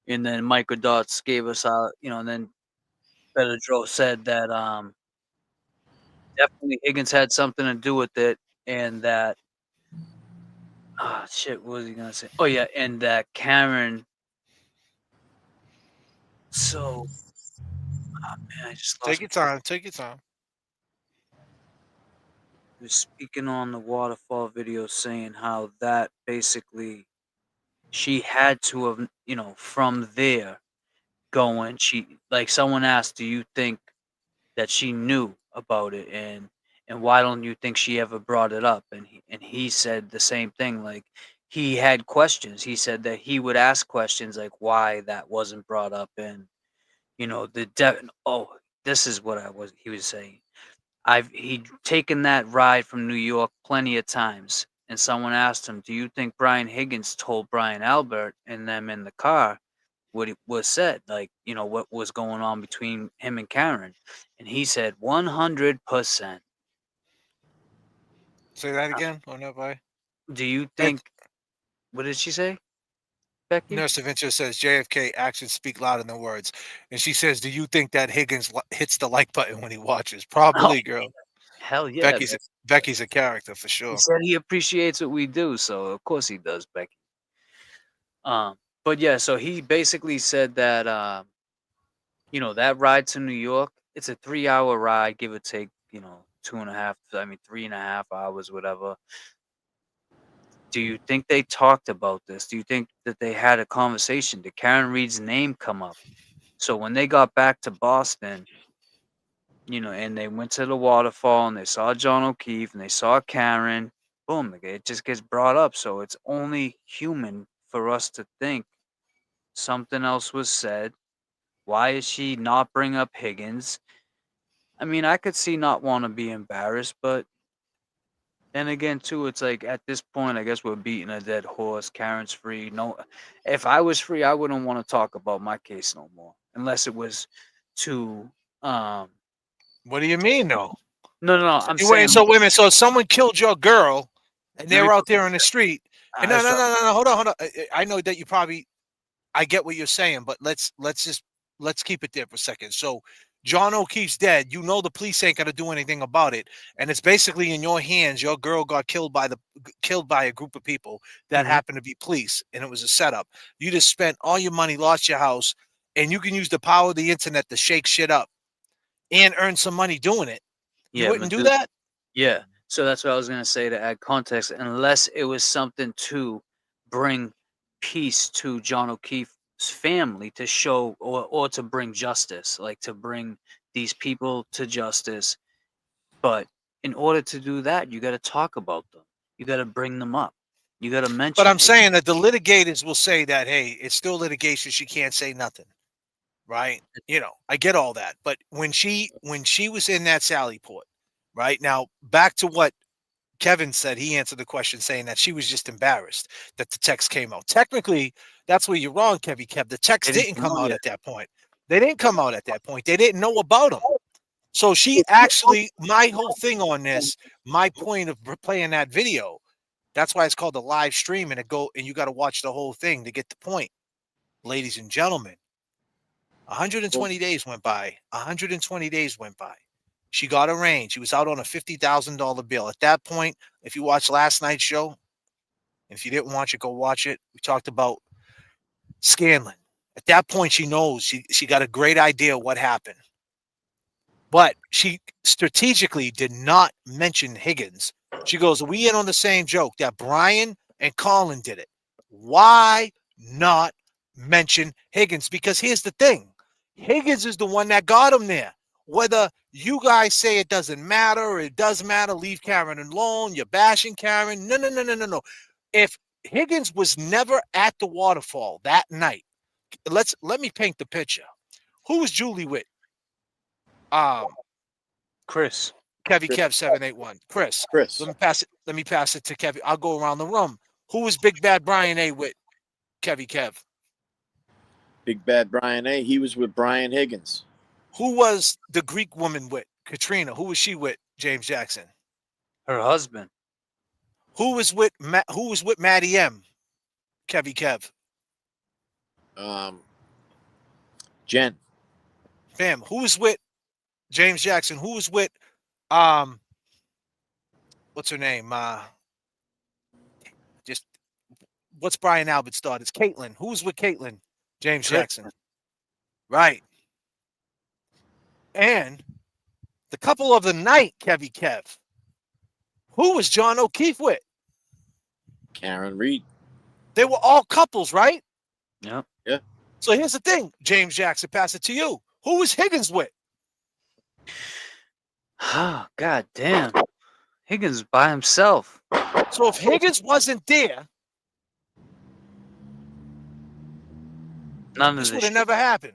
and then Microdots gave us and then Benadryl said that definitely Higgins had something to do with it, and that shit, what was he gonna say? Oh yeah, and that Karen. So, man, I just lost. Take your time. Take your time. He was speaking on the waterfall video, saying how that basically she had to have, from there going. Someone asked, "Do you think that she knew about it, and why don't you think she ever brought it up?" And he said the same thing. Like, he had questions. He said that he would ask questions like why that wasn't brought up, and this is what he was saying. He'd taken that ride from New York plenty of times, and someone asked him, "Do you think Brian Higgins told Brian Albert and them in the car what was said, like, what was going on between him and Karen?" And he said 100%. Say that again. Do you think? What did she say, Becky? Nurse Venture says JFK actions speak louder than words, and she says, "Do you think that Higgins hits the like button when he watches?" Probably, girl. Hell yeah. Becky's a character for sure. He said he appreciates what we do, so of course he does, Becky. But yeah, so he basically said that that ride to New York, it's a 3-hour ride, give or take, 3.5 hours, whatever. Do you think they talked about this? Do you think that they had a conversation? Did Karen Reed's name come up? So when they got back to Boston, and they went to the waterfall and they saw John O'Keefe and they saw Karen, boom, it just gets brought up. So it's only human for us to think something else was said. Why is she not bring up Higgins? I mean, I could see not want to be embarrassed, but then again, too, it's like at this point, I guess we're beating a dead horse. Karen's free. No, if I was free, I wouldn't want to talk about my case no more, unless it was to. What do you mean, though? No. I'm saying. So women. So if someone killed your girl, and they're out there on the street. And no. Hold on. I know that you probably. I get what you're saying, but let's keep it there for a second. So John O'Keefe's dead. The police ain't gonna do anything about it, and it's basically in your hands. Your girl got killed by a group of people that happened to be police, and it was a setup. You just spent all your money, lost your house, and you can use the power of the internet to shake shit up and earn some money doing it. You wouldn't do that? Yeah. So that's what I was gonna say, to add context, unless it was something to bring peace to John O'Keefe's family, to show or to bring justice, like to bring these people to justice. But in order to do that, you got to talk about them. You got to bring them up. You got to mention. But I'm saying that the litigators will say that, hey, it's still litigation. She can't say nothing, right? I get all that. But when she was in that Sally Port, right? Now, back to what Kevin said, he answered the question saying that she was just embarrassed that the text came out. Technically, that's where you're wrong, Kev. The text didn't come out at that point. They didn't come out at that point. They didn't know about them. So she actually, my whole thing on this, my point of playing that video, that's why it's called a live stream, and you got to watch the whole thing to get the point. Ladies and gentlemen, 120 days went by. 120 days went by. She got arraigned. She was out on a $50,000 bill. At that point, if you watch last night's show, If you didn't watch it, go watch it. We talked about Scanlon. At that point, she knows she got a great idea of what happened. But she strategically did not mention Higgins. She goes, we in on the same joke that Brian and Colin did it. Why not mention Higgins? Because here's the thing. Higgins is the one that got him there. Whether you guys say it doesn't matter or it does matter, leave Karen alone, you're bashing Karen. No. If Higgins was never at the waterfall that night, let me paint the picture. Who was Julie with? Chris. Kevy Kev 781. Chris. Let me pass it to Kevy. I'll go around the room. Who was Big Bad Brian A with Kevy Kev? Big Bad Brian A. He was with Brian Higgins. Who was the Greek woman with Katrina? Who was she with James Jackson? Her husband. Who was with Maddie M? Kevy Kev. Jen. Bam. Who was with James Jackson? Who was with what's her name? Just what's Brian Albert's daughter? It's Caitlin. Who's with Caitlin? James Jackson. Right. And the couple of the night, Kevy Kev. Who was John O'Keefe with? Karen Reed. They were all couples, right? Yeah. Yeah. So here's the thing, James Jackson, pass it to you. Who was Higgins with? Oh, God damn. Higgins by himself. So if Higgins wasn't there, none of this this would have shit. never happened.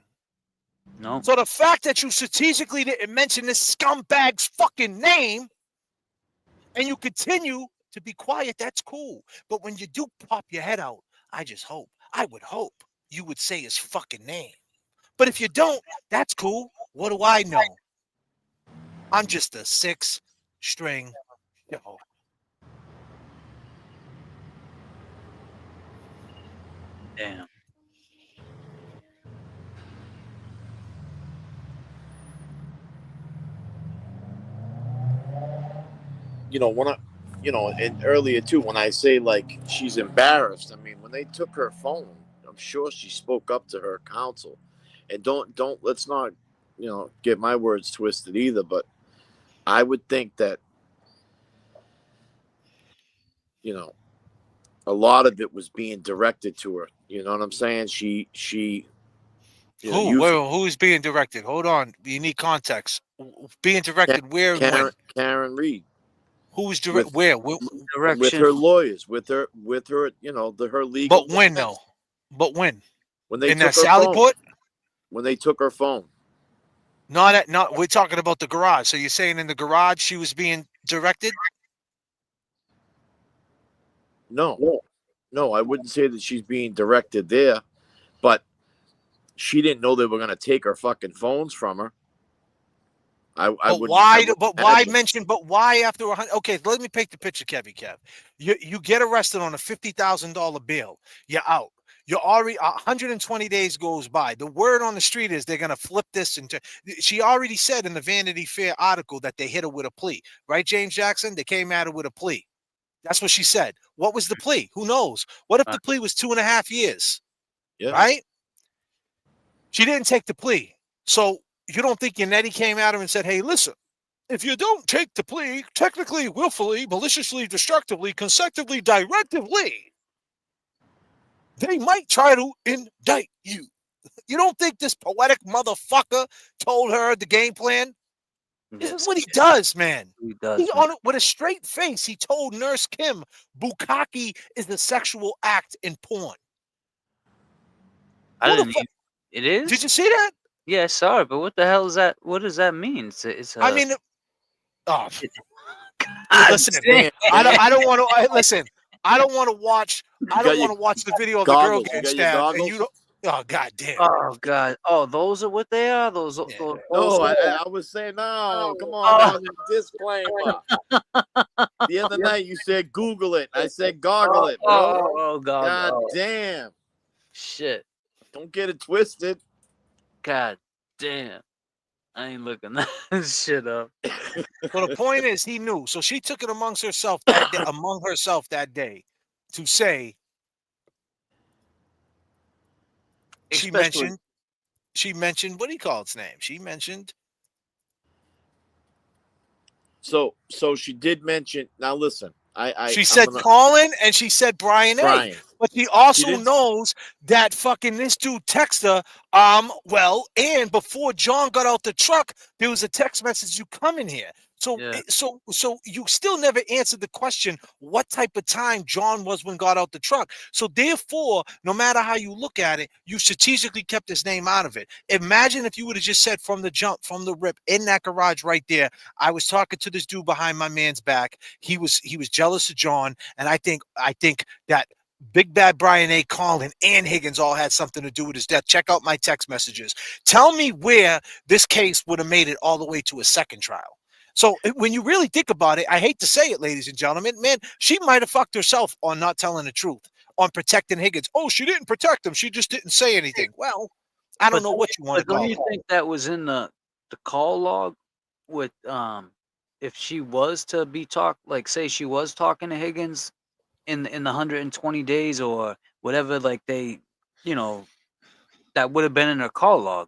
No. So the fact that you strategically didn't mention this scumbag's fucking name and you continue to be quiet, that's cool. But when you do pop your head out, I would hope you would say his fucking name. But if you don't, that's cool. What do I know? I'm just a 6-string yo. Damn. And earlier too, when I say like she's embarrassed, I mean when they took her phone, I'm sure she spoke up to her counsel. And let's not, get my words twisted either, but I would think that, a lot of it was being directed to her. You know what I'm saying? She Who's being directed? Hold on. You need context. Being directed where and when? Karen Reed. Who's direct? Where? With her lawyers, with her, her legal. But when though? But when? When they in took that her Sally phone. Port? When they took her phone. Not we're talking about the garage. So you're saying in the garage she was being directed? No, I wouldn't say that she's being directed there, but she didn't know they were going to take her fucking phones from her. Why after 100? Okay, let me paint the picture, Kevy Kev. You get arrested on a $50,000 bail. You're out. You're already 120 days goes by. The word on the street is they're gonna flip this into. She already said in the Vanity Fair article that they hit her with a plea, right, James Jackson? They came at her with a plea. That's what she said. What was the plea? Who knows? What if the plea was 2.5 years? Yeah. Right? She didn't take the plea. So you don't think Yannetti came at her and said, hey, listen, if you don't take the plea, technically, willfully, maliciously, destructively, consecutively, directively, they might try to indict you. You don't think this poetic motherfucker told her the game plan? This is what he does, man. He does. On it with a straight face. He told Nurse Kim, bukkake is the sexual act in porn. It is? Did you see that? Yeah, I saw it, but what the hell is that? What does that mean? It's I mean, listen, I don't want to listen. I don't want to watch. I don't want to watch the video of the girl getting stabbed, and you don't. Oh God damn! Oh God! Oh, those are what they are. Those. No, I was saying no. Come on, that was a disclaimer. The other night you said Google it. I said goggle it, bro. Oh God! God damn! Shit! Don't get it twisted. God damn! I ain't looking that shit up. Well, the point is, he knew. So she took it among herself that day to say she mentioned what do you call its name? She mentioned. So she did mention. Now listen, She said Colin and she said Brian A. But she also knows that fucking this dude texted her. Well, and before John got out the truck, there was a text message, you come in here. So you still never answered the question what type of time John was when got out the truck. So therefore, no matter how you look at it, you strategically kept his name out of it. Imagine if you would have just said from the jump, from the rip, in that garage right there, I was talking to this dude behind my man's back. He was jealous of John, and I think that Big Bad Brian A. Colin and Higgins all had something to do with his death. Check out my text messages. Tell me where this case would have made it all the way to a second trial. So when you really think about it, I hate to say it, ladies and gentlemen, man, she might have fucked herself on not telling the truth, on protecting Higgins. Oh, she didn't protect him. She just didn't say anything. Well, I don't know what you want to call it. Don't you think that was in the call log with if she was to be say she was talking to Higgins in the 120 days or whatever, like they, that would have been in her call log.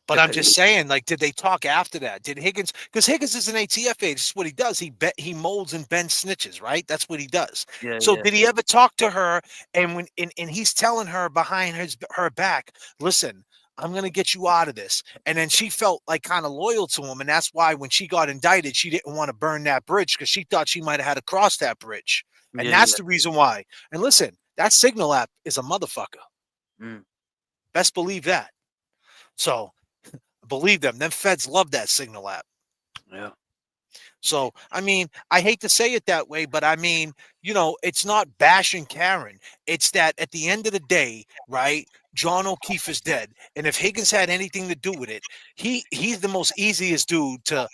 But I'm just saying, like, did they talk after that? Did Higgins? Because Higgins is an ATF agent. This is what he does. He molds and bends snitches, right? That's what he does. Yeah, so did he ever talk to her? And and he's telling her behind her back, listen, I'm gonna get you out of this. And then she felt like kind of loyal to him, and that's why when she got indicted, she didn't want to burn that bridge because she thought she might have had to cross that bridge, and that's the reason why. And listen, that Signal app is a motherfucker. Best believe that. So. Believe them. Them feds love that Signal app. Yeah. So, I mean, I hate to say it that way, but I mean, it's not bashing Karen. It's that at the end of the day, right, John O'Keefe is dead. And if Higgins had anything to do with it, he's the most easiest dude to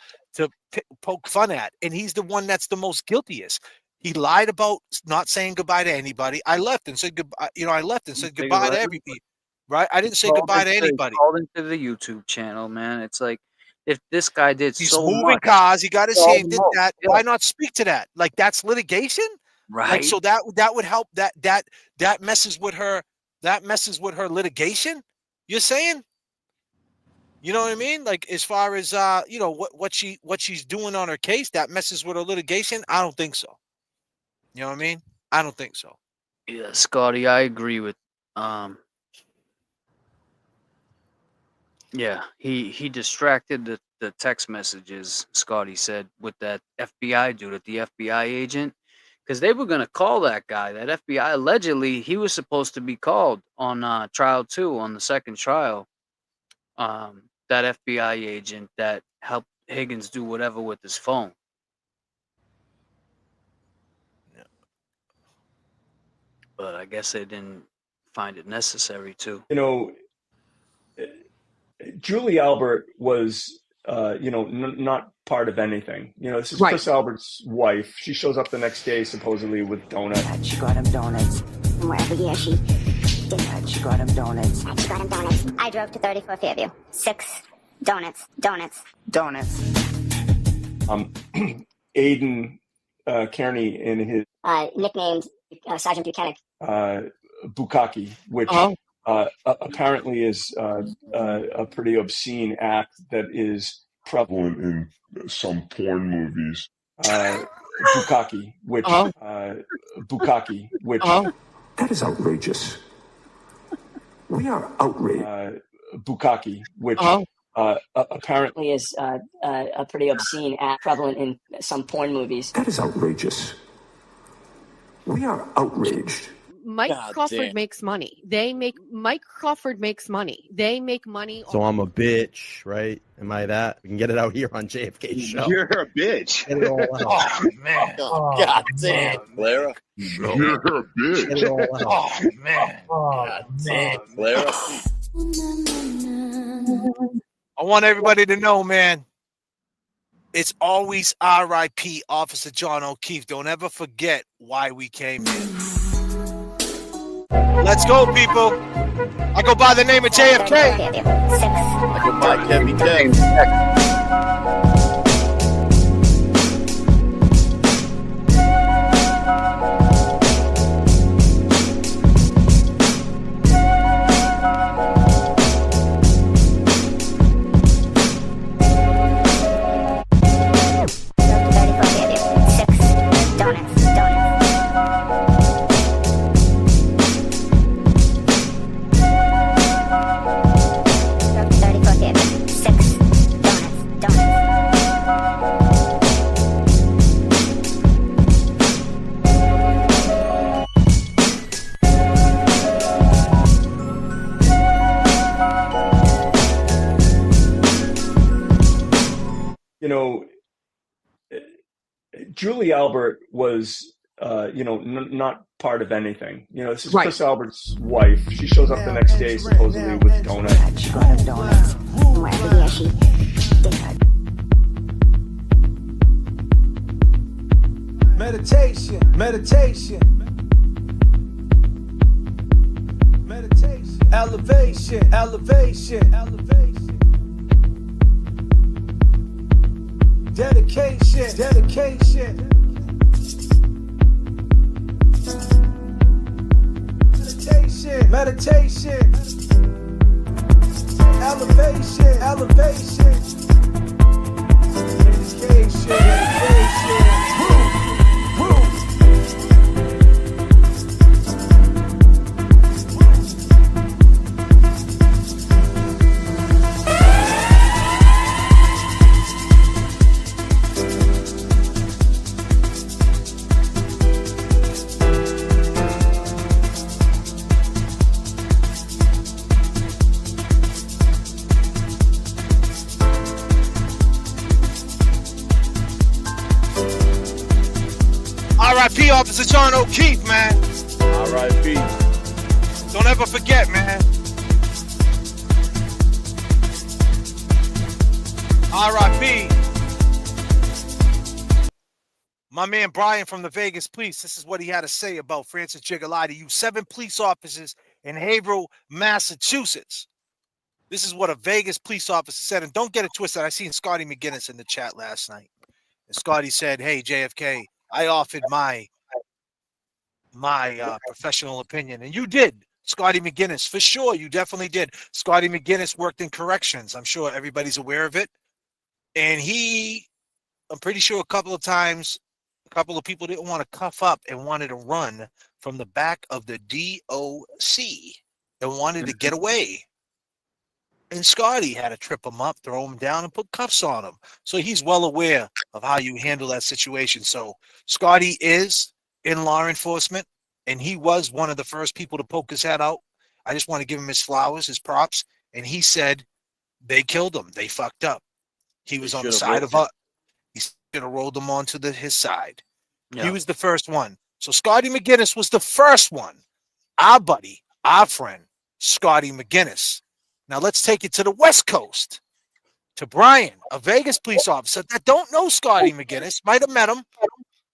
poke fun at. And he's the one that's the most guiltiest. He lied about not saying goodbye to anybody. I left and said goodbye. I left and said goodbye to everybody. Right? I didn't say goodbye to anybody. Called into the YouTube channel, man. It's like if this guy did He's so moving much, cars. He got his hand did that. Why not speak to that? Like that's litigation, right? Like so that would help. That messes with her. That messes with her litigation. You're saying? You know what I mean? Like as far as what she's doing on her case, that messes with her litigation. I don't think so. You know what I mean? I don't think so. Yeah, Scotty, I agree with. Yeah, he distracted the text messages, Scotty said, with that FBI dude, the FBI agent, because they were going to call that guy. That FBI, allegedly, he was supposed to be called on trial 2, on the second trial. That FBI agent that helped Higgins do whatever with his phone. Yeah. But I guess they didn't find it necessary to. Julie Albert was, not part of anything. This is Right. Chris Albert's wife. She shows up the next day, supposedly with donuts. She got him donuts. And wherever, she did that. She got him donuts. She got him donuts. I drove to 34 Fairview. 6 donuts. Aiden Kearney in his Nicknamed Sergeant Buchanan. Bukkake, which apparently is a pretty obscene act that is prevalent in some porn movies. Bukkake, which That is outrageous. We are outraged. Bukkake, which apparently is a pretty obscene act prevalent in some porn movies. That is outrageous. We are outraged. Mike Crawford makes money. Mike Crawford makes money. They make money. So I'm a bitch, right? Am I that? We can get it out here on JFK show. You're a bitch. Get it all out. Oh man! God damn, Clara. You're a bitch. Get it all out. Oh man! God damn, Clara. I want everybody to know, man. It's always R.I.P. Officer John O'Keefe. Don't ever forget why we came here. Let's go, people. I go by the name of J.F.K. I go by Kevin Kev. Julie Albert was, not part of anything. This is Chris Albert's wife. She shows up the next day supposedly with donuts. Donuts. Wherever, yeah, she did her. Meditation, meditation, meditation, elevation, elevation, elevation, dedication, dedication, meditation, meditation, elevation, elevation, dedication, dedication. R.I.P. Officer John O'Keefe, man. R.I.P. Don't ever forget, man. R.I.P. My man Brian from the Vegas Police. This is what he had to say about Francis Gigliotti. You 7 police officers in Haverhill, Massachusetts. This is what a Vegas police officer said. And don't get it twisted. I seen Scotty McGinnis in the chat last night. And Scotty said, hey, JFK, I offered my professional opinion. And you did, Scotty McGinnis. For sure, you definitely did. Scotty McGinnis worked in corrections. I'm sure everybody's aware of it. And I'm pretty sure a couple of times, a couple of people didn't want to cuff up and wanted to run from the back of the DOC and wanted to get away. And Scotty had to trip him up, throw him down, and put cuffs on him. So he's well aware of how you handle that situation. So Scotty is in law enforcement, and he was one of the first people to poke his head out. I just want to give him his flowers, his props. And he said they killed him. They fucked up. He was on the side of us. He should have rolled him onto his side. Yeah. He was the first one. So Scotty McGinnis was the first one. Our buddy, our friend, Scotty McGinnis. Now let's take it to the West Coast, to Brian, a Vegas police officer that don't know Scotty McGinnis, might have met him,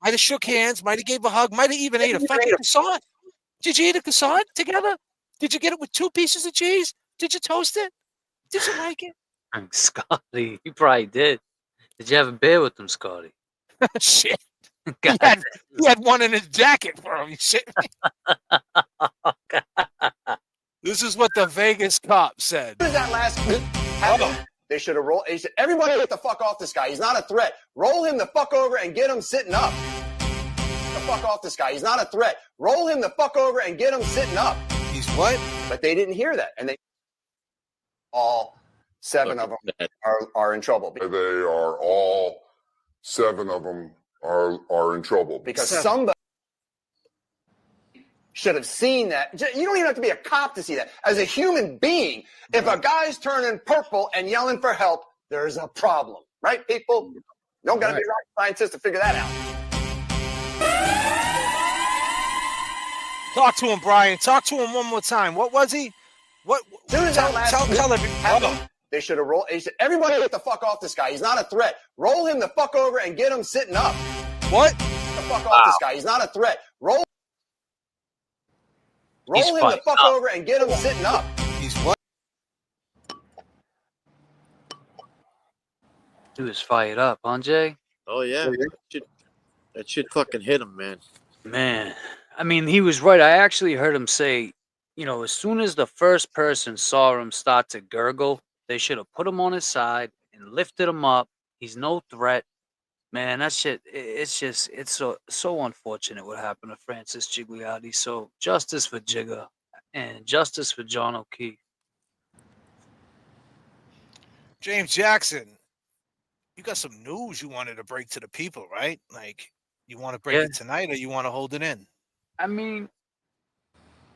might have shook hands, might have gave a hug, might have even ate a fucking croissant. Did you eat a croissant together? Did you get it with 2 pieces of cheese? Did you toast it? Did you like it? Scotty, you probably did. Did you have a beer with him, Scotty? Shit. He had one in his jacket for him. You shit me. This is what the Vegas cop said. What is that last happened? They should have rolled. Everybody get the fuck off this guy. He's not a threat. Roll him the fuck over and get him sitting up. Get the fuck off this guy. He's not a threat. Roll him the fuck over and get him sitting up. He's what? But they didn't hear that. And all 7 of them are in trouble. They are all 7 of them are in trouble. Because somebody should have seen that. You don't even have to be a cop to see that. As a human being, if a guy's turning purple and yelling for help, there's a problem. Right, people? You don't got to be a rocket scientist to figure that out. Talk to him, Brian. Talk to him one more time. What was he? What? Tell everybody. They should have rolled. Everybody get the fuck off this guy. He's not a threat. Roll him the fuck over and get him sitting up. What? Get the fuck off this guy. He's not a threat. Roll him the fuck over and get him sitting up. He's what? He was fired up, huh, Jay? Oh, yeah. That shit fucking hit him, man. Man. I mean, he was right. I actually heard him say, as soon as the first person saw him start to gurgle, they should have put him on his side and lifted him up. He's no threat. Man, that shit, it's so unfortunate what happened to Francis Gigliotti. So justice for Jigga and justice for John O'Keefe. James Jackson, you got some news you wanted to break to the people, right? Like, you want to break it tonight or you want to hold it in? I mean,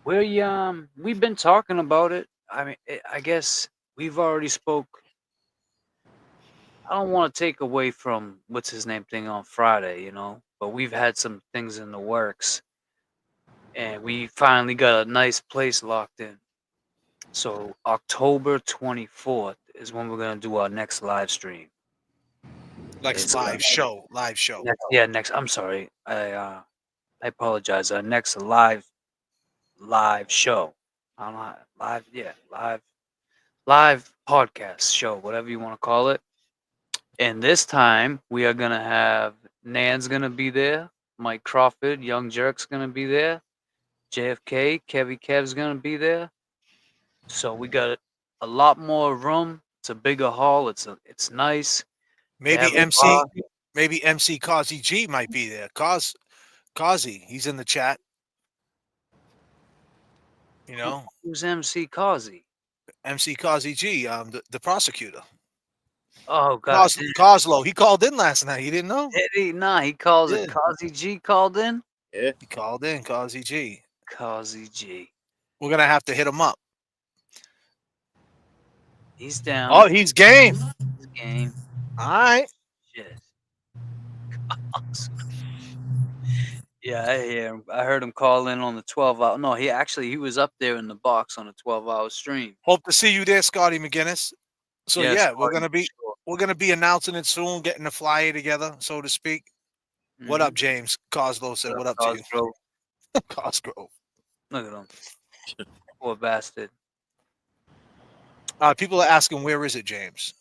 we've been talking about it. I mean, I guess we've already spoke I don't want to take away from what's his name thing on Friday, but we've had some things in the works, and we finally got a nice place locked in. So October 24th is when we're gonna do our next live stream. Next live show. Next. I'm sorry. I apologize. Our next live show. I don't know. Live podcast show, whatever you want to call it. And this time we are gonna have Nan's gonna be there, Mike Crawford, Young Jerk's gonna be there, J.F.K, Kev's gonna be there. So we got a lot more room. It's a bigger hall. It's nice. Maybe MC Kazi G might be there. Kazi, he's in the chat. Who's MC Kazi? MC Kazi G, the prosecutor. Oh God, Coslow. He called in last night. You didn't know? Did he? Nah, he calls it Kazi G called in. Yeah, he called in Kazi G. Kazi G. We're gonna have to hit him up. He's down. Oh, he's game. He's game. All right. Shit. Yeah, I hear him. I heard him call in on the 12-hour. No, he was up there in the box on a 12-hour stream. Hope to see you there, Scotty McGinnis. So Yeah, we're gonna be announcing it soon, getting the flyer together, so to speak. What up, James? Coslow said, "What up to you?" Cosgrove. Look at him. Poor bastard. People are asking, where is it, James?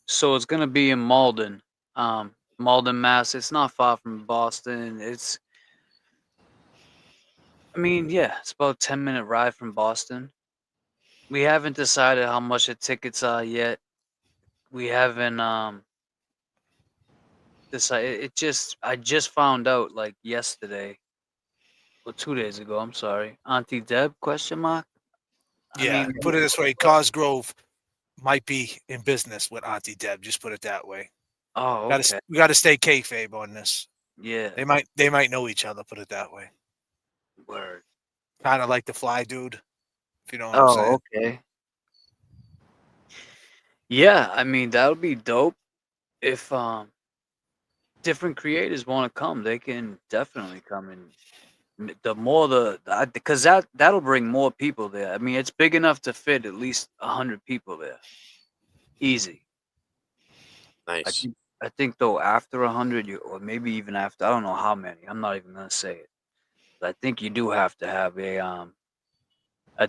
So it's gonna be in Malden, Malden, Mass. It's not far from Boston. It's about a 10-minute ride from Boston. We haven't decided how much the tickets are yet. We haven't decided. I just found out like yesterday or 2 days ago. I'm sorry, Auntie Deb? ? Put it this way: Cosgrove might be in business with Auntie Deb. Just put it that way. Oh, okay. We got to stay kayfabe on this. Yeah, they might know each other. Put it that way. Word. Kind of like the Fly Dude, if you know what I'm saying. Oh, okay. Yeah, that would be dope. If different creators want to come, they can definitely come in. Because that'll bring more people there. It's big enough to fit at least 100 people there. Easy. Nice. I think though after 100, or maybe even after, I don't know how many. I'm not even gonna say it. But I think you do have to have a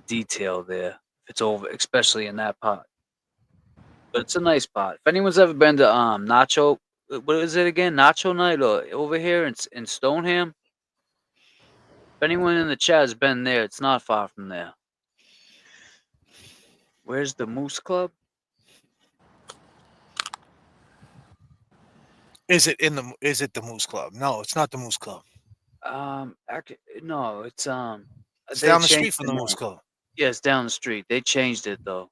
detail there if it's over, especially in that pot. But it's a nice pot. If anyone's ever been to Nacho, what is it again? Nacho Night or over here in Stoneham? If anyone in the chat has been there, it's not far from there. Where's the Moose Club? Is it the Moose Club? No, it's not the Moose Club. Actually, no, it's It's down the street from the Moose Club. Yeah, it's down the street. They changed it though.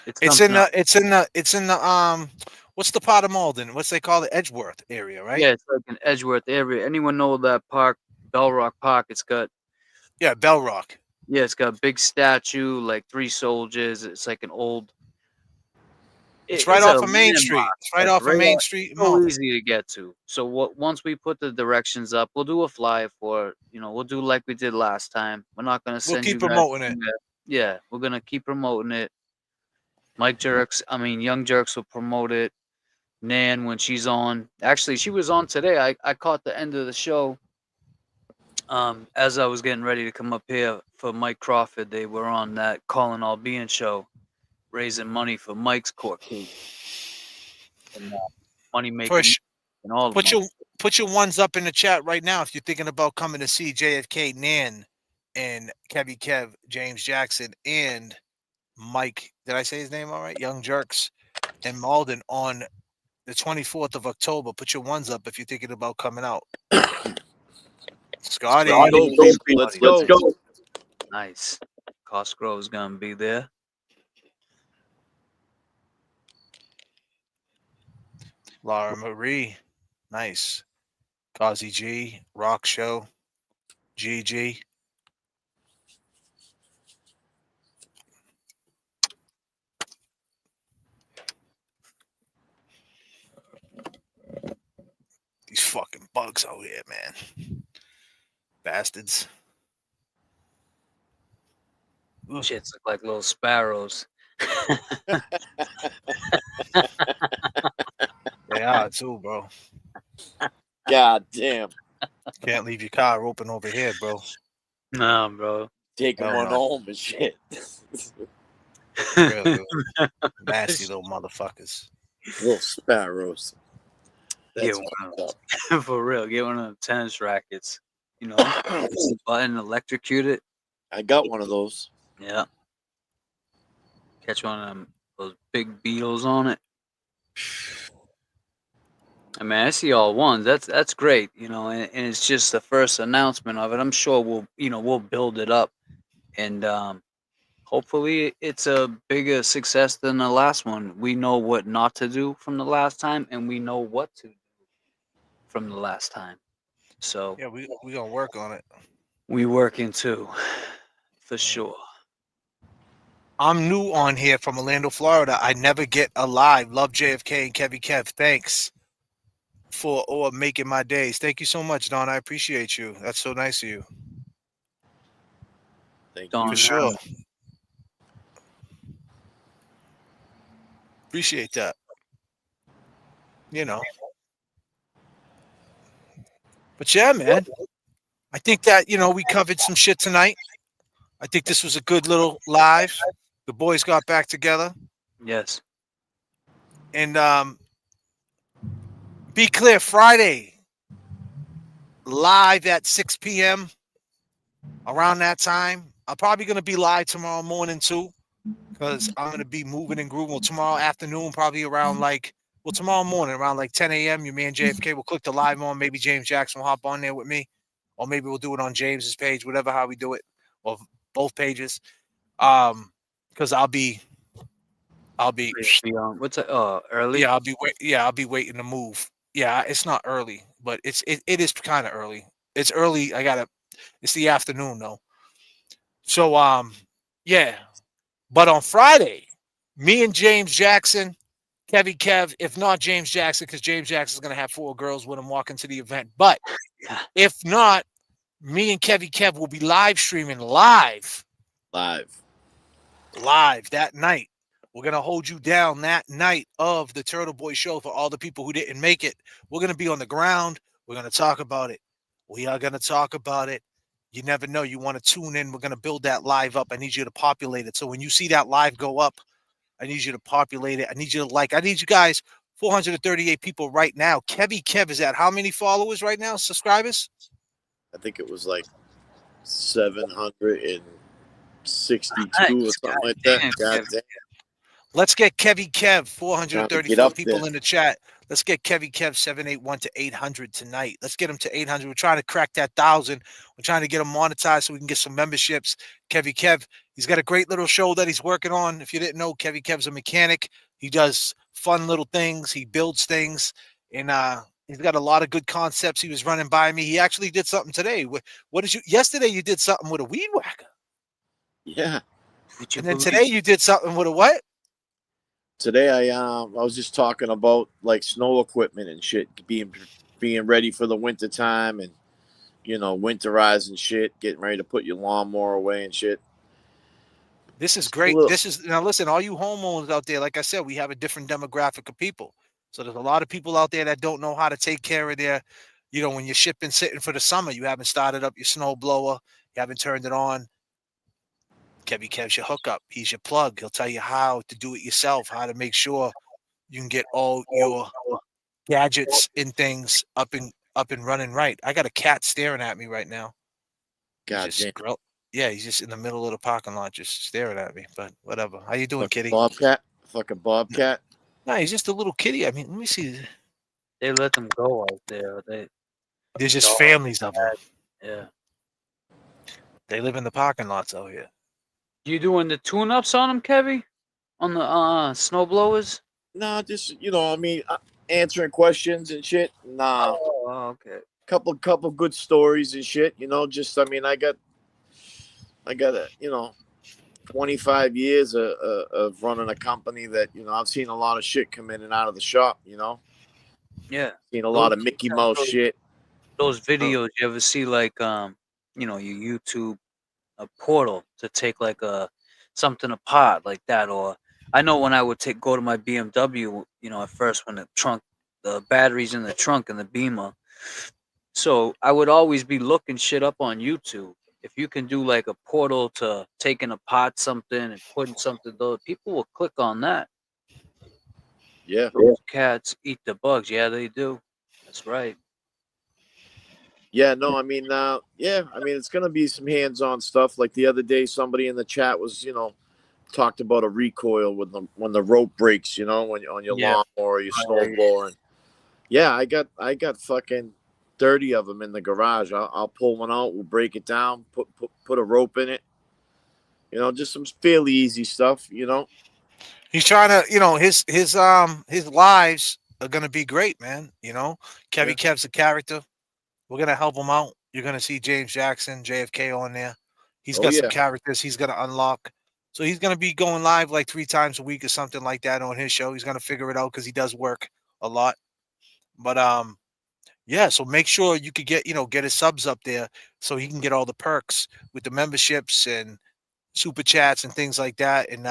It's in the what's the part of Malden? What's they call it? Edgeworth area, right? Yeah, it's like an Edgeworth area. Anyone know that park, Bell Rock Park? It's got Bell Rock. Yeah, it's got a big statue, like 3 soldiers. It's like an old. It's right off of Main Street. It's right off of Main Street. So easy to get to. So once we put the directions up, we'll do a flyer for it. We'll do like we did last time. We're not gonna send. We'll keep promoting it. Yeah, we're gonna keep promoting it. Young Jerks will promote it. Nan, when she's on, actually, she was on today. I caught the end of the show. As I was getting ready to come up here for Mike Crawford, they were on that Calling All Being show, raising money for Mike's court case and money making. And all put your ones up in the chat right now if you're thinking about coming to see JFK, Nan, and Kev, James Jackson, and Mike. Did I say his name all right? Young Jerks and Malden on the 24th of October. Put your ones up if you're thinking about coming out. Scotty, let's go. Nice. Cosgrove's gonna be there. Laura Marie, nice. Kazi G, Rock Show, GG. These fucking bugs out here, man. Bastards. Shits look like little sparrows. They are too, bro. God damn. Can't leave your car open over here, bro. Nah, bro. Taking Hell one no. home and shit. Real good. Nasty little motherfuckers. Little sparrows. Get That's one for real. Get one of them tennis rackets. You know, button, electrocute it. I got one of those. Yeah. Catch one of them, those big beetles on it. I mean, I see all ones. That's great, you know, and it's just the first announcement of it. I'm sure we'll build it up, and hopefully it's a bigger success than the last one. We know what not to do from the last time, and we know what to do from the last time. So yeah, we gonna work on it. We working too, for sure. I'm new on here from Orlando, Florida. I never get a live. Love JFK and Kevy Kev. Thanks for making my days. Thank you so much, Don. I appreciate you. That's so nice of you. Thank you. For sure. Appreciate that. You know. But yeah, man. I think that, we covered some shit tonight. I think this was a good little live. The boys got back together. Yes. And be clear, Friday, live at 6 p.m. around that time. I'm probably going to be live tomorrow morning too, because I'm going to be moving and grooving. Well, tomorrow afternoon, probably around tomorrow morning around 10 a.m. Your man JFK will click the live on. Maybe James Jackson will hop on there with me, or maybe we'll do it on James's page, whatever, how we do it, or both pages. Because I'll be what's it? Early? Yeah, I'll be waiting to move. Yeah, it's not early, but it is kind of early. It's early. It's the afternoon though. So yeah. But on Friday, me and James Jackson, Kevy Kev, if not James Jackson, because James Jackson is gonna have 4 girls with him walking to the event. But if not, me and Kevy Kev will be live streaming live that night. We're going to hold you down that night of the Turtle Boy show for all the people who didn't make it. We're going to be on the ground. We're going to talk about it. We are going to talk about it. You never know. You want to tune in. We're going to build that live up. I need you to populate it. So when you see that live go up, I need you to populate it. I need you to I need you guys, 438 people right now. Kevy Kev is at how many followers right now, subscribers? I think it was 762 or something like that. God damn. Let's get Kevy Kev, 434 people there. in the chat. Let's get Kevy Kev 781 to 800 tonight. Let's get him to 800. We're trying to crack that 1,000. We're trying to get him monetized so we can get some memberships. Kevy Kev, he's got a great little show that he's working on. If you didn't know, Kevy Kev's a mechanic. He does fun little things. He builds things. And he's got a lot of good concepts. He was running by me. He actually did something today. Yesterday you did something with a weed whacker. Yeah. And then today you did something with a what? Today I was just talking about snow equipment and shit, being ready for the winter time and winterizing shit, getting ready to put your lawnmower away and shit. This is great. Now listen, all you homeowners out there, like I said, we have a different demographic of people. So there's a lot of people out there that don't know how to take care of their, when your shit been sitting for the summer, you haven't started up your snow blower, you haven't turned it on. Kevy Kev's your hookup. He's your plug. He'll tell you how to do it yourself, how to make sure you can get all your gadgets and things up and running right. I got a cat staring at me right now. God damn. Yeah, he's just in the middle of the parking lot just staring at me. But whatever. How you doing, kitty? Bobcat? Fucking bobcat? No, he's just a little kitty. I mean, let me see. They let them go out there. There's just families of them. Yeah. They live in the parking lots out here. You doing the tune-ups on them, Kevy? On the snow blowers? Nah, just answering questions and shit. Nah. Oh, okay. Couple good stories and shit. I got 25 years of running a company that I've seen a lot of shit come in and out of the shop. Yeah. Seen a lot of Mickey Mouse shit. Those videos, you ever see like you know, you YouTube a portal to take like something apart like that, or I know when I would go to my BMW, you know, at first when the batteries in the trunk and the Beamer, so I would always be looking shit up on YouTube. If you can do like a portal to taking apart something and putting something, though, people will click on that. Yeah. Those cats eat the bugs. Yeah, they do. That's right. Yeah, no, I mean, it's gonna be some hands-on stuff. Like the other day, somebody in the chat was, talked about a recoil when the rope breaks, when on your lawnmower or your snowblower. And yeah, I got fucking 30 of them in the garage. I'll pull one out. We'll break it down. Put a rope in it. Just some fairly easy stuff. He's trying to, his lives are gonna be great, man. Kevy Kev's a character. We're gonna help him out. You're gonna see James Jackson, J.F.K. on there. He's got some characters he's gonna unlock. So he's gonna be going live like 3 times a week or something like that on his show. He's gonna figure it out because he does work a lot. But yeah, so make sure you could get his subs up there so he can get all the perks with the memberships and super chats and things like that, and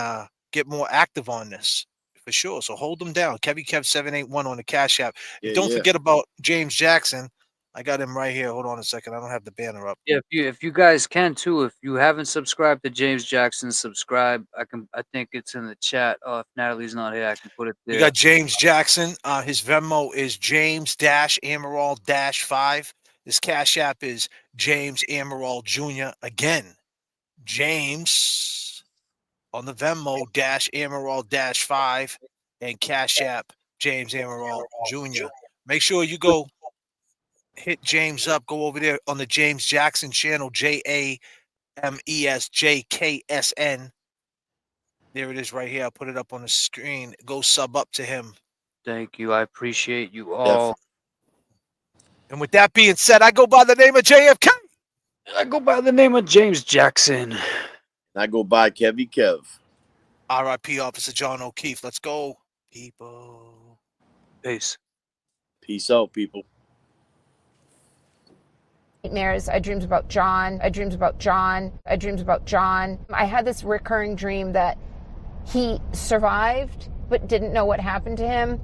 get more active on this for sure. So hold them down. Kevy Kev 781 on the Cash App. Yeah, Don't forget about James Jackson. I got him right here. Hold on a second. I don't have the banner up. Yeah, if you guys can too, if you haven't subscribed to James Jackson, subscribe. I think it's in the chat. Oh, if Natalie's not here, I can put it there. We got James Jackson. His Venmo is James-Amaral-5. His Cash App is James Amaral Jr. Again, James on the Venmo Amaral-5 and Cash App James Amaral Jr. Make sure you go hit James up. Go over there on the James Jackson channel, JAMESJKSN. There it is right here. I'll put it up on the screen. Go sub up to him. Thank you. I appreciate you all. And with that being said, I go by the name of JFK. I go by the name of James Jackson. I go by Kevy Kev. R.I.P. Officer John O'Keefe. Let's go, people. Peace. Peace out, people. Nightmares. I dreamed about John. I dreamed about John. I dreamed about John. I had this recurring dream that he survived but didn't know what happened to him.